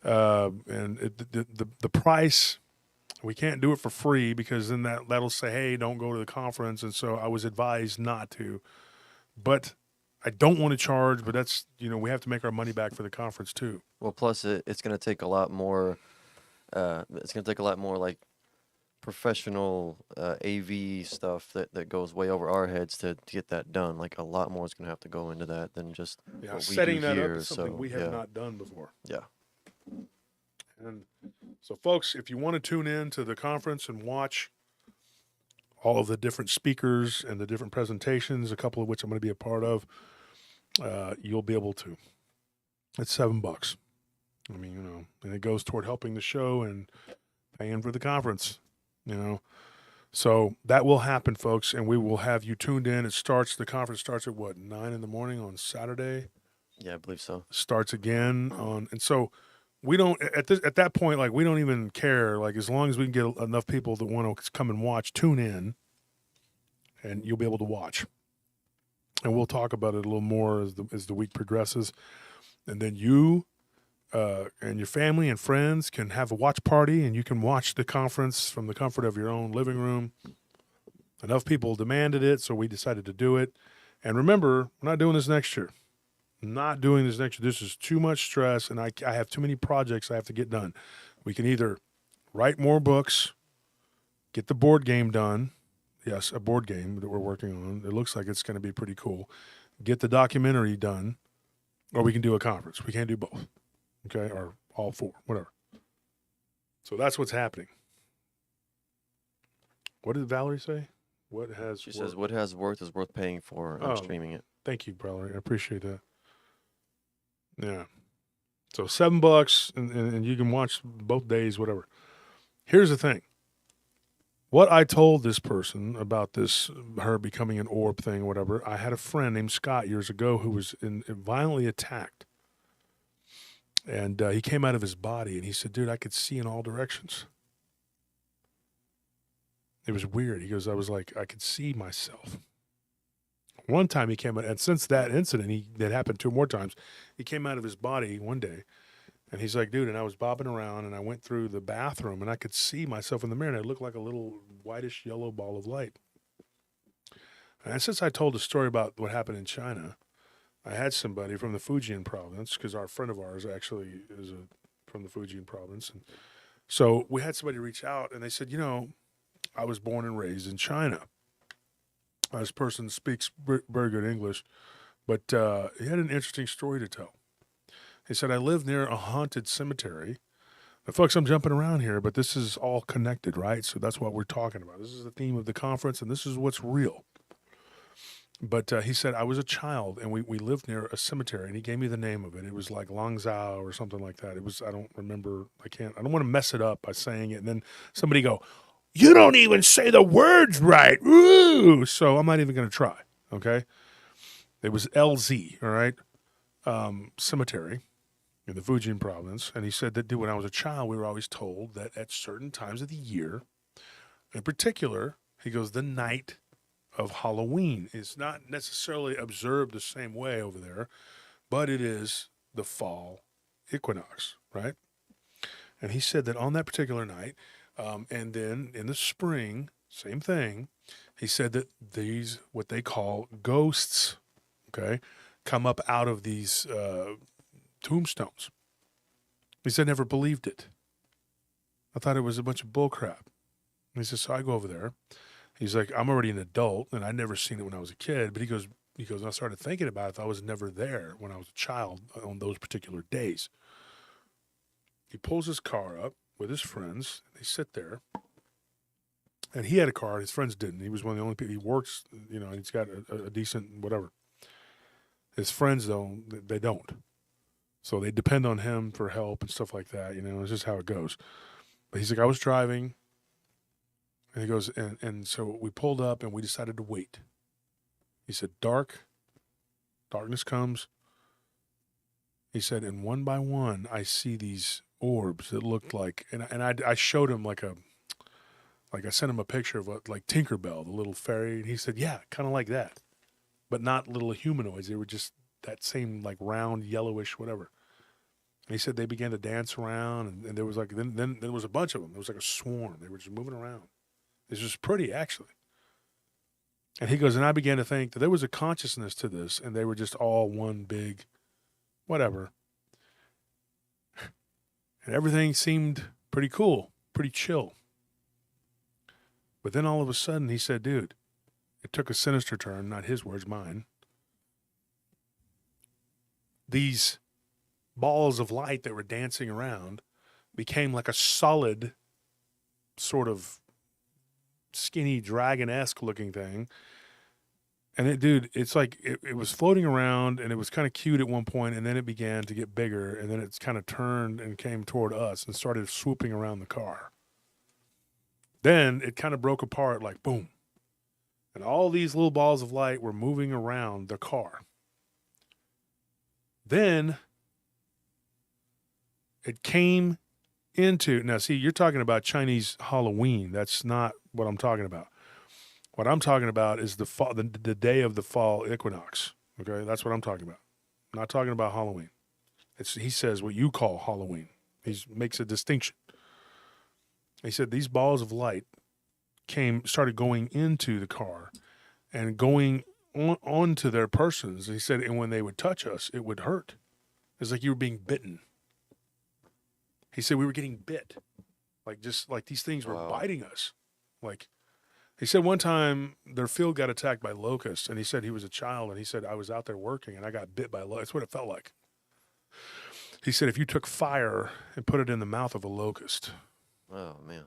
And the price, we can't do it for free because then that'll say, hey, don't go to the conference. And so I was advised not to, but I don't want to charge, but that's, we have to make our money back for the conference too. Well, plus it's going to take a lot more, like professional AV stuff that goes way over our heads to get that done. Like a lot more is going to have to go into that than just what we setting do that here. up is something we have not done before. Yeah. And so, folks, if you want to tune in to the conference and watch all of the different speakers and the different presentations, a couple of which I'm going to be a part of, you'll be able to. It's $7. I mean, and it goes toward helping the show and paying for the conference. So that will happen, folks, and we will have you tuned in. The conference starts at 9 in the morning on Saturday? Yeah, I believe so. Starts again and so we don't, at that point, like, we don't even care. Like, as long as we can get enough people that want to come and watch, tune in, and you'll be able to watch. And we'll talk about it a little more as the week progresses. And then you and your family and friends can have a watch party, and you can watch the conference from the comfort of your own living room. Enough people demanded it, so we decided to do it. And remember, we're not doing this next year. This is too much stress, and I have too many projects I have to get done. We can either write more books, get the board game done. Yes, a board game that we're working on. It looks like it's going to be pretty cool. Get the documentary done, or we can do a conference. We can't do both. Okay, or all four, whatever. So that's what's happening. What did Valerie say? She says, what has worth is worth paying for. I'm streaming it. Thank you, Valerie. I appreciate that. Yeah. So $7 and you can watch both days, whatever. Here's the thing. What I told this person about this, her becoming an orb thing, whatever, I had a friend named Scott years ago who was violently attacked. And he came out of his body and he said, dude, I could see in all directions. It was weird. He goes, I was like, I could see myself. One time he came out, and since that incident, that happened 2 more times, he came out of his body one day. And he's like, dude, and I was bobbing around and I went through the bathroom and I could see myself in the mirror and I looked like a little whitish yellow ball of light. And since I told a story about what happened in China, I had somebody from the Fujian province, because our friend of ours actually is from the Fujian province. And so we had somebody reach out and they said, you know, I was born and raised in China. This person speaks very good English, but he had an interesting story to tell. He said, I live near a haunted cemetery. Now, folks, I'm jumping around here, but this is all connected, right? So that's what we're talking about. This is the theme of the conference, and this is what's real. But he said, I was a child, and we lived near a cemetery, and he gave me the name of it. It was like Langzhou or something like that. It was, I don't remember, I don't want to mess it up by saying it. And then somebody go, you don't even say the words right. Ooh. So I'm not even going to try, okay? It was LZ, all right? Cemetery in the Fujian province, and he said that, dude, when I was a child, we were always told that at certain times of the year, in particular, he goes, the night of Halloween is not necessarily observed the same way over there, but it is the fall equinox, right? And he said that on that particular night, and then in the spring, same thing, he said that these, what they call ghosts, okay, come up out of these tombstones. He said, never believed it. I thought it was a bunch of bull crap. And he says, so I go over there. He's like, I'm already an adult, and I'd never seen it when I was a kid. But he goes, I started thinking about it. I thought I was never there when I was a child on those particular days. He pulls his car up with his friends. They sit there. And he had a car. His friends didn't. He was one of the only people. He works, you know, and he's got a decent whatever. His friends, though, they don't. So they depend on him for help and stuff like that. You know, it's just how it goes. But he's like, I was driving. And he goes, and so we pulled up and we decided to wait. He said, darkness comes. He said, and one by one, I see these orbs that looked like, and I showed him like I sent him a picture of like Tinkerbell, the little fairy. And he said, yeah, kind of like that, but not little humanoids. They were just that same like round, yellowish, whatever. And he said they began to dance around, and there was like, then there was a bunch of them. There was like a swarm. They were just moving around. It was pretty, actually. And he goes, and I began to think that there was a consciousness to this, and they were just all one big whatever. And everything seemed pretty cool, pretty chill. But then all of a sudden, he said, dude, it took a sinister turn, not his words, mine. These balls of light that were dancing around became like a solid sort of skinny dragon-esque looking thing. And it, dude, it's like it was floating around, and it was kind of cute at one point, and then it began to get bigger, and then it's kind of turned and came toward us and started swooping around the car. Then it kind of broke apart like boom. And all these little balls of light were moving around the car. Then it came into, now see, you're talking about Chinese Halloween. That's not what I'm talking about. What I'm talking about is the day of the fall equinox. Okay, that's what I'm talking about. I'm not talking about Halloween. He says what you call Halloween. He makes a distinction. He said these balls of light started going into the car and going onto their persons. He said, and when they would touch us, it would hurt. It's like you were being bitten. He said we were getting bit, like just like these things were biting us. Like he said one time their field got attacked by locusts, and he said he was a child, and he said I was out there working and I got bit by locusts. That's what it felt like. He said if you took fire and put it in the mouth of a locust. Oh, man.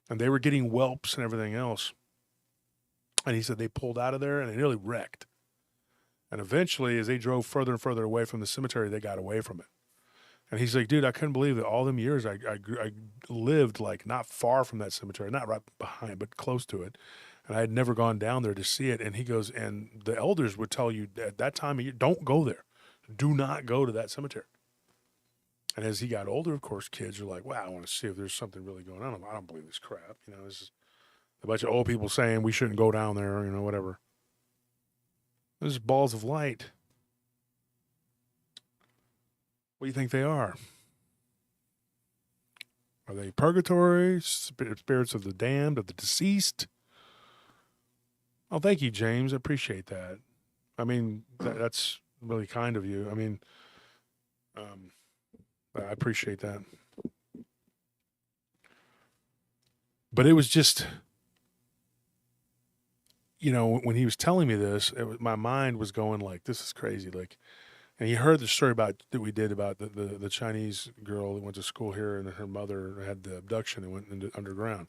And they were getting whelps and everything else. And he said they pulled out of there and they nearly wrecked. And eventually, as they drove further and further away from the cemetery, they got away from it. And he's like, dude, I couldn't believe that all them years I lived like not far from that cemetery, not right behind, but close to it. And I had never gone down there to see it. And he goes, and the elders would tell you at that time of year, don't go there. Do not go to that cemetery. And as he got older, of course, kids are like, wow, I want to see if there's something really going on. I don't believe this crap. You know, this is a bunch of old people saying we shouldn't go down there, you know, whatever. There's balls of light. What do you think they are? Are they purgatory, spirits of the damned, of the deceased? Oh, thank you, James. I appreciate that. I mean, that's really kind of you. I mean, I appreciate that. But it was just, you know, when he was telling me this, my mind was going like, this is crazy. Like, and you heard the story that we did about the Chinese girl that went to school here and her mother had the abduction and went into underground.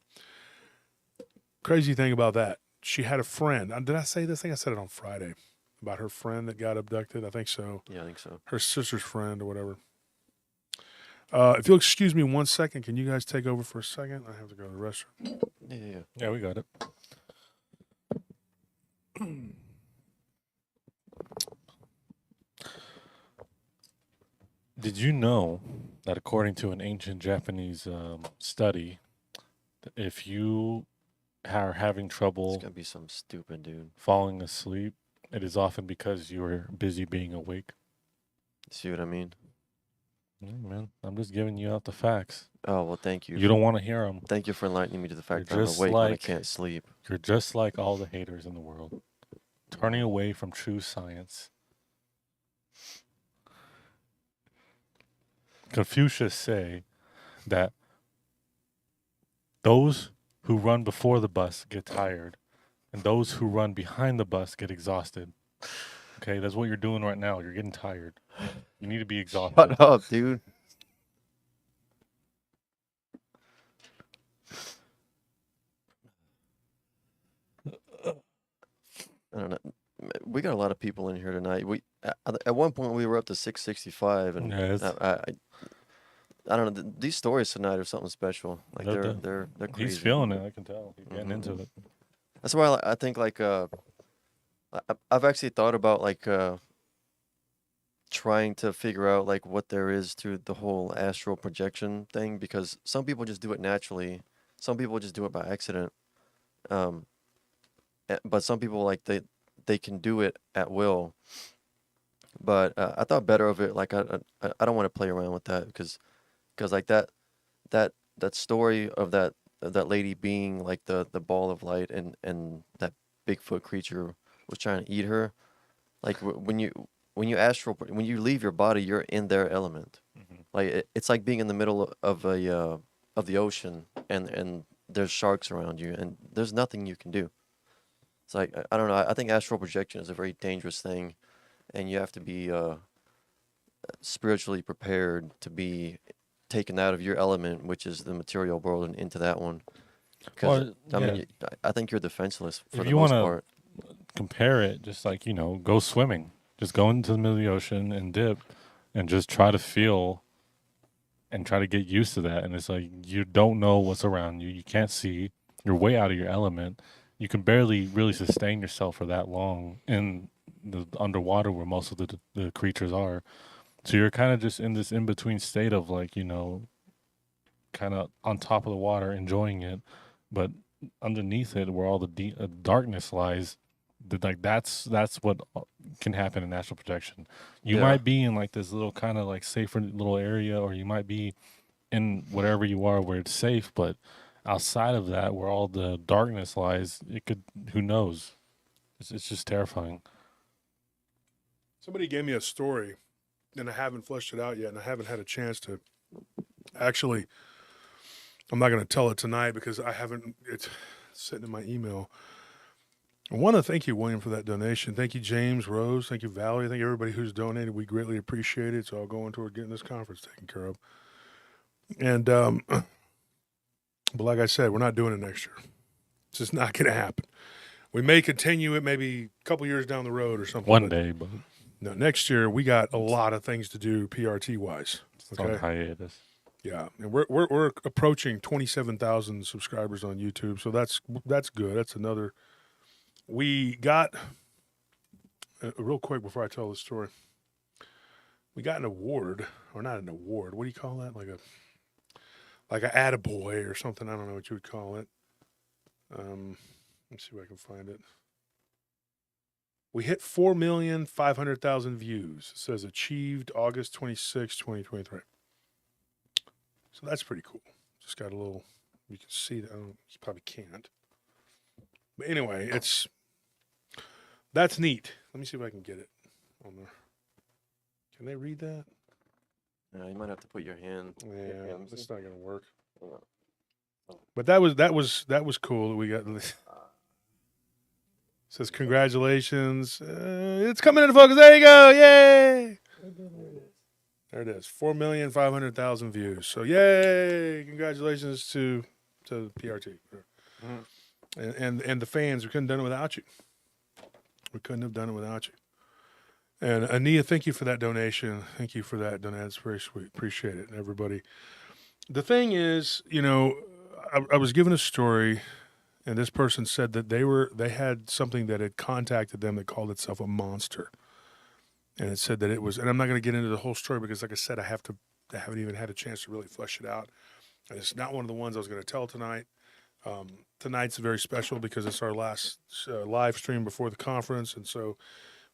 Crazy thing about that, she had a friend. Did I say this? I think I said it on Friday about her friend that got abducted. I think so. Yeah, I think so. Her sister's friend or whatever. If you'll excuse me 1 second, can you guys take over for a second? I have to go to the restroom. Yeah. Yeah, we got it. Did you know that according to an ancient Japanese study, that if you are having It's trouble gonna be some stupid dude. falling asleep, it is often because you are busy being awake? See what I mean? Yeah, man, I'm just giving you out the facts. Oh well, thank you. You don't want to hear them. Thank you for enlightening me to the fact You're that I'm just awake when I like- can't sleep. You're just like all the haters in the world, turning away from true science. Confucius say that those who run before the bus get tired, and those who run behind the bus get exhausted. Okay, that's what you're doing right now. You're getting tired. You need to be exhausted. Shut up, dude. I don't know. We got a lot of people in here tonight. At one point we were up to 665, and Yes. I don't know. These stories tonight are something special. Like They're- they're crazy. He's feeling it. I can tell. He's getting into it. That's why I think like I've actually thought about like trying to figure out like what there is to the whole astral projection thing, because some people just do it naturally, some people just do it by accident, but some people like they can do it at will. But I thought better of it. Like I don't want to play around with that because like that story of that lady being like the ball of light and that Bigfoot creature was trying to eat her. Like when you leave your body, you're in their element. Mhm. Like it's like being in the middle of the ocean and there's sharks around you and there's nothing you can do. It's like I don't know. I think astral projection is a very dangerous thing, and you have to be spiritually prepared to be taken out of your element, which is the material world, and into that one. Because Well, I mean, I think you're defenseless for If the you most wanna- part. Compare it, just like, go swimming. Just go into the middle of the ocean and dip and just try to feel and try to get used to that. And it's like you don't know what's around you. You can't see. You're way out of your element. You can barely really sustain yourself for that long in the underwater where most of the creatures are. So you're kind of just in this in-between state of like, kind of on top of the water, enjoying it. But underneath it, where all the darkness lies, that's what can happen in astral projection. You Yeah. might be in like this little kind of like safer little area, or you might be in whatever you are where it's safe, but outside of that, where all the darkness lies, who knows? It's just terrifying. Somebody gave me a story, and I haven't fleshed it out yet, and I haven't had a chance to actually. I'm not going to tell it tonight because I haven't. It's sitting in my email. I want to thank you, William, for that donation. Thank you, James, Rose. Thank you, Valerie. Thank you, everybody who's donated. We greatly appreciate it. It's all going toward getting this conference taken care of. And, but like I said, we're not doing it next year. It's just not going to happen. We may continue it maybe a couple years down the road or something. One day, but No, next year we got a lot of things to do PRT wise. it's on hiatus. Yeah, and we're approaching 27,000 subscribers on YouTube, so that's good. That's another. We got real quick before I tell the story. We got an award, or not an award. What do you call that? Like a attaboy or something. I don't know what you would call it. Let's see if I can find it. We hit 4,500,000 views. It says achieved August 26, 2023. So that's pretty cool. Just got a little, you can see that. You probably can't. But anyway, that's neat. Let me see if I can get it on there. Can they read that? Yeah, you might have to put your hand. Yeah, it's not gonna work. Yeah. But that was cool that we got. Says congratulations. It's coming into focus. There you go. Yay! There it is. 4,500,000 views. So yay! Congratulations to PRT. Mhm. And the fans. We couldn't have done it without you. We couldn't have done it without you. And Ania, thank you for that donation. Thank you for that donation. It's very sweet. Appreciate it, everybody. The thing is, I was given a story, and this person said that they had something that had contacted them that called itself a monster, and it said that it was. And I'm not going to get into the whole story because, like I said, I haven't even had a chance to really flesh it out. And it's not one of the ones I was going to tell tonight. Tonight's very special because it's our last live stream before the conference, and so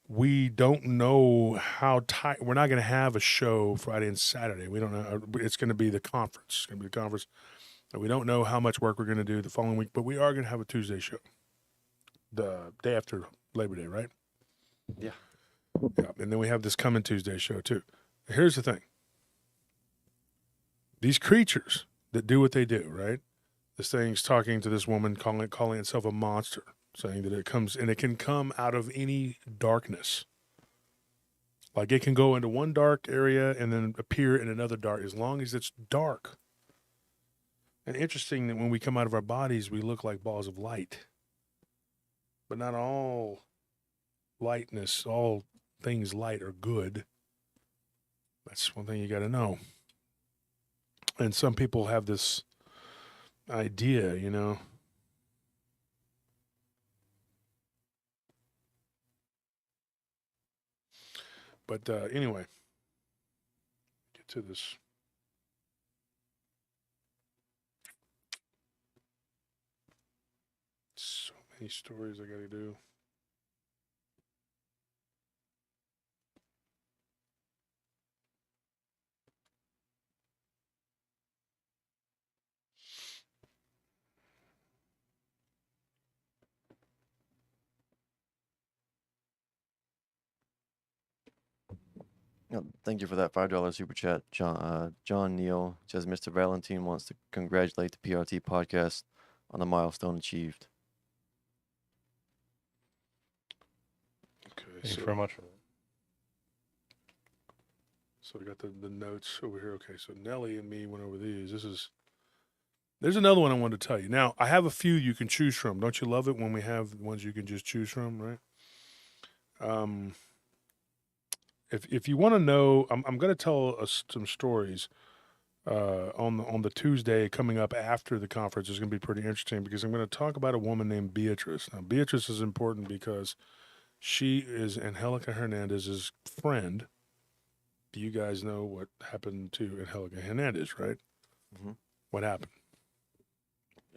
we don't know how tight. We're not going to have a show Friday and Saturday. We don't know. It's going to be the conference. It's going to be the conference. And we don't know how much work we're going to do the following week, but we are going to have a Tuesday show, the day after Labor Day, right? Yeah. Yeah, and then we have this coming Tuesday show too. Here's the thing. These creatures that do what they do, right? This thing's talking to this woman, calling itself a monster, saying that it can come out of any darkness. Like it can go into one dark area and then appear in another dark, as long as it's dark. And interesting that when we come out of our bodies, we look like balls of light. But not all lightness, all things light are good. That's one thing you got to know. And some people have this idea, But anyway, get to this. So many stories I got to do. Thank you for that $5 super chat, John. John Neal says Mr. Valentine wants to congratulate the PRT podcast on the milestone achieved. Okay, Thanks very much. So we got the notes over here. Okay, so Nelly and me went over these. There's another one I wanted to tell you. Now, I have a few you can choose from. Don't you love it when we have ones you can just choose from, right? If you want to know, I'm going to tell some stories on the Tuesday coming up after the conference. Is going to be pretty interesting because I'm going to talk about a woman named Beatrice. Now, Beatrice is important because she is Angelica Hernandez's friend. Do you guys know what happened to Angelica Hernandez, right? Mm-hmm. What happened?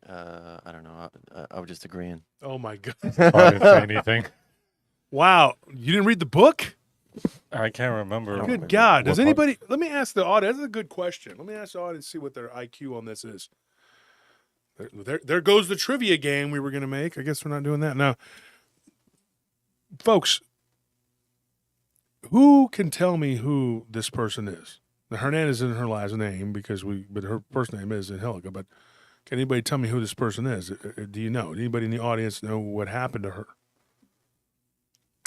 I don't know. I was just agreeing. Oh, my God. I didn't say anything. Wow. You didn't read the book? I can't remember. Good God. Does what part- anybody, let me ask the audience. That's a good question. Let me ask the audience, see what their IQ on this is. There goes the trivia game we were going to make. I guess we're not doing that. Now, folks, who can tell me who this person is? Now, Hernandez isn't her last name but her first name is Angelica. But can anybody tell me who this person is? Do you know? Anybody in the audience know what happened to her?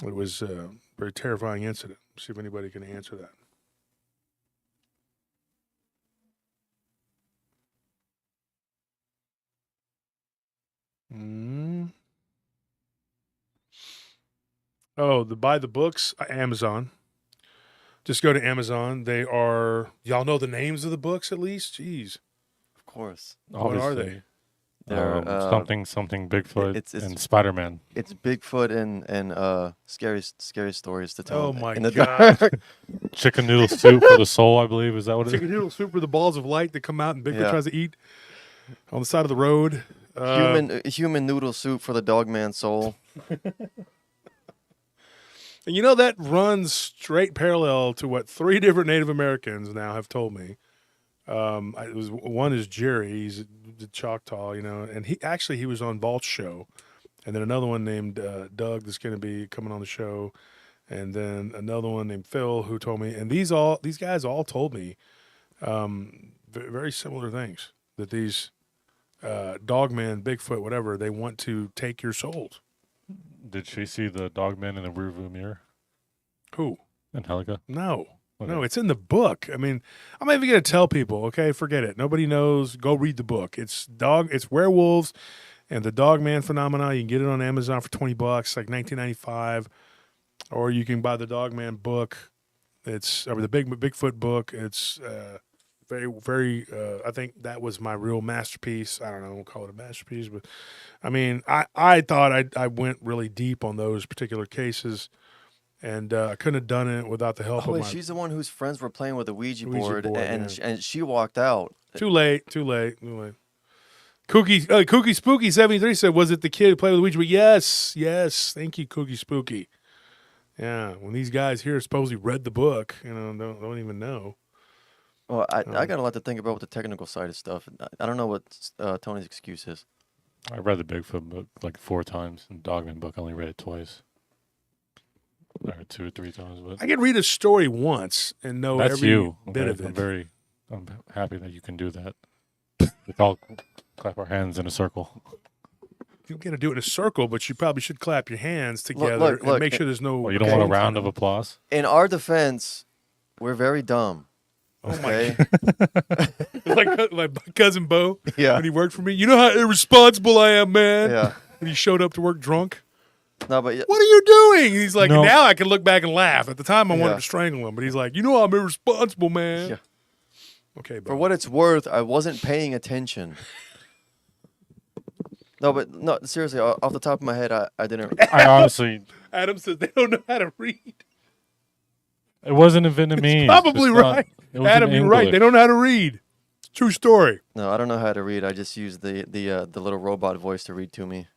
It was a very terrifying incident. See if anybody can answer that. Oh, buy the books, Amazon. Just go to Amazon. They are, y'all know the names of the books at least? Jeez. Of course. What are they? Obviously. They're Something Bigfoot it's and Spider-Man. it's Bigfoot and scary stories to tell. Oh my in the God. dark. Chicken noodle soup for the soul, I believe. Is that what it is? Chicken noodle soup for the balls of light that come out and Bigfoot Yeah. tries to eat on the side of the road. Human noodle soup for the Dogman soul. And you know, that runs straight parallel to what 3 different Native Americans now have told me. One is Jerry, he's the Choctaw, you know, and he was on Valt's show, and then another one named Doug that's going to be coming on the show, and then another one named Phil who told me, and these guys all told me very similar things, that these Dogman, Bigfoot, whatever, they want to take your souls. Did she see the Dogman in the rearview mirror? Who? Angelica? No. Okay. No, it's in the book. I mean, I'm not even going to tell people, okay? Forget it. Nobody knows. Go read the book. It's Werewolves and the Dogman Phenomena. You can get it on Amazon for $20, like $19.95. Or you can buy the Dogman book. Or the Bigfoot book. It's very, very, I think that was my real masterpiece. I don't know, I won't call it a masterpiece, but I mean, I thought I went really deep on those particular cases. And I couldn't have done it without the help Oh, of wait, my... she's the one whose friends were playing with the Ouija Ouija board, board, and yeah. and she walked out. Too late. Kooky Spooky 73 said, was it the kid who played with the Ouija board? Yes. Thank you, Kooky Spooky. Yeah, when these guys here supposedly read the book, you know, don't even know. Well, I got a lot to think about with the technical side of stuff. I don't know what Tony's excuse is. I read the Bigfoot book like 4 times, and Dogman book I only read it twice. Or 2 or 3 times, but I can read a story once and know that's every you. bit Okay? of it. I'm happy that you can do that. Let's all clap our hands in a circle. You got to do it in a circle, but you probably should clap your hands together look, and make sure there's no... Oh, you don't want a round of applause? In our defense, we're very dumb. Oh my Okay. like my cousin Bo, Yeah. when he worked for me. You know how irresponsible I am, man? Yeah. When he showed up to work drunk. No, but What are you doing? He's like, No. now I can look back and laugh. At the time, I wanted Yeah. to strangle him, but he's like, you know, I'm irresponsible, man. Yeah. Okay, Bo. for what it's worth, I wasn't paying attention. No, seriously, off the top of my head, I didn't. I honestly, Adam says they don't know how to read. it wasn't in Vietnamese. Probably It's not- right. it was Adam, in you're right. They English. don't know how to read. True story. No, I don't know how to read. I just use the little robot voice to read to me.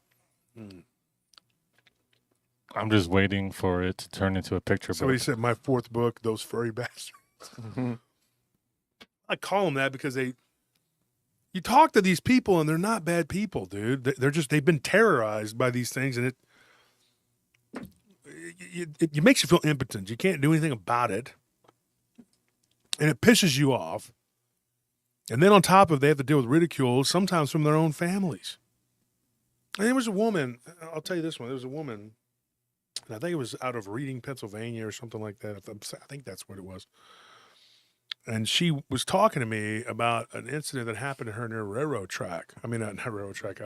I'm just waiting for it to turn into a picture Somebody book. said my 4th book, Those Furry Bastards. I call them that because you talk to these people and they're not bad people, dude. They've been terrorized by these things, and it makes you feel impotent. You can't do anything about it, and it pisses you off. And then on top of it, they have to deal with ridicule, sometimes from their own families. And there was a woman, I'll tell you this one, there was a woman, and I think it was out of Reading, Pennsylvania or something like that. I think that's what it was. And she was talking to me about an incident that happened to her near a railroad track. I mean, not railroad track,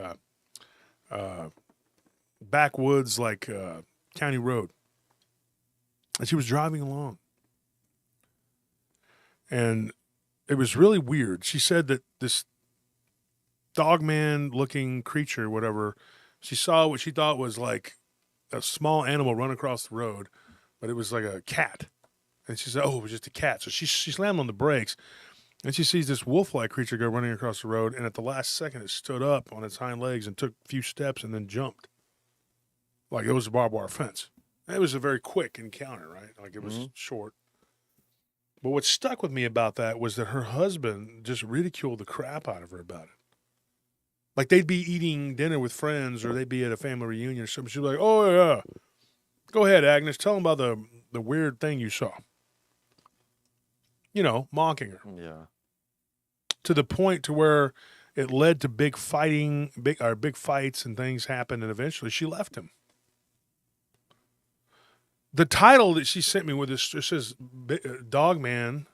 backwoods, like county road. And she was driving along. And it was really weird. She said that this Dogman-looking creature, whatever, she saw what she thought was like a small animal run across the road, but it was like a cat. And she said, oh, it was just a cat. So she slammed on the brakes, and she sees this wolf-like creature go running across the road, and at the last second, it stood up on its hind legs and took a few steps and then jumped. Like it was a barbed wire fence. And it was a very quick encounter, right? Like it was short. But what stuck with me about that was that her husband just ridiculed the crap out of her about it. Like they'd be eating dinner with friends or they'd be at a family reunion or something. She'd be like, oh, yeah. Go ahead, Agnes. Tell them about the weird thing you saw. You know, mocking her. Yeah. To the point to where it led to big fights and things happened, and eventually she left him. The title that she sent me with this says, Dogman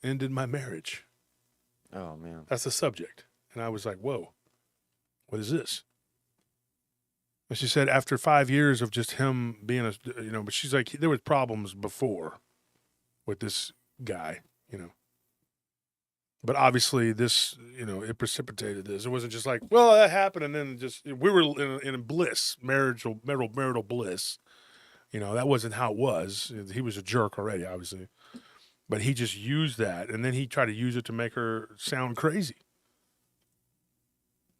Ended My Marriage. Oh, man. That's the subject. And I was like, whoa, what is this? And she said after 5 years of just him being but she's like, there was problems before with this guy, But obviously this, it precipitated this. It wasn't just like, well, that happened and then just, we were in bliss, marital bliss. That wasn't how it was. He was a jerk already, obviously. But he just used that, and then he tried to use it to make her sound crazy.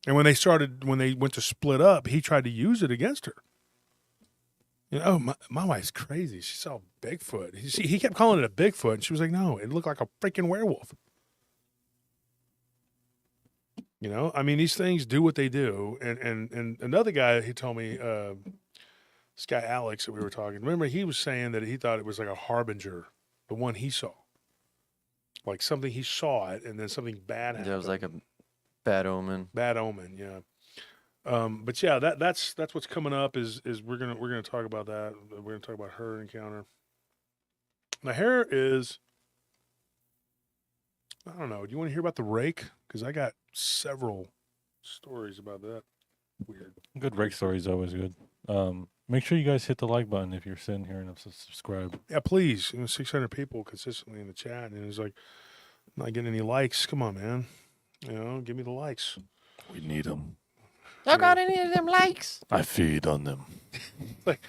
And when they went to split up, he tried to use it against her. My wife's crazy. She saw Bigfoot. He kept calling it a Bigfoot, and she was like, no, it looked like a freaking werewolf. I mean, these things do what they do. And another guy, he told me, this guy Alex that we were talking, remember he was saying that he thought it was like a harbinger, the one he saw. Like something, he saw it, and then something bad happened. Yeah, it was like a bad omen. Bad omen, yeah. But yeah, that's what's coming up is we're gonna talk about that. We're gonna talk about her encounter. Now here is, I don't know. Do you want to hear about the rake? Because I got several stories about that. Weird. Good rake story is always good. Make sure you guys hit the like button if you're sitting here and subscribe. Yeah, please. 600 people consistently in the chat, and it's like, I'm not getting any likes. Come on, man. Give me the likes. We need them. Y'all got any of them likes? I feed on them. Like,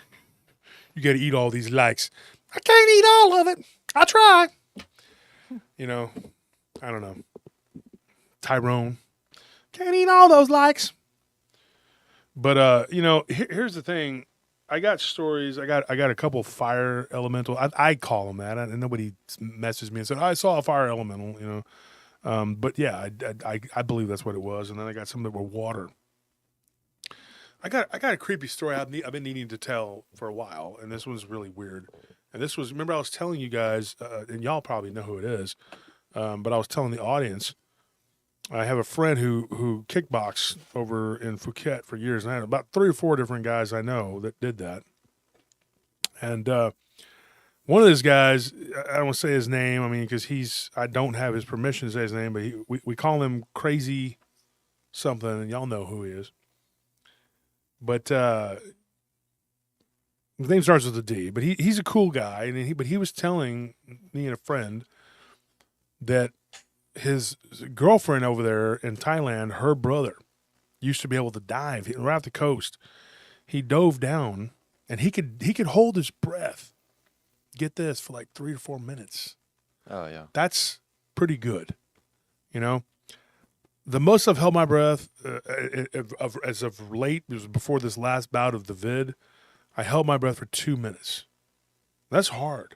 you got to eat all these likes. I can't eat all of it. I try. I don't know. Tyrone. Can't eat all those likes. But, here's the thing. I got stories. I got a couple fire elemental. I call them that. And nobody messaged me and said, I saw a fire elemental, But yeah, I believe that's what it was. And then I got some that were water. I got a creepy story I've been needing to tell for a while, and this one's really weird. And this was, remember I was telling you guys, and y'all probably know who it is, but I was telling the audience, I have a friend who kickboxed over in Phuket for years, and I had about 3 or 4 different guys I know that did that. And one of those guys, I don't want to say his name, I mean, because I don't have his permission to say his name, but we call him Crazy something, and y'all know who he is. But his name starts with a D. But he's a cool guy, and he was telling me and a friend that his girlfriend over there in Thailand, her brother, used to be able to dive right off the coast. He dove down, and he could hold his breath. Get this, for like 3 to 4 minutes. Oh yeah, that's pretty good, The most I've held my breath as of late, it was before this last bout of the vid, I held my breath for 2 minutes. That's hard.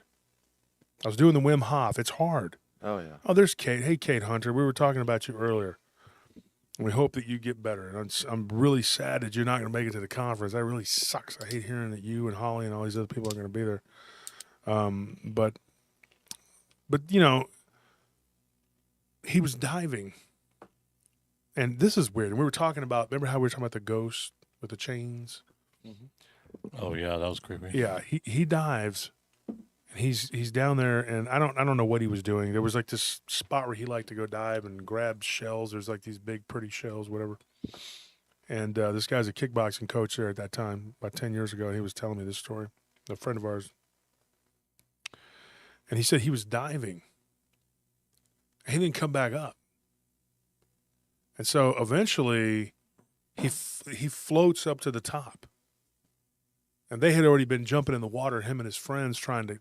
I was doing the Wim Hof. It's hard. Oh yeah. Oh, there's Kate. Hey, Kate Hunter. We were talking about you earlier. We hope that you get better. And I'm really sad that you're not going to make it to the conference. That really sucks. I hate hearing that you and Holly and all these other people are going to be there. But he was diving. And this is weird. And we were talking about, remember how we were talking about the ghost with the chains? Mm-hmm. Oh yeah, that was creepy. Yeah, he dives, and he's down there, and I don't know what he was doing. There was like this spot where he liked to go dive and grab shells. There's like these big pretty shells, whatever. And this guy's a kickboxing coach there at that time, about 10 years ago, and he was telling me this story. A friend of ours, and he said he was diving. He didn't come back up. And so eventually he floats up to the top. And they had already been jumping in the water, him and his friends trying to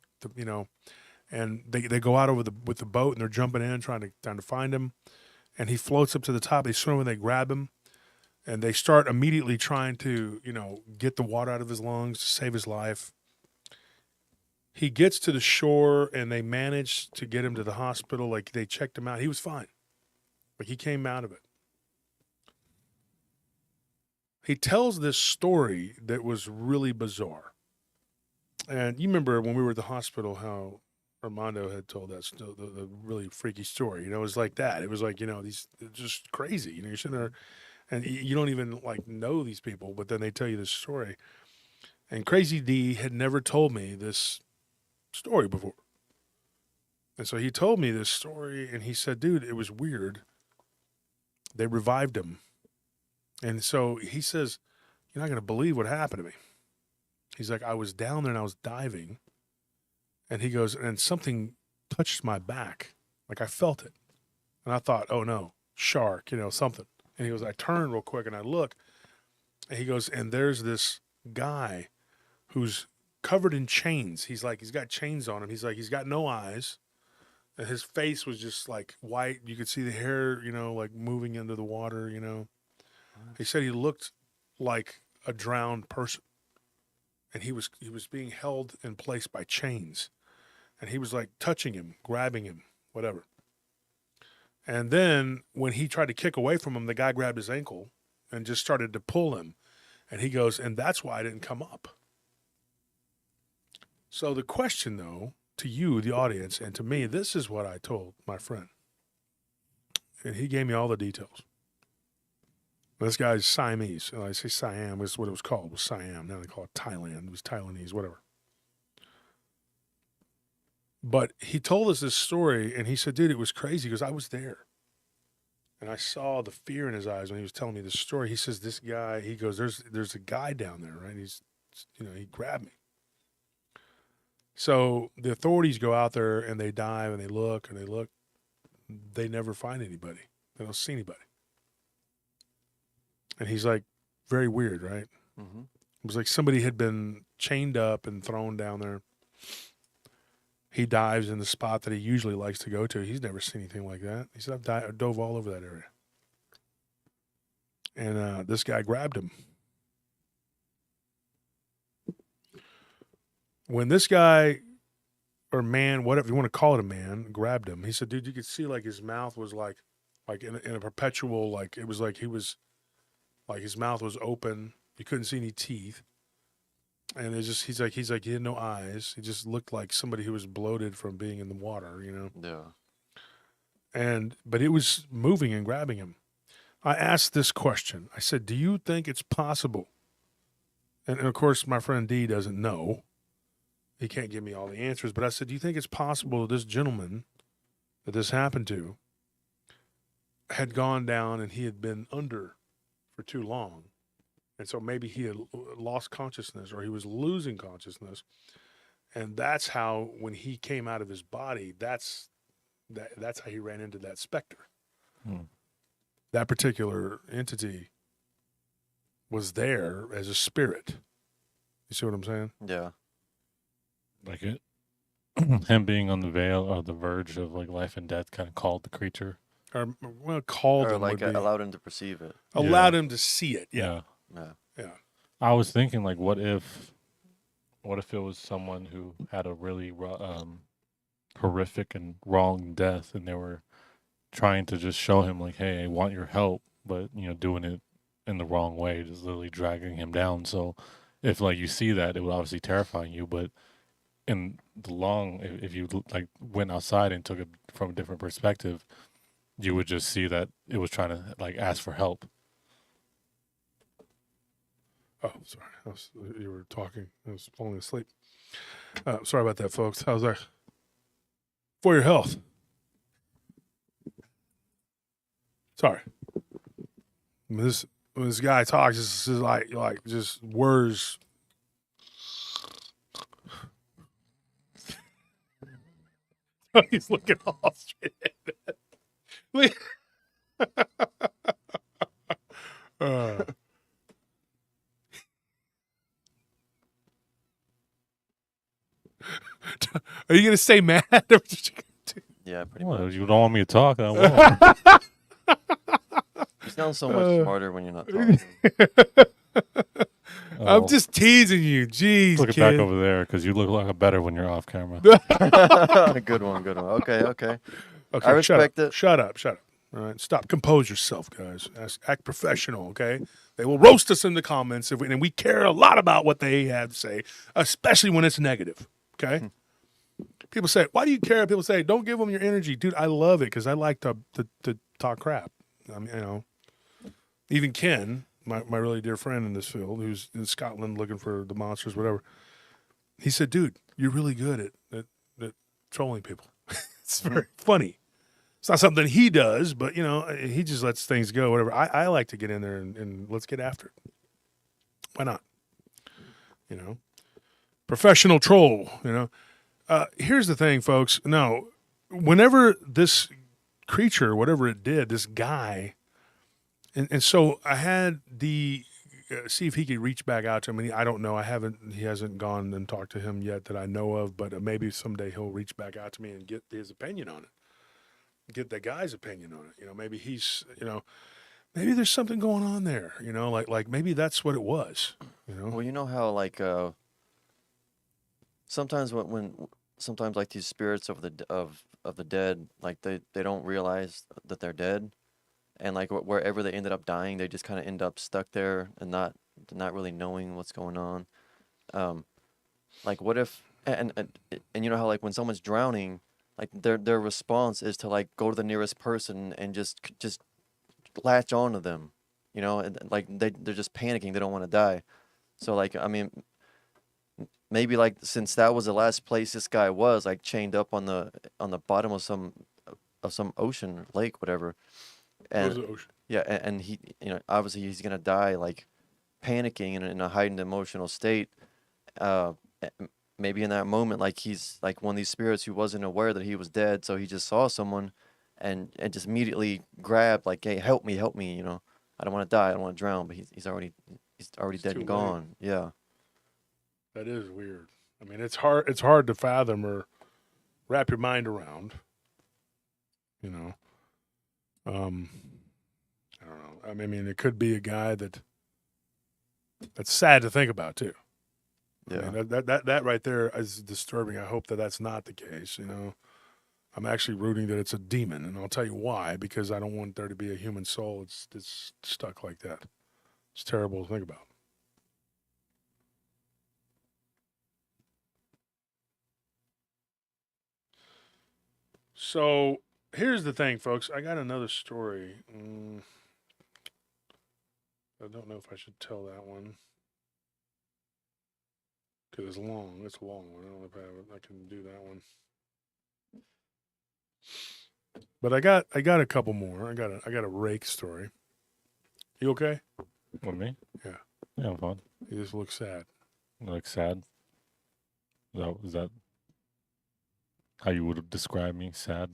and they go out with the boat and they're jumping in trying to find him. And he floats up to the top. They swim and they grab him. And they start immediately trying to, get the water out of his lungs to save his life. He gets to the shore and they manage to get him to the hospital. Like they checked him out. He was fine. Like he came out of it. He tells this story that was really bizarre. And you remember when we were at the hospital how Armando had told that the really freaky story. It was like that. It was like, these just crazy. You're sitting there and you don't even like know these people, but then they tell you this story. And Crazy D had never told me this story before. And so he told me this story and he said, dude, it was weird. They revived him. And so he says, you're not going to believe what happened to me. He's like, I was down there and I was diving. And he goes, and something touched my back. Like I felt it. And I thought, oh no, shark, something. And he goes, I turned real quick and I look. And he goes, and there's this guy who's covered in chains. He's got chains on him. He's like, he's got no eyes. And his face was just like white. You could see the hair, like moving into the water, He said he looked like a drowned person. And he was being held in place by chains. And he was like touching him, grabbing him, whatever. And then when he tried to kick away from him, the guy grabbed his ankle and just started to pull him. And he goes, and that's why I didn't come up. So the question, though, to you, the audience, and to me, this is what I told my friend. And he gave me all the details. This guy's Siamese. I say Siam is what it was called. It was Siam. Now they call it Thailand. It was Thailandese, whatever. But he told us this story, and he said, dude, it was crazy because I was there. And I saw the fear in his eyes when he was telling me this story. He says, this guy, he goes, there's a guy down there, right? He's, he grabbed me. So the authorities go out there, and they dive, and they look, and they look. They never find anybody. They don't see anybody. And he's like, very weird, right? Mm-hmm. It was like somebody had been chained up and thrown down there. He dives in the spot that he usually likes to go to. He's never seen anything like that. He said, I dove all over that area. And this guy grabbed him. When this guy, or man, whatever you want to call it, a man, grabbed him, he said, dude, you could see like his mouth was like in a perpetual, like it was like he was, like his mouth was open. You couldn't see any teeth. And it's just, he's like, he had no eyes. He just looked like somebody who was bloated from being in the water, Yeah. But it was moving and grabbing him. I asked this question. I said, do you think it's possible? And of course, my friend D doesn't know. He can't give me all the answers. But I said, do you think it's possible that this gentleman that this happened to had gone down and he had been under for too long? And so maybe he had lost consciousness or he was losing consciousness. And that's how, when he came out of his body, that's how he ran into that specter. That particular entity was there as a spirit. You see what I'm saying? Yeah. Like it, him being on the verge of like life and death, kind of called the creature. Or called Or him like would be, allowed him to perceive it. allowed him to see it. Yeah. Yeah. I was thinking, like, what if it was someone who had a really horrific and wrong death, and they were trying to just show him, like, hey, I want your help, but doing it in the wrong way, just literally dragging him down. So, if like you see that, it would obviously terrify you, but in the if you like went outside and took it from a different perspective, you would just see that it was trying to like ask for help. Oh, sorry. You were talking. I was falling asleep. Sorry about that, folks. I was like, for your health. Sorry. When this guy talks, this is like just words. He's looking all straight ahead. Are you going to stay mad? Yeah, pretty Well, much. you don't want me to talk, I won't. You sound so much smarter when you're not talking. I'm just teasing you. Jeez, Look it kid. back over there, because you look like better when you're off camera. Good one. Okay. Okay, I respect it. Shut up. All right, stop. Compose yourself, guys. Act professional, okay? They will roast us in the comments, and we care a lot about what they have to say, especially when it's negative, okay? People say, why do you care? People say, don't give them your energy. Dude, I love it because I like to talk crap. I mean, even Ken, my really dear friend in this field, who's in Scotland looking for the monsters, whatever, he said, dude, you're really good at trolling people. It's very funny. It's not something he does, but, he just lets things go, whatever. I like to get in there and let's get after it. Why not? You know, professional troll. You know, here's the thing, folks. No, whenever this creature, whatever it did, this guy, and so I had the see if he could reach back out to him. And I don't know. He hasn't gone and talked to him yet that I know of. But maybe someday he'll reach back out to me and get his opinion on it. Get the guy's opinion on it. You know, maybe maybe there's something going on there. You know, like maybe that's what it was. You know. Well, you know how like sometimes sometimes like these spirits of the dead, like they don't realize that they're dead, and like wherever they ended up dying, they just kind of end up stuck there and not really knowing what's going on. Like what if and you know how like when someone's drowning, like their response is to like go to the nearest person and just latch onto them, you know, and like they're just panicking, they don't want to die. So like I mean, maybe like since that was the last place this guy was like chained up on the bottom of some ocean, lake, whatever, Goes and to the ocean. yeah, and he, you know, obviously he's gonna die like panicking and in a heightened emotional state. Uh, maybe in that moment, like he's like one of these spirits who wasn't aware that he was dead, so he just saw someone, and just immediately grabbed like, hey, help me, you know, I don't want to die, I don't want to drown, but he's already It's dead too and late. gone. Yeah. That is weird. I mean, it's hard to fathom or wrap your mind around. You know, I don't know. I mean, it could be a guy that's sad to think about too. Yeah. I mean, that right there is disturbing. I hope that that's not the case. You know, I'm actually rooting that it's a demon, and I'll tell you why. Because I don't want there to be a human soul that's stuck like that. It's terrible to think about. So here's the thing, folks. I got another story. I don't know if I should tell that one because it's long. It's a long one. I don't know if I can do that one. But I got a couple more. I got a rake story. You okay? With me? Yeah. Yeah, I'm fine. You just look sad. Like sad. Is that how you would describe me? Sad.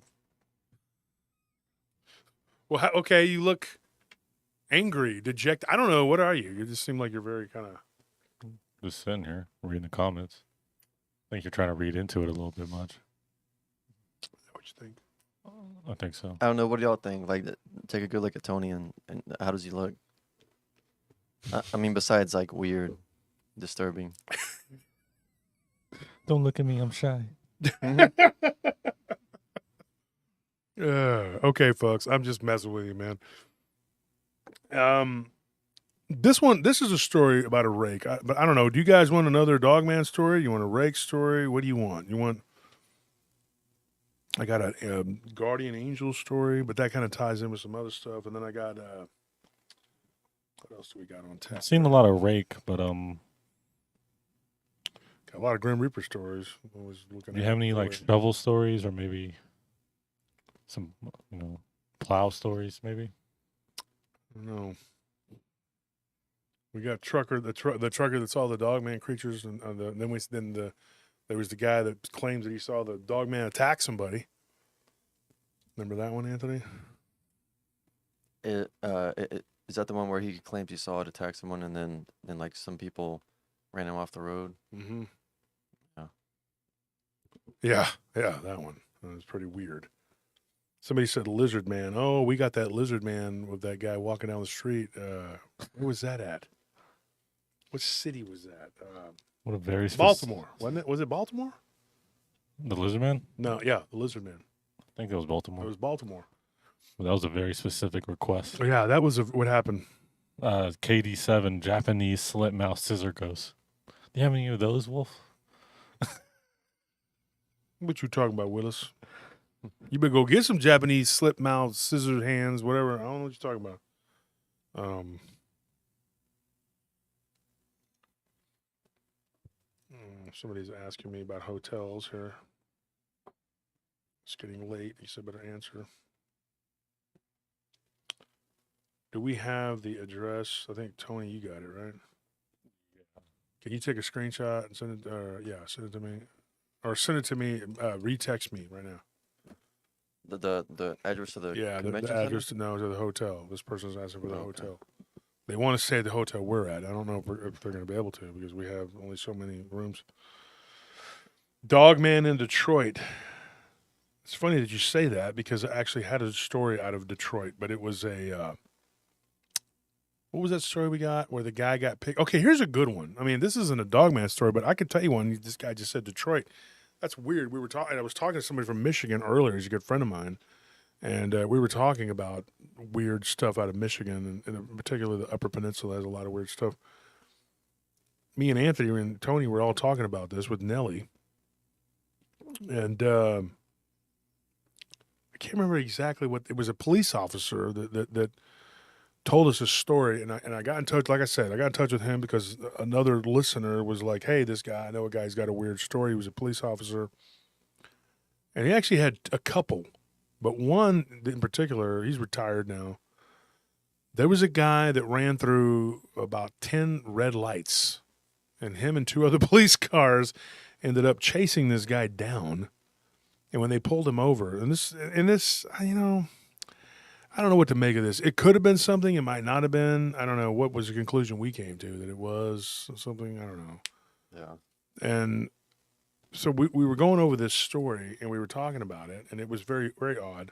Well, okay. You look angry, dejected. I don't know. What are you? You just seem like you're very kind of. Just sitting here reading the comments. I think you're trying to read into it a little bit much. What you think? I think so. I don't know. What do y'all think? Like, take a good look at Tony and how does he look? I mean, besides like weird, disturbing. Don't look at me. I'm shy. Okay, folks. I'm just messing with you, man. This is a story about a rake. But I don't know. Do you guys want another Dogman story? You want a rake story? What do you want? I got a guardian angel story, but that kind of ties in with some other stuff. And then I got what else do we got on tap? I've seen a lot of rake, but Got a lot of Grim Reaper stories. I was looking. do you have any like shovel stories or maybe some plow stories? Maybe. No. We got trucker, the trucker that saw the Dogman creatures, and there was the guy that claims that he saw the Dogman attack somebody. Remember that one, Anthony? Is that the one where he claims he saw it attack someone and then like some people ran him off the road? Mm-hmm. Yeah. Yeah, that one. That was pretty weird. Somebody said lizard man. Oh, we got that lizard man with that guy walking down the street. Where was that at? What city was that? What a very Baltimore, wasn't it? Was it Baltimore? The lizard man? No, yeah, the lizard man. I think it was Baltimore. It was Baltimore. Well, that was a very specific request. Oh, yeah, that was what happened. KD7 Japanese slit mouth scissor ghost. Do you have any of those, Wolf? What you talking about, Willis? You better go get some Japanese slip mouth, scissor hands, whatever. I don't know what you're talking about. Somebody's asking me about hotels here. It's getting late. He said better answer. Do we have the address? I think, Tony, you got it, right? Can you take a screenshot and send it? Send it to me, or send it to me. Retext me right now. The address of the Yeah, convention the center? address to the hotel. This person's asking for the Okay. hotel. They want to stay at the hotel we're at. I don't know if they're going to be able to because we have only so many rooms. Dogman in Detroit. It's funny that you say that because I actually had a story out of Detroit, but it was a what was that story we got where the guy got picked? Okay, here's a good one. I mean, this isn't a Dogman story, but I could tell you one. This guy just said Detroit. That's weird. We were talking. I was talking to somebody from Michigan earlier. He's a good friend of mine, and we were talking about weird stuff out of Michigan, and in particular, the Upper Peninsula has a lot of weird stuff. Me and Anthony and Tony were all talking about this with Nellie, and I can't remember exactly what it was. A police officer that told us a story, and I got in touch. Like I said, I got in touch with him because another listener was like, "Hey, this guy, I know a guy's got a weird story. He was a police officer, and he actually had a couple, but one in particular, he's retired now. There was a guy that ran through about 10 red lights, and him and 2 other police cars ended up chasing this guy down. And when they pulled him over, and this, you know, I don't know what to make of this. It could have been something. It might not have been. I don't know. What was the conclusion we came to? That it was something? I don't know. Yeah. And so we were going over this story, and we were talking about it, and it was very, very odd.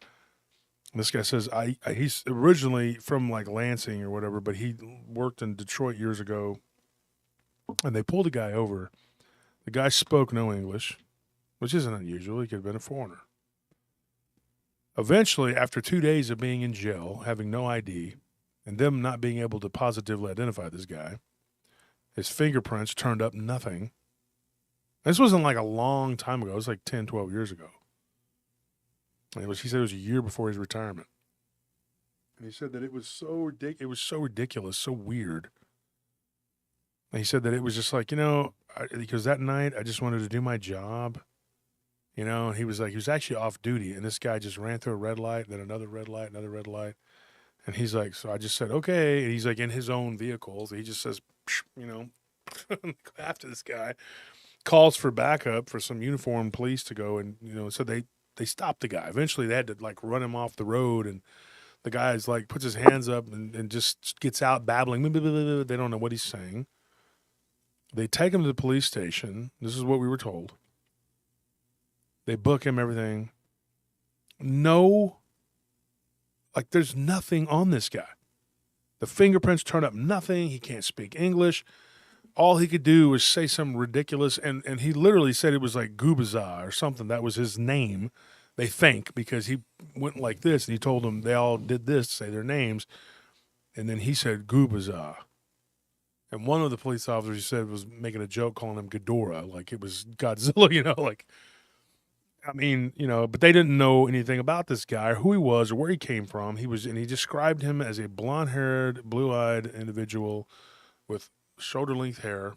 And this guy says he's originally from like Lansing or whatever, but he worked in Detroit years ago, and they pulled a guy over. The guy spoke no English, which isn't unusual. He could have been a foreigner. Eventually, after 2 days of being in jail, having no ID, and them not being able to positively identify this guy, his fingerprints turned up nothing. This wasn't like a long time ago. It was like 10, 12 years ago. And he said it was a year before his retirement. And he said that it was so ridiculous, so weird. And he said that it was just like, because that night I just wanted to do my job. And he was actually off duty, and this guy just ran through a red light, then another red light, another red light. And he's like, so I just said, okay. And he's like in his own vehicle. So he just says, after this guy, calls for backup for some uniformed police to go. And, so they stopped the guy. Eventually they had to like run him off the road. And the guy's like puts his hands up and just gets out babbling. They don't know what he's saying. They take him to the police station. This is what we were told. They book him, everything. There's nothing on this guy. The fingerprints turn up nothing. He can't speak English. All he could do was say something ridiculous, and he literally said it was like Gubaza or something. That was his name, they think, because he went like this, and he told them they all did this, say their names, and then he said Gubaza. And one of the police officers, he said, was making a joke calling him Ghidorah, like it was Godzilla, but they didn't know anything about this guy or who he was or where he came from. And he described him as a blonde-haired, blue-eyed individual with shoulder-length hair,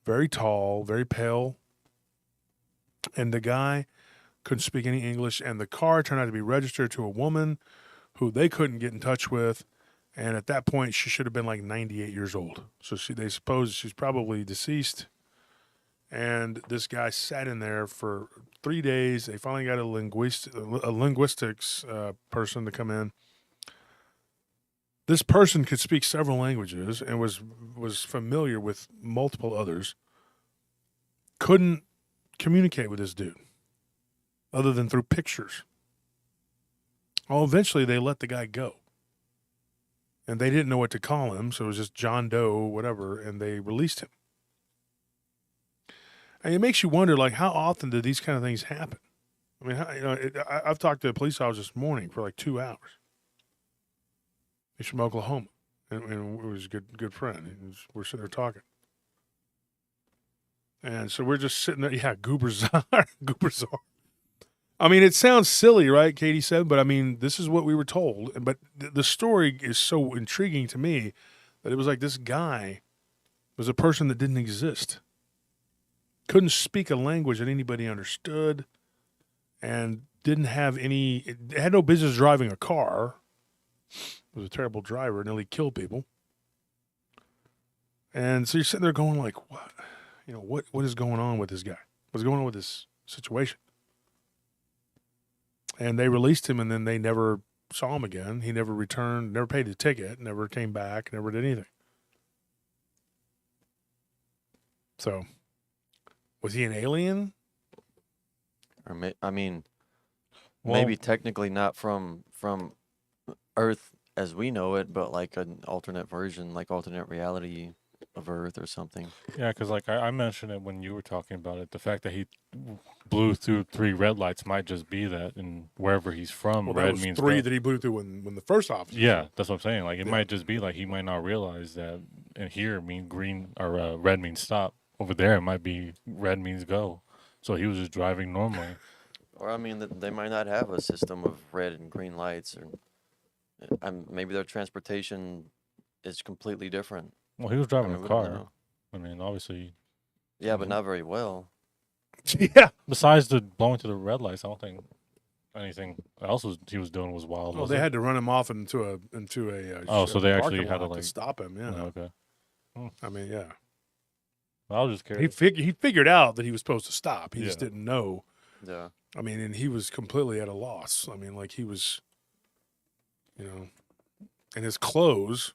very tall, very pale. And the guy couldn't speak any English, and the car turned out to be registered to a woman who they couldn't get in touch with. And at that point, she should have been like 98 years old. So they suppose she's probably deceased. And this guy sat in there for 3 days. They finally got a linguistics person to come in. This person could speak several languages and was familiar with multiple others. Couldn't communicate with this dude other than through pictures. Well, eventually they let the guy go. And they didn't know what to call him, so it was just John Doe, whatever, and they released him. And it makes you wonder, like, how often do these kind of things happen? I mean, I've talked to a police officer this morning for like 2 hours. He's from Oklahoma, and it was a good friend. We're sitting there talking. And so we're just sitting there, Gooberzar. I mean, it sounds silly, right, Katie said, but I mean, this is what we were told. But the story is so intriguing to me that it was like this guy was a person that didn't exist. Couldn't speak a language that anybody understood, and had no business driving a car. Was a terrible driver, nearly killed people. And so you're sitting there going like, what? You know, what is going on with this guy? What's going on with this situation? And they released him, and then they never saw him again. He never returned, never paid the ticket, never came back, never did anything. So, was he an alien? Or I mean, Well, maybe technically not from Earth as we know it, but like an alternate version, like alternate reality of Earth or something. yeah, because like I mentioned it when you were talking about it. The fact that he blew through 3 red lights might just be that, and wherever he's from, Well, that red was means 3 go. that he blew through when the first officer. Yeah, that's what I'm saying. Like it Yeah. might just be like he might not realize that, and here mean green or red means stop. Over there, it might be red means go. So he was just driving normally. Or I mean, they might not have a system of red and green lights, or maybe their transportation is completely different. Well, he was I driving mean, a we don't car. know. I mean, obviously, Yeah, but not very well. Yeah. besides the blowing to the red lights, I don't think anything else he was doing was wild. Well, was they it? had to run him off into a Oh, so they actually parking had to lot like. stop him. Yeah. Oh, okay. I mean, yeah. I was just curious. He figured out that he was supposed to stop. He just Yeah. didn't know. Yeah. I mean, and he was completely at a loss. I mean, like he was, you know, and his clothes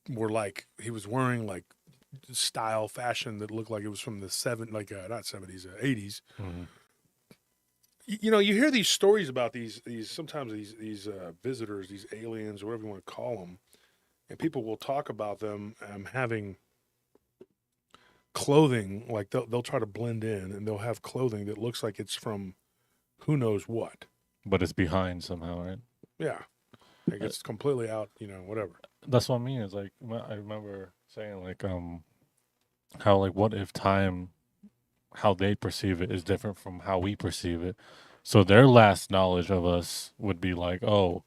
were like he was wearing like style fashion that looked like it was from the not 70s, 80s. Mhm. You know, you hear these stories about these sometimes these visitors, these aliens, or whatever you want to call them, and people will talk about them having clothing, like they'll try to blend in, and they'll have clothing that looks like it's from who knows what. But it's behind somehow, right? Yeah, like it's completely out. You know, whatever. That's what I mean. Is like I remember saying like how like what if time, how they perceive it is different from how we perceive it. So their last knowledge of us would be like, oh,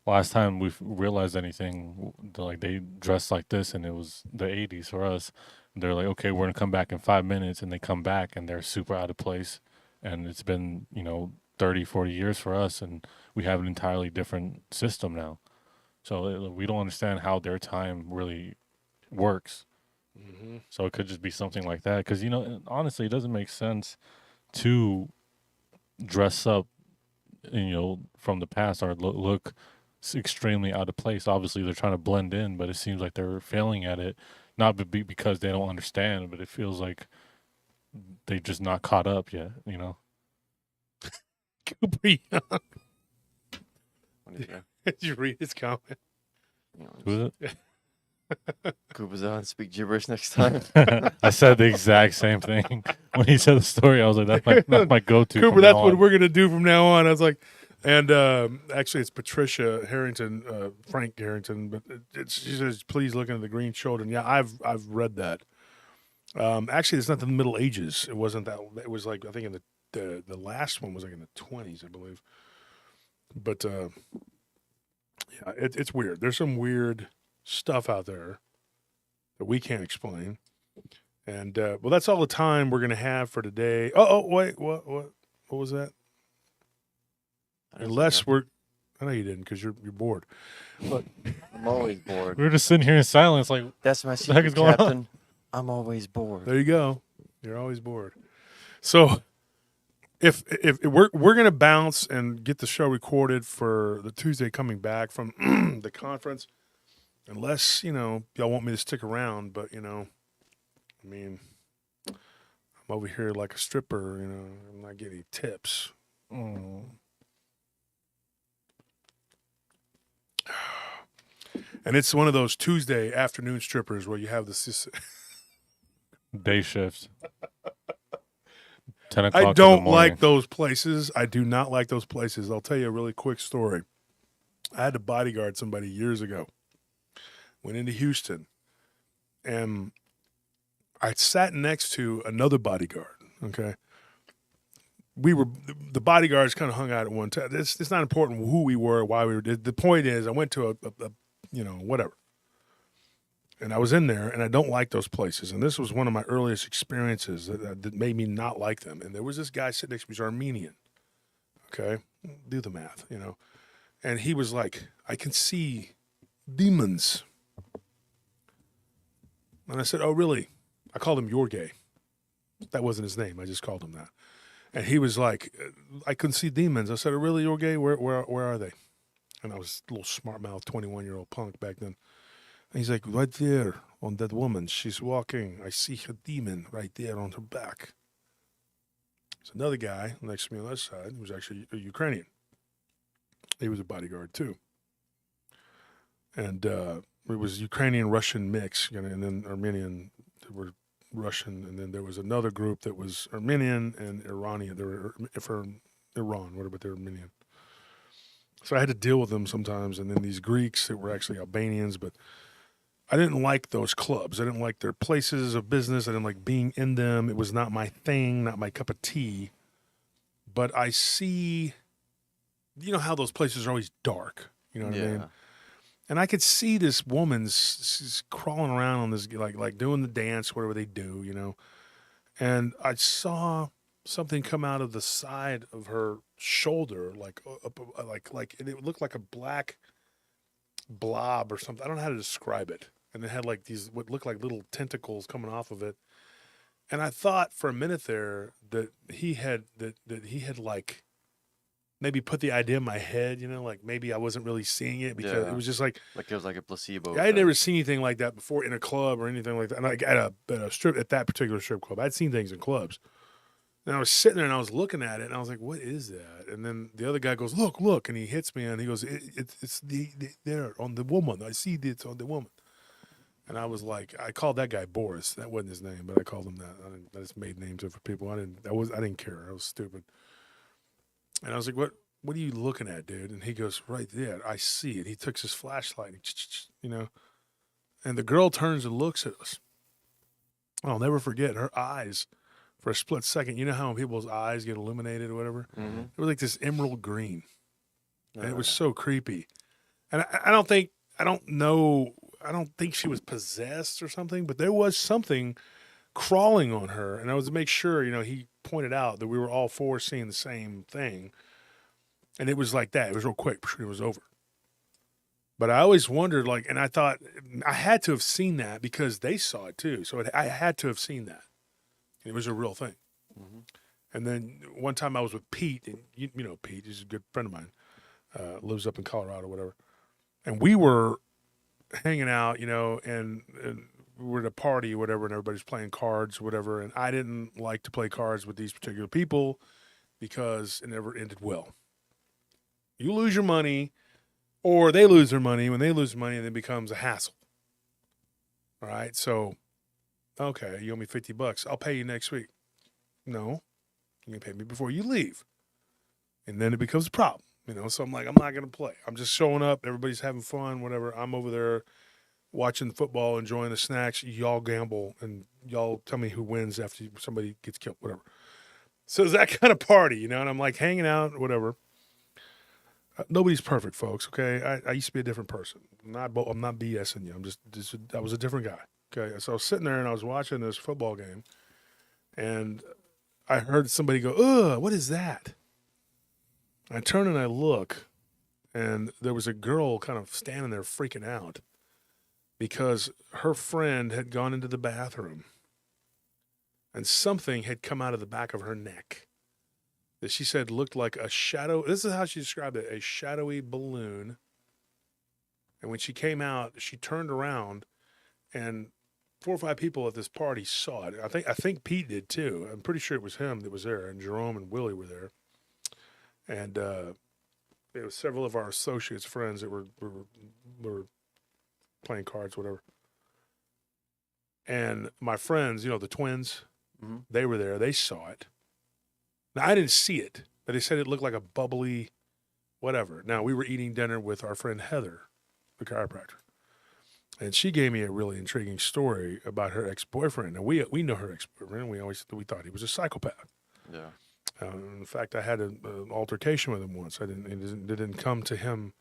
last time we realized anything, like they dressed like this, and it was the '80s for us. They're like, okay, we're gonna come back in 5 minutes, and they come back and they're super out of place, and it's been 30, 40 years for us, and we have an entirely different system now. So we don't understand how their time really works. Mm-hmm. So it could just be something like that. Because, honestly, it doesn't make sense to dress up, from the past or look extremely out of place. Obviously, they're trying to blend in, but it seems like they're failing at it. Not because they don't understand, but it feels like they're just not caught up yet, Cooper Young. What is that? Did you read his comment? You know, Who is Cooper's on, speak gibberish next time. it? I said the exact same thing. When he said the story, I was like, that's my go-to. Cooper, from that's now what on. we're gonna do from now on. I was like, and actually, it's Patricia Harrington, Frank Harrington, but she says, "Please look into the Green Children." Yeah, I've read that. Actually, it's not the Middle Ages. It wasn't that. It was like I think in the last one was like in the 20s, I believe. But yeah, it's weird. There's some weird stuff out there that we can't explain. And well, that's all the time we're gonna have for today. Oh, wait, what was that? I didn't say Unless nothing. we're, I know you didn't because you're bored. But I'm always bored. We were just sitting here in silence, like, That's my heck secret, is going on? Captain. I'm always bored. there you go. You're always bored. So if we're gonna bounce and get the show recorded for the Tuesday coming back from the conference, unless y'all want me to stick around, but I mean, I'm over here like a stripper. I'm not getting tips. And it's one of those Tuesday afternoon strippers where you have this. day shifts. 10 o'clock I in the don't morning. like those places. I do not like those places. I'll tell you a really quick story. I had to bodyguard somebody years ago. Went into Houston, and I sat next to another bodyguard. Okay, the bodyguards kind of hung out at one time. It's not important who we were, why we were. The point is, I went to a whatever. And I was in there, and I don't like those places. And this was one of my earliest experiences that made me not like them. And there was this guy sitting next to me, he's Armenian. Okay? Do the math, And he was like, I can see demons. And I said, "Oh, really?" I called him Yorgay. That wasn't his name. I just called him that. And he was like, "I couldn't see demons." I said, "Oh, really, Yorgay? Where are they?" And I was a little smart mouth 21-year-old punk back then. And he's like, "Right there on that woman. She's walking. I see her demon right there on her back." There's another guy next to me on that side who was actually a Ukrainian. He was a bodyguard too. And it was Ukrainian-Russian mix, and then Armenian. They were Russian, and then there was another group that was Armenian and Iranian. They were from Iran, whatever, but they're Armenian. So I had to deal with them sometimes, and then these Greeks that were actually Albanians, but I didn't like those clubs. I didn't like their places of business. I didn't like being in them. It was not my thing, not my cup of tea. But I see, you know how those places are always dark. You know what I mean? And I could see this woman, she's crawling around on this, like doing the dance, whatever they do, you know. And I saw something come out of the side of her shoulder, like and it looked like a black blob or something. I don't know how to describe it. And it had like these what looked like little tentacles coming off of it. And I thought for a minute there that he had like maybe put the idea in my head, you know, like maybe I wasn't really seeing it because it was just like it was like a placebo. I had never seen anything like that before in a club or anything like that. And like at that particular strip club, I'd seen things in clubs. And I was sitting there and I was looking at it and I was like, "What is that?" And then the other guy goes, "Look," and he hits me and he goes, "It's there on the woman. I see it's on the woman." And I was like, I called that guy Boris. That wasn't his name, but I called him that. I just made names up for people. I didn't care. I was stupid. And I was like, "What are you looking at, dude?" And he goes, "Right there. I see it." He took his flashlight, you know. And the girl turns and looks at us. I'll never forget her eyes for a split second. You know how when people's eyes get illuminated or whatever? Mm-hmm. It was like this emerald green. And it was so creepy. And I don't think she was possessed or something, but there was something crawling on her. And I was to make sure, you know, he pointed out that we were all four seeing the same thing. And it was like that. It was real quick. It was over. But I always wondered, like, and I thought I had to have seen that because they saw it too. So I had to have seen that. And it was a real thing. Mm-hmm. And then one time I was with Pete, and you know Pete, he's a good friend of mine, lives up in Colorado, whatever. And we were hanging out, you know, and we were at a party or whatever, and everybody's playing cards or whatever. And I didn't like to play cards with these particular people because it never ended well. You lose your money, or they lose their money. When they lose money, it becomes a hassle. All right, so, okay, you owe me $50. I'll pay you next week. No, you can pay me before you leave. And then it becomes a problem, you know. So I'm like, I'm not going to play. I'm just showing up. Everybody's having fun, whatever. I'm over there watching football, enjoying the snacks. Y'all gamble, and y'all tell me who wins after somebody gets killed, whatever. So it's that kind of party, you know, and I'm like hanging out, whatever. Nobody's perfect, folks, okay? I used to be a different person. I'm not BSing you. I was a different guy, okay? So I was sitting there, and I was watching this football game, and I heard somebody go, "Ugh, what is that?" I turn and I look, and there was a girl kind of standing there freaking out because her friend had gone into the bathroom, and something had come out of the back of her neck that she said looked like a shadow. This is how she described it, a shadowy balloon. And when she came out, she turned around, and 4 or 5 people at this party saw it. I think Pete did too. I'm pretty sure it was him that was there, and Jerome and Willie were there. And there was several of our associates, friends that were playing cards, whatever. And my friends, you know, the twins, Mm-hmm. they were there. They saw it. Now, I didn't see it, but they said it looked like a bubbly whatever. Now, we were eating dinner with our friend Heather, the chiropractor. And she gave me a really intriguing story about her ex-boyfriend. And we know her ex-boyfriend. We thought he was a psychopath. Yeah. In fact, I had an altercation with him once. It didn't come to him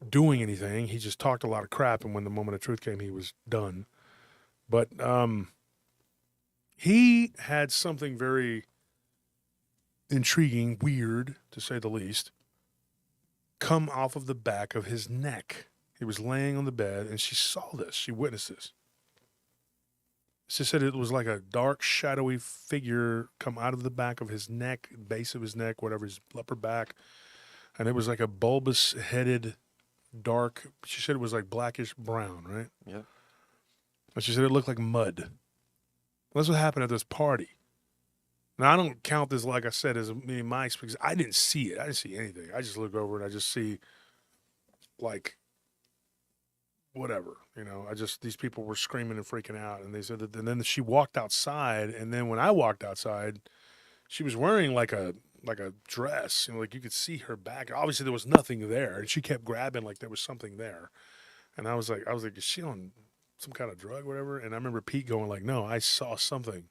doing anything. He just talked a lot of crap, and when the moment of truth came, he was done. But he had something very intriguing, weird, to say the least, come off of the back of his neck. He was laying on the bed, and she saw this. She witnessed this. She said it was like a dark, shadowy figure come out of the back of his neck, base of his neck, whatever, his upper back. And it was like a bulbous headed, dark, she said it was like blackish brown, right? Yeah. And she said it looked like mud. That's what happened at this party. Now, I don't count this, like I said, as my experience. I didn't see it. I didn't see anything. I just look over and I just see, like, whatever, these people were screaming and freaking out. And they said that, and then she walked outside. And then when I walked outside, she was wearing like a dress, like you could see her back. Obviously there was nothing there. And she kept grabbing like there was something there. And I was like, is she on some kind of drug or whatever? And I remember Pete going like, no, I saw something.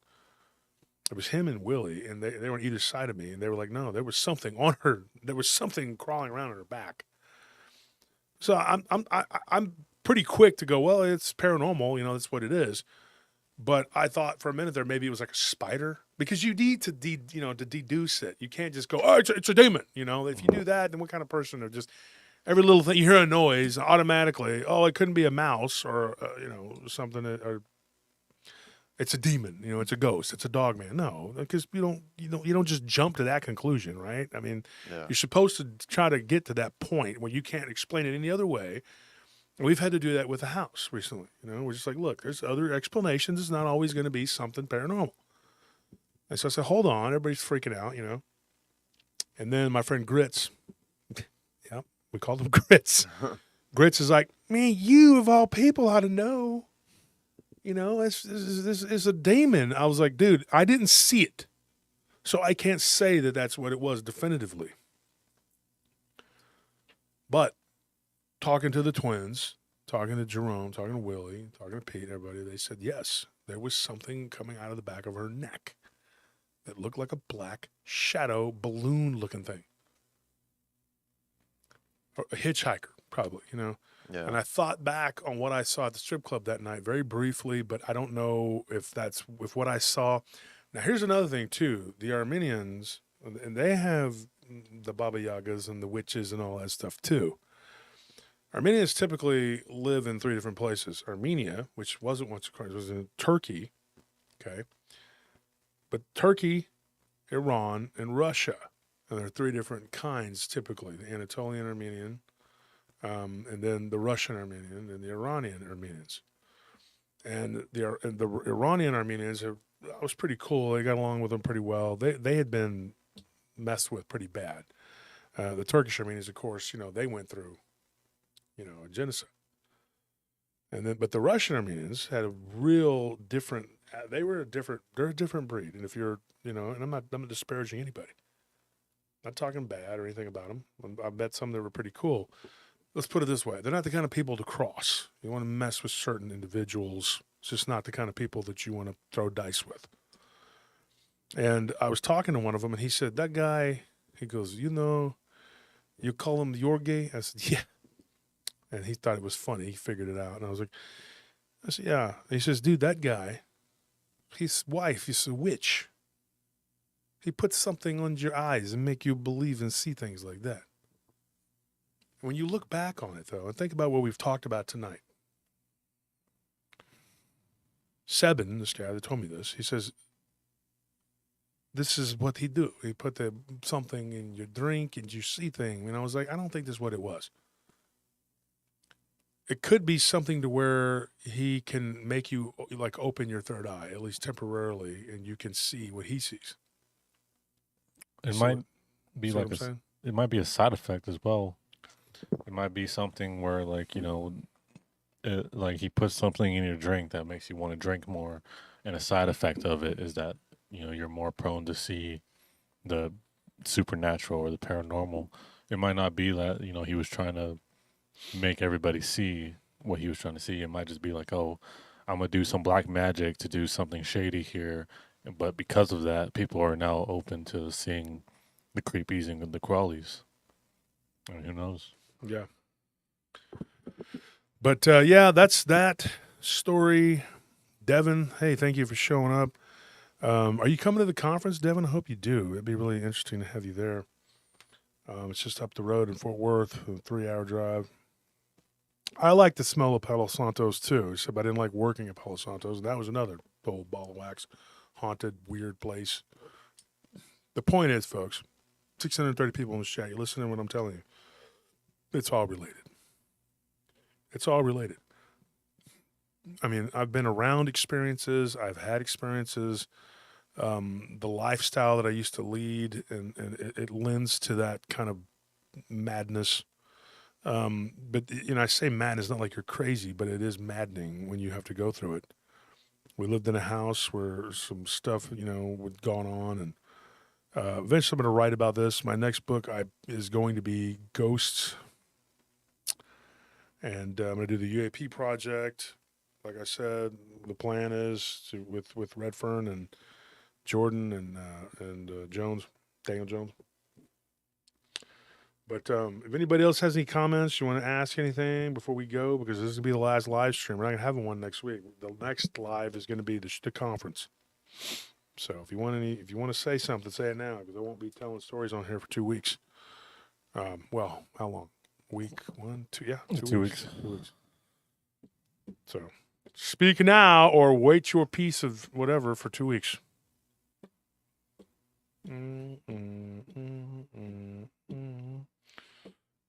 It was him and Willie, and they were on either side of me. And they were like, no, there was something on her. There was something crawling around on her back. So I'm pretty quick to go, well, it's paranormal, that's what it is. But I thought for a minute there maybe it was like a spider, because you need to deduce it. You can't just go, oh, it's a demon. If you do that, then what kind of person are just every little thing you hear a noise automatically? Oh, it couldn't be a mouse or something, or it's a demon. It's a ghost. It's a dogman. No, because you don't just jump to that conclusion, right? I mean, Yeah. you're supposed to try to get to that point where you can't explain it any other way. We've had to do that with the house recently. We're just like, look, there's other explanations. It's not always going to be something paranormal. And so I said, hold on. Everybody's freaking out, And then my friend Grits, yeah, we called him Grits. Grits is like, man, you of all people ought to know. This is a demon. I was like, dude, I didn't see it. So I can't say that that's what it was definitively. But talking to the twins, talking to Jerome, talking to Willie, talking to Pete, everybody, they said, yes, there was something coming out of the back of her neck that looked like a black shadow balloon looking thing. Or a hitchhiker, probably, Yeah. And I thought back on what I saw at the strip club that night very briefly, but I don't know if what I saw. Now, here's another thing, too. The Armenians, and they have the Baba Yagas and the witches and all that stuff, too. Armenians typically live in 3 different places. Armenia, which wasn't once it was in Turkey, okay? But Turkey, Iran, and Russia. And there are 3 different kinds typically. The Anatolian Armenian, and then the Russian Armenian, and the Iranian Armenians. And the Iranian Armenians, that was pretty cool. They got along with them pretty well. They had been messed with pretty bad. The Turkish Armenians, of course, they went through a genocide. And then, but the Russian Armenians had a real different. They're a different breed. And if you're, and I'm not disparaging anybody. Not talking bad or anything about them. I met some that were pretty cool. Let's put it this way: they're not the kind of people to cross. You want to mess with certain individuals. It's just not the kind of people that you want to throw dice with. And I was talking to one of them, and he said, "That guy," he goes, "you call him Yorge?" I said, "Yeah." And he thought it was funny. He figured it out. And I said, "Yeah." And he says, "Dude, that guy, his wife is a witch. He puts something on your eyes and make you believe and see things like that." When you look back on it, though, and think about what we've talked about tonight. Sebin, this guy that told me this, he says, this is what he do. He put something in your drink and you see things. And I was like, I don't think this is what it was. It could be something to where he can make you like open your third eye, at least temporarily, and you can see what he sees. It See might what- be see what like I'm saying? it might be a side effect as well. It might be something where like like he puts something in your drink that makes you want to drink more, and a side effect of it is that you're more prone to see the supernatural or the paranormal. It might not be that he was trying to make everybody see what he was trying to see. It might just be like, oh, I'm gonna do some black magic to do something shady here, but because of that, people are now open to seeing the creepies and the crawlies. And who knows? Yeah. But yeah, that's that story. Devin, hey, thank you for showing up. Are you coming to the conference, Devin? I hope you do. It'd be really interesting to have you there. It's just up the road in Fort Worth, a 3-hour drive. I like the smell of Palo Santos too, except I didn't like working at Palo Santos. That was another the whole ball of wax, haunted, weird place. The point is, folks, 630 people in the chat. You listen to what I'm telling you. It's all related. It's all related. I mean, I've been around experiences. I've had experiences. The lifestyle that I used to lead, and it lends to that kind of madness. But, I say madness, not like you're crazy, but it is maddening when you have to go through it. We lived in a house where some stuff, had gone on, and eventually I'm going to write about this. My next book is going to be Ghosts, and I'm going to do the UAP project. Like I said, the plan is with Redfern and Jordan and Jones, Daniel Jones. But if anybody else has any comments, you want to ask anything before we go, because this is going to be the last live stream. We're not going to have one next week. The next live is going to be the conference. So if you want to say something, say it now, because I won't be telling stories on here for 2 weeks. Well, how long? Week 1, 2? Yeah, 2 weeks. 2 weeks. So speak now or wait your piece of whatever for 2 weeks.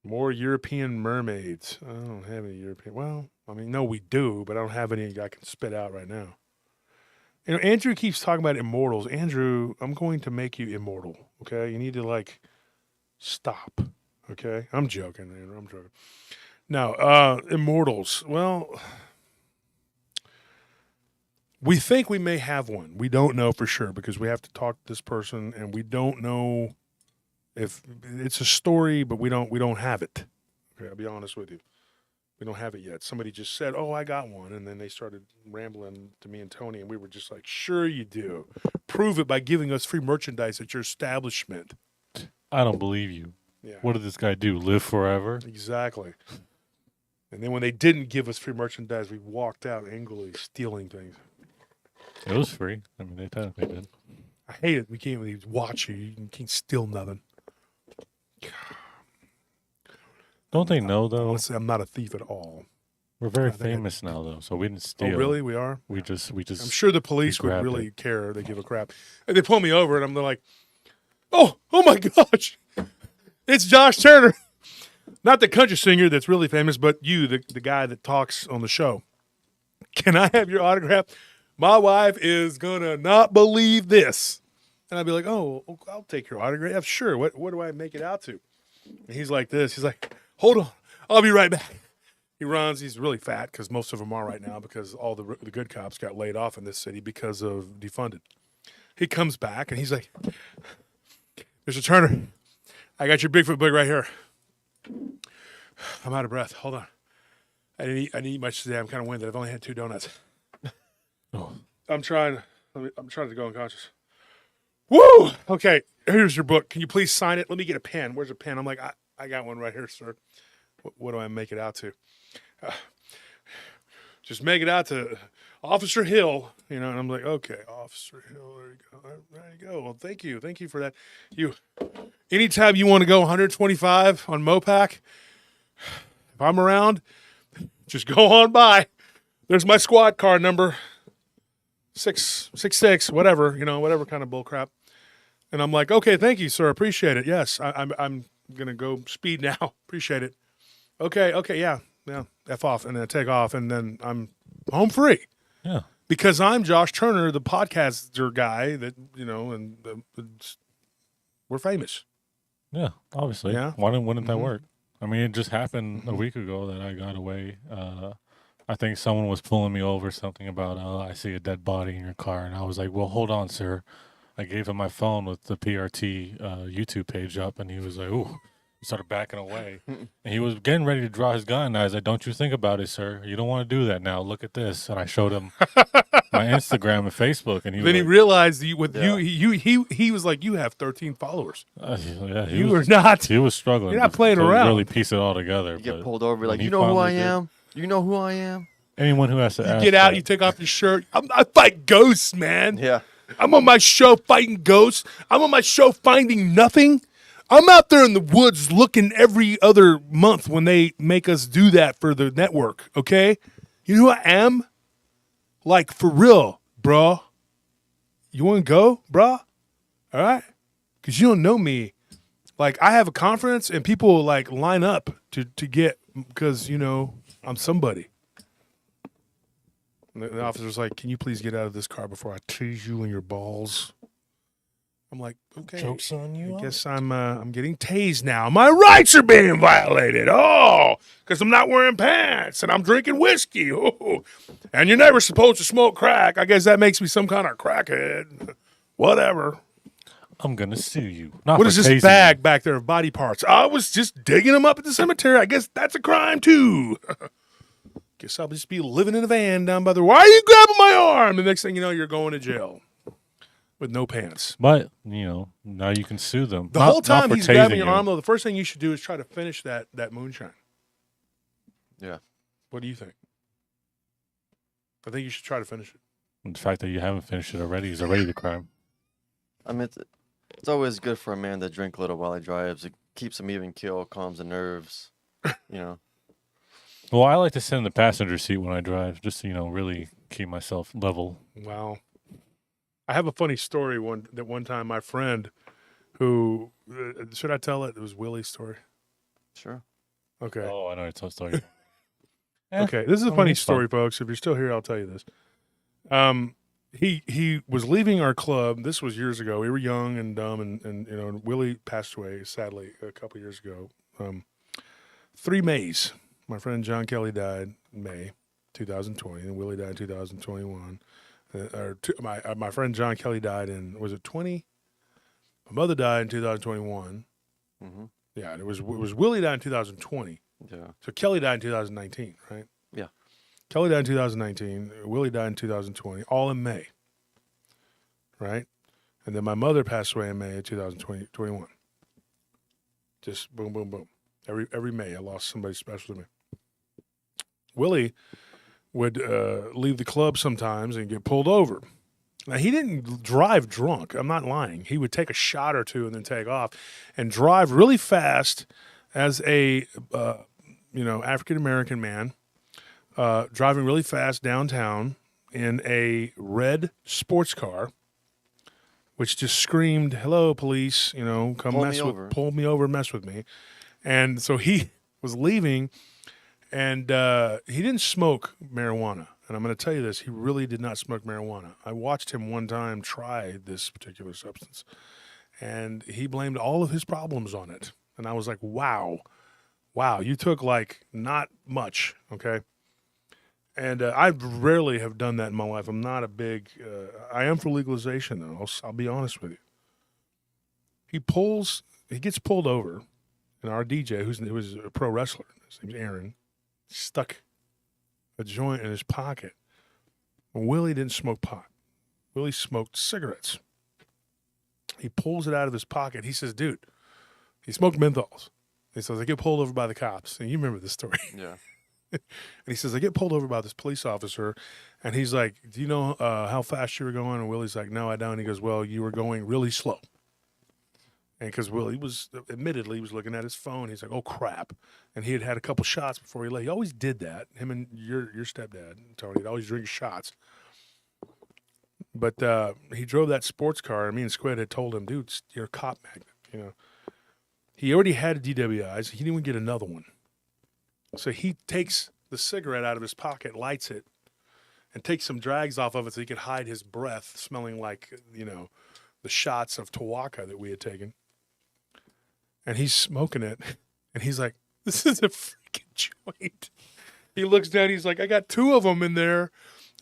More European mermaids. I don't have any European. Well, I mean, no, we do, but I don't have any I can spit out right now. Andrew keeps talking about immortals. Andrew, I'm going to make you immortal. Okay, you need to stop. Okay, I'm joking, Andrew. I'm joking. Now, immortals. Well, we think we may have one. We don't know for sure because we have to talk to this person, and we don't know if it's a story, but we don't have it. Okay, I'll be honest with you. We don't have it yet. Somebody just said, "Oh, I got one," and then they started rambling to me and Tony, and we were just like, "Sure, you do. Prove it by giving us free merchandise at your establishment." I don't believe you. Yeah, What did this guy do? Live forever? exactly. And then when they didn't give us free merchandise, we walked out angrily, stealing things. It was free. I mean, they technically did. I hate it. We can't really watch you. You can't steal nothing. Don't they know though? Honestly, I'm not a thief at all. We're very I think famous now though, so we didn't steal. Oh, really? We are? We just. I'm sure the police would grabbed really care. They give a crap. And they pull me over, and I'm like, oh my gosh. It's Josh Turner. Not the country singer that's really famous, but you, the guy that talks on the show. Can I have your autograph? My wife is going to not believe this. And I'd be like, oh, I'll take your autograph. Sure. What do I make it out to? And he's like this. He's like, hold on. I'll be right back. He runs. He's really fat because most of them are right now because all the good cops got laid off in this city because of defunded. He comes back and he's like, Mr. Turner, I got your Bigfoot book right here. I'm out of breath. Hold on. I didn't eat much today. I'm kind of winded. I've only had 2 donuts. Oh. I'm trying to go unconscious. Woo! Okay, here's your book. Can you please sign it? Let me get a pen. Where's a pen? I'm like, I got one right here, sir. What do I make it out to? Just make it out to Officer Hill, and I'm like, okay, Officer Hill, there you go. There you go. Well, thank you for that. Anytime you want to go 125 on Mopac, if I'm around, just go on by. There's my squad car number, 666, whatever, whatever kind of bull crap. And I'm like, okay, thank you, sir. Appreciate it. Yes, I'm gonna go speed now. Appreciate it. Okay, yeah. F off, and then I take off, and then I'm home free. Yeah. Because I'm Josh Turner, the podcaster guy that, and we're famous. Yeah, obviously. Yeah. Wouldn't that work? I mean, it just happened a week ago that I got away. I think someone was pulling me over, something about, I see a dead body in your car. And I was like, well, hold on, sir. I gave him my phone with the PRT YouTube page up, and he was like, ooh. He started backing away. And he was getting ready to draw his gun. And I was like, don't you think about it, sir. You don't want to do that now. Look at this. And I showed him my Instagram and Facebook. And he realized he was like, you have 13 followers. Yeah, you were not. He was struggling. You're not playing to around. Really piece it all together. You get pulled over, like, you know who I am? You know who I am? Anyone who has to ask get out, that. you take off your shirt. I fight ghosts, man. Yeah. I'm on my show fighting ghosts. I'm on my show finding nothing. I'm out there in the woods looking every other month when they make us do that for the network, okay? You know who I am? Like, for real, bro. You want to go, bro? All right? Because you don't know me. Like, I have a conference and people like line up to get, because, you know, I'm somebody. And the officer's like, can you please get out of this car before I tease you in your balls? I'm like, okay. Joke's on you. I guess I'm getting tased now. My rights are being violated. Oh, because I'm not wearing pants and I'm drinking whiskey. Oh, and you're never supposed to smoke crack. I guess that makes me some kind of crackhead. Whatever. I'm gonna sue you. Not What for is this tasing bag you. back there of body parts? I was just digging them up at the cemetery. I guess that's a crime too. Guess I'll just be living in a van down by the. Why are you grabbing my arm? The next thing you know, you're going to jail with no pants. But you know, now you can sue them. The Not- whole not time for he's grabbing tasing your you. arm, though, the first thing you should do is try to finish that moonshine. Yeah. What do you think? I think you should try to finish it. And the fact that you haven't finished it already is already the crime. I mean, it's always good for a man to drink a little while he drives. It keeps him even keel, calms the nerves. You know. Well, I like to sit in the passenger seat when I drive, just to, you know, really keep myself level. Wow. I have a funny story. One time my friend who, should I tell it? It was Willie's story. Sure. Okay. Oh, I know it's a story. Okay. This is a I mean, funny it's fun. story, folks. If you're still here, I'll tell you this. He was leaving our club. This was years ago. We were young and dumb, and you know, Willie passed away, sadly, a couple years ago. 3 Mays. My friend John Kelly died in May 2020, and Willie died in 2021. My friend John Kelly died in, was it 20? My mother died in 2021. Mm-hmm. Yeah, it was Willie died in 2020. Yeah. So Kelly died in 2019, right? Yeah. Kelly died in 2019. Willie died in 2020, all in May, right? And then my mother passed away in May of 2021. Just boom, boom, boom. Every May, I lost somebody special to me. Willie would leave the club sometimes and get pulled over. Now, he didn't drive drunk. I'm not lying. He would take a shot or two and then take off and drive really fast as a, African-American man, driving really fast downtown in a red sports car, which just screamed, "Hello, police, you know, come pull me over, mess with me." And so he was leaving, and he didn't smoke marijuana. And I'm going to tell you this, he really did not smoke marijuana. I watched him one time try this particular substance, and he blamed all of his problems on it. And I was like, wow, you took like not much, okay? And I rarely have done that in my life. I'm not a big, I am for legalization, though. I'll be honest with you. He gets pulled over, and our DJ, who was a pro wrestler, his name's Aaron, stuck a joint in his pocket. Willie didn't smoke pot. Willie smoked cigarettes. He pulls it out of his pocket. He says, dude, he smoked menthols. He says, I get pulled over by the cops. And you remember this story. Yeah. And he says, I get pulled over by this police officer. And he's like, do you know how fast you were going? And Willie's like, no, I don't. He goes, well, you were going really slow. And because Willie was looking at his phone. He's like, oh, crap. And he had had a couple shots before he left. He always did that. Him and your stepdad, Tony, he'd always drink shots. But he drove that sports car. And me and Squid had told him, dude, you're a cop magnet. You know, he already had DWIs. He didn't even get another one. So he takes the cigarette out of his pocket, lights it, and takes some drags off of it so he could hide his breath, smelling like, you know, the shots of Tawaka that we had taken. And he's smoking it, and he's like, this is a freaking joint. He looks down, he's like, I got 2 of them in there.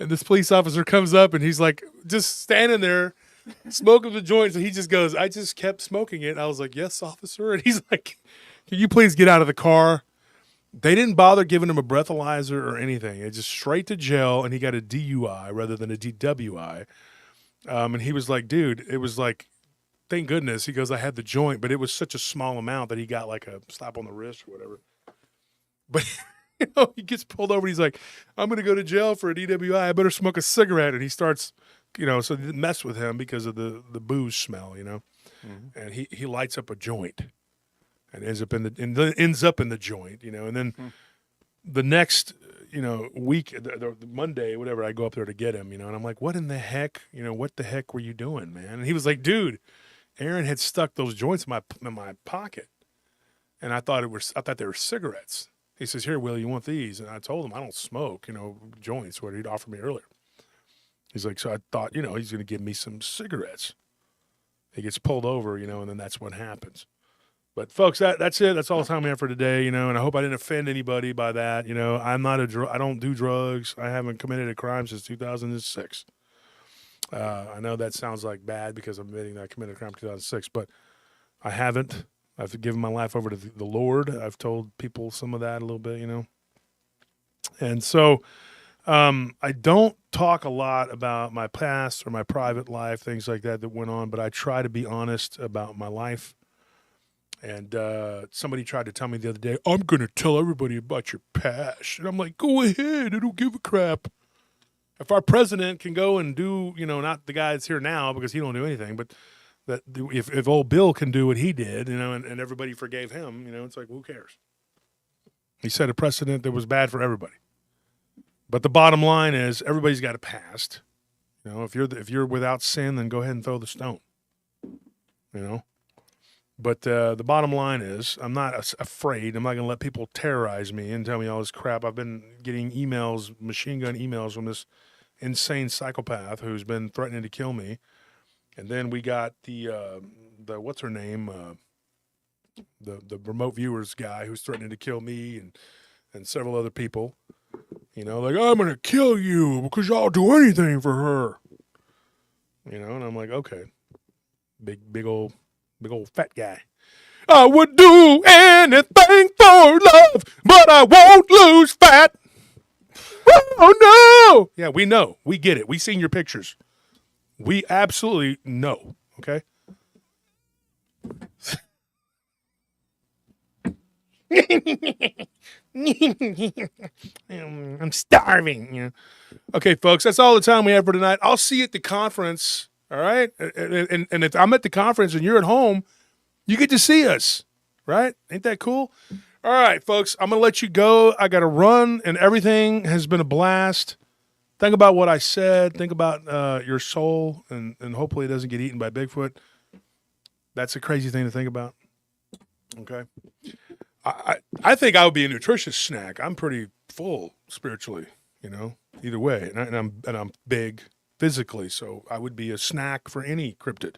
And this police officer comes up, and he's like, just standing there, smoking the joint. So he just goes, I just kept smoking it. And I was like, yes, officer. And he's like, can you please get out of the car? They didn't bother giving him a breathalyzer or anything. It just straight to jail, and he got a DUI rather than a DWI. And he was like, dude, it was like, thank goodness. He goes, I had the joint, but it was such a small amount that he got like a slap on the wrist or whatever. But you know, he gets pulled over. He's like, I'm going to go to jail for a DWI. I better smoke a cigarette. And he starts, you know, so they mess with him because of the booze smell, you know. Mm-hmm. And he lights up a joint and ends up in the joint, you know. And then the next, week, the Monday, whatever, I go up there to get him, and I'm like, what in the heck, what the heck were you doing, man? And he was like, dude, Aaron had stuck those joints in my pocket, and I thought they were cigarettes. He says, here, Will, you want these? And I told him I don't smoke, joints, what he'd offered me earlier. He's like, so I thought, he's going to give me some cigarettes. He gets pulled over, and then that's what happens. But folks, that's it. That's all the time we have for today, and I hope I didn't offend anybody by that. I'm not I don't do drugs. I haven't committed a crime since 2006. I know that sounds like bad because I'm admitting that I committed a crime in 2006, but I haven't. I've given my life over to the Lord. I've told people some of that a little bit, And so I don't talk a lot about my past or my private life, things like that went on, but I try to be honest about my life. And somebody tried to tell me the other day, I'm going to tell everybody about your past. And I'm like, go ahead. I don't give a crap. If our president can go and do, not the guy that's here now because he don't do anything, but that if old Bill can do what he did, and everybody forgave him, it's like, who cares? He set a precedent that was bad for everybody. But the bottom line is everybody's got a past. If you're without sin, then go ahead and throw the stone. But the bottom line is I'm not afraid. I'm not going to let people terrorize me and tell me all this crap. I've been getting emails, machine gun emails from this insane psychopath who's been threatening to kill me. And then we got the what's her name, the remote viewers guy who's threatening to kill me and several other people. Like, I'm going to kill you because I'll do anything for her. And I'm like, okay, big old fat guy. I would do anything for love, but I won't lose fat. Oh, no. Yeah, we know. We get it. We seen your pictures. We absolutely know, okay? I'm starving. Okay, folks, that's all the time we have for tonight. I'll see you at the conference, all right? And if I'm at the conference and you're at home, you get to see us, right? Ain't that cool? All right, folks, I'm going to let you go. I got to run, and everything has been a blast. Think about what I said. Think about your soul, and hopefully it doesn't get eaten by Bigfoot. That's a crazy thing to think about. Okay? I think I would be a nutritious snack. I'm pretty full spiritually, either way. And I'm big physically, so I would be a snack for any cryptid.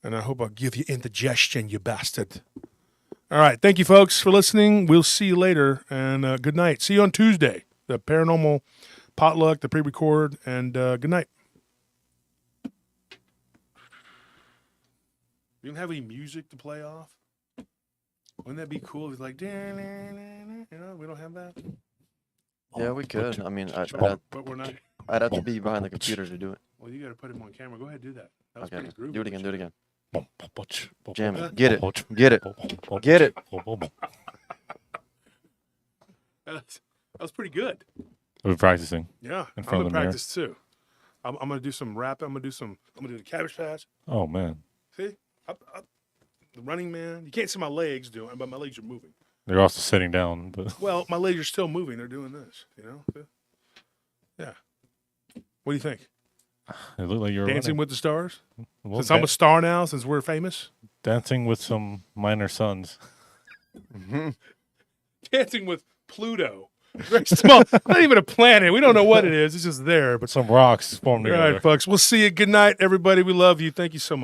And I hope I'll give you indigestion, you bastard. All right. Thank you, folks, for listening. We'll see you later, and good night. See you on Tuesday. The Paranormal Potluck, the pre-record, and good night. You don't have any music to play off? Wouldn't that be cool if it's like, we don't have that? Yeah, we could. I mean, But we're not. I'd have to be behind the computer to do it. Well, you got to put him on camera. Go ahead, do that. That was Okay, pretty groovy. do it again. Do it again. Jam Jam it. Get it. Get it. Get it. That was pretty good. We're practicing. Yeah, In I'm front of gonna the mirror. practice too. I'm gonna do some rap. I'm gonna do the Cabbage Patch. Oh, man. See, the Running Man. You can't see my legs doing, but my legs are moving. They're also sitting down. But Well, my legs are still moving. They're doing this. Yeah. What do you think? it looked like you were Dancing running. with the Stars. Well, Since I'm a star now, since we're famous. dancing with some minor sons. Dancing with Pluto. Very small. Not even a planet. We don't know what it is. It's just there. But Some rocks formed all together. right, folks. We'll see you. Good night, everybody. We love you. Thank you so much.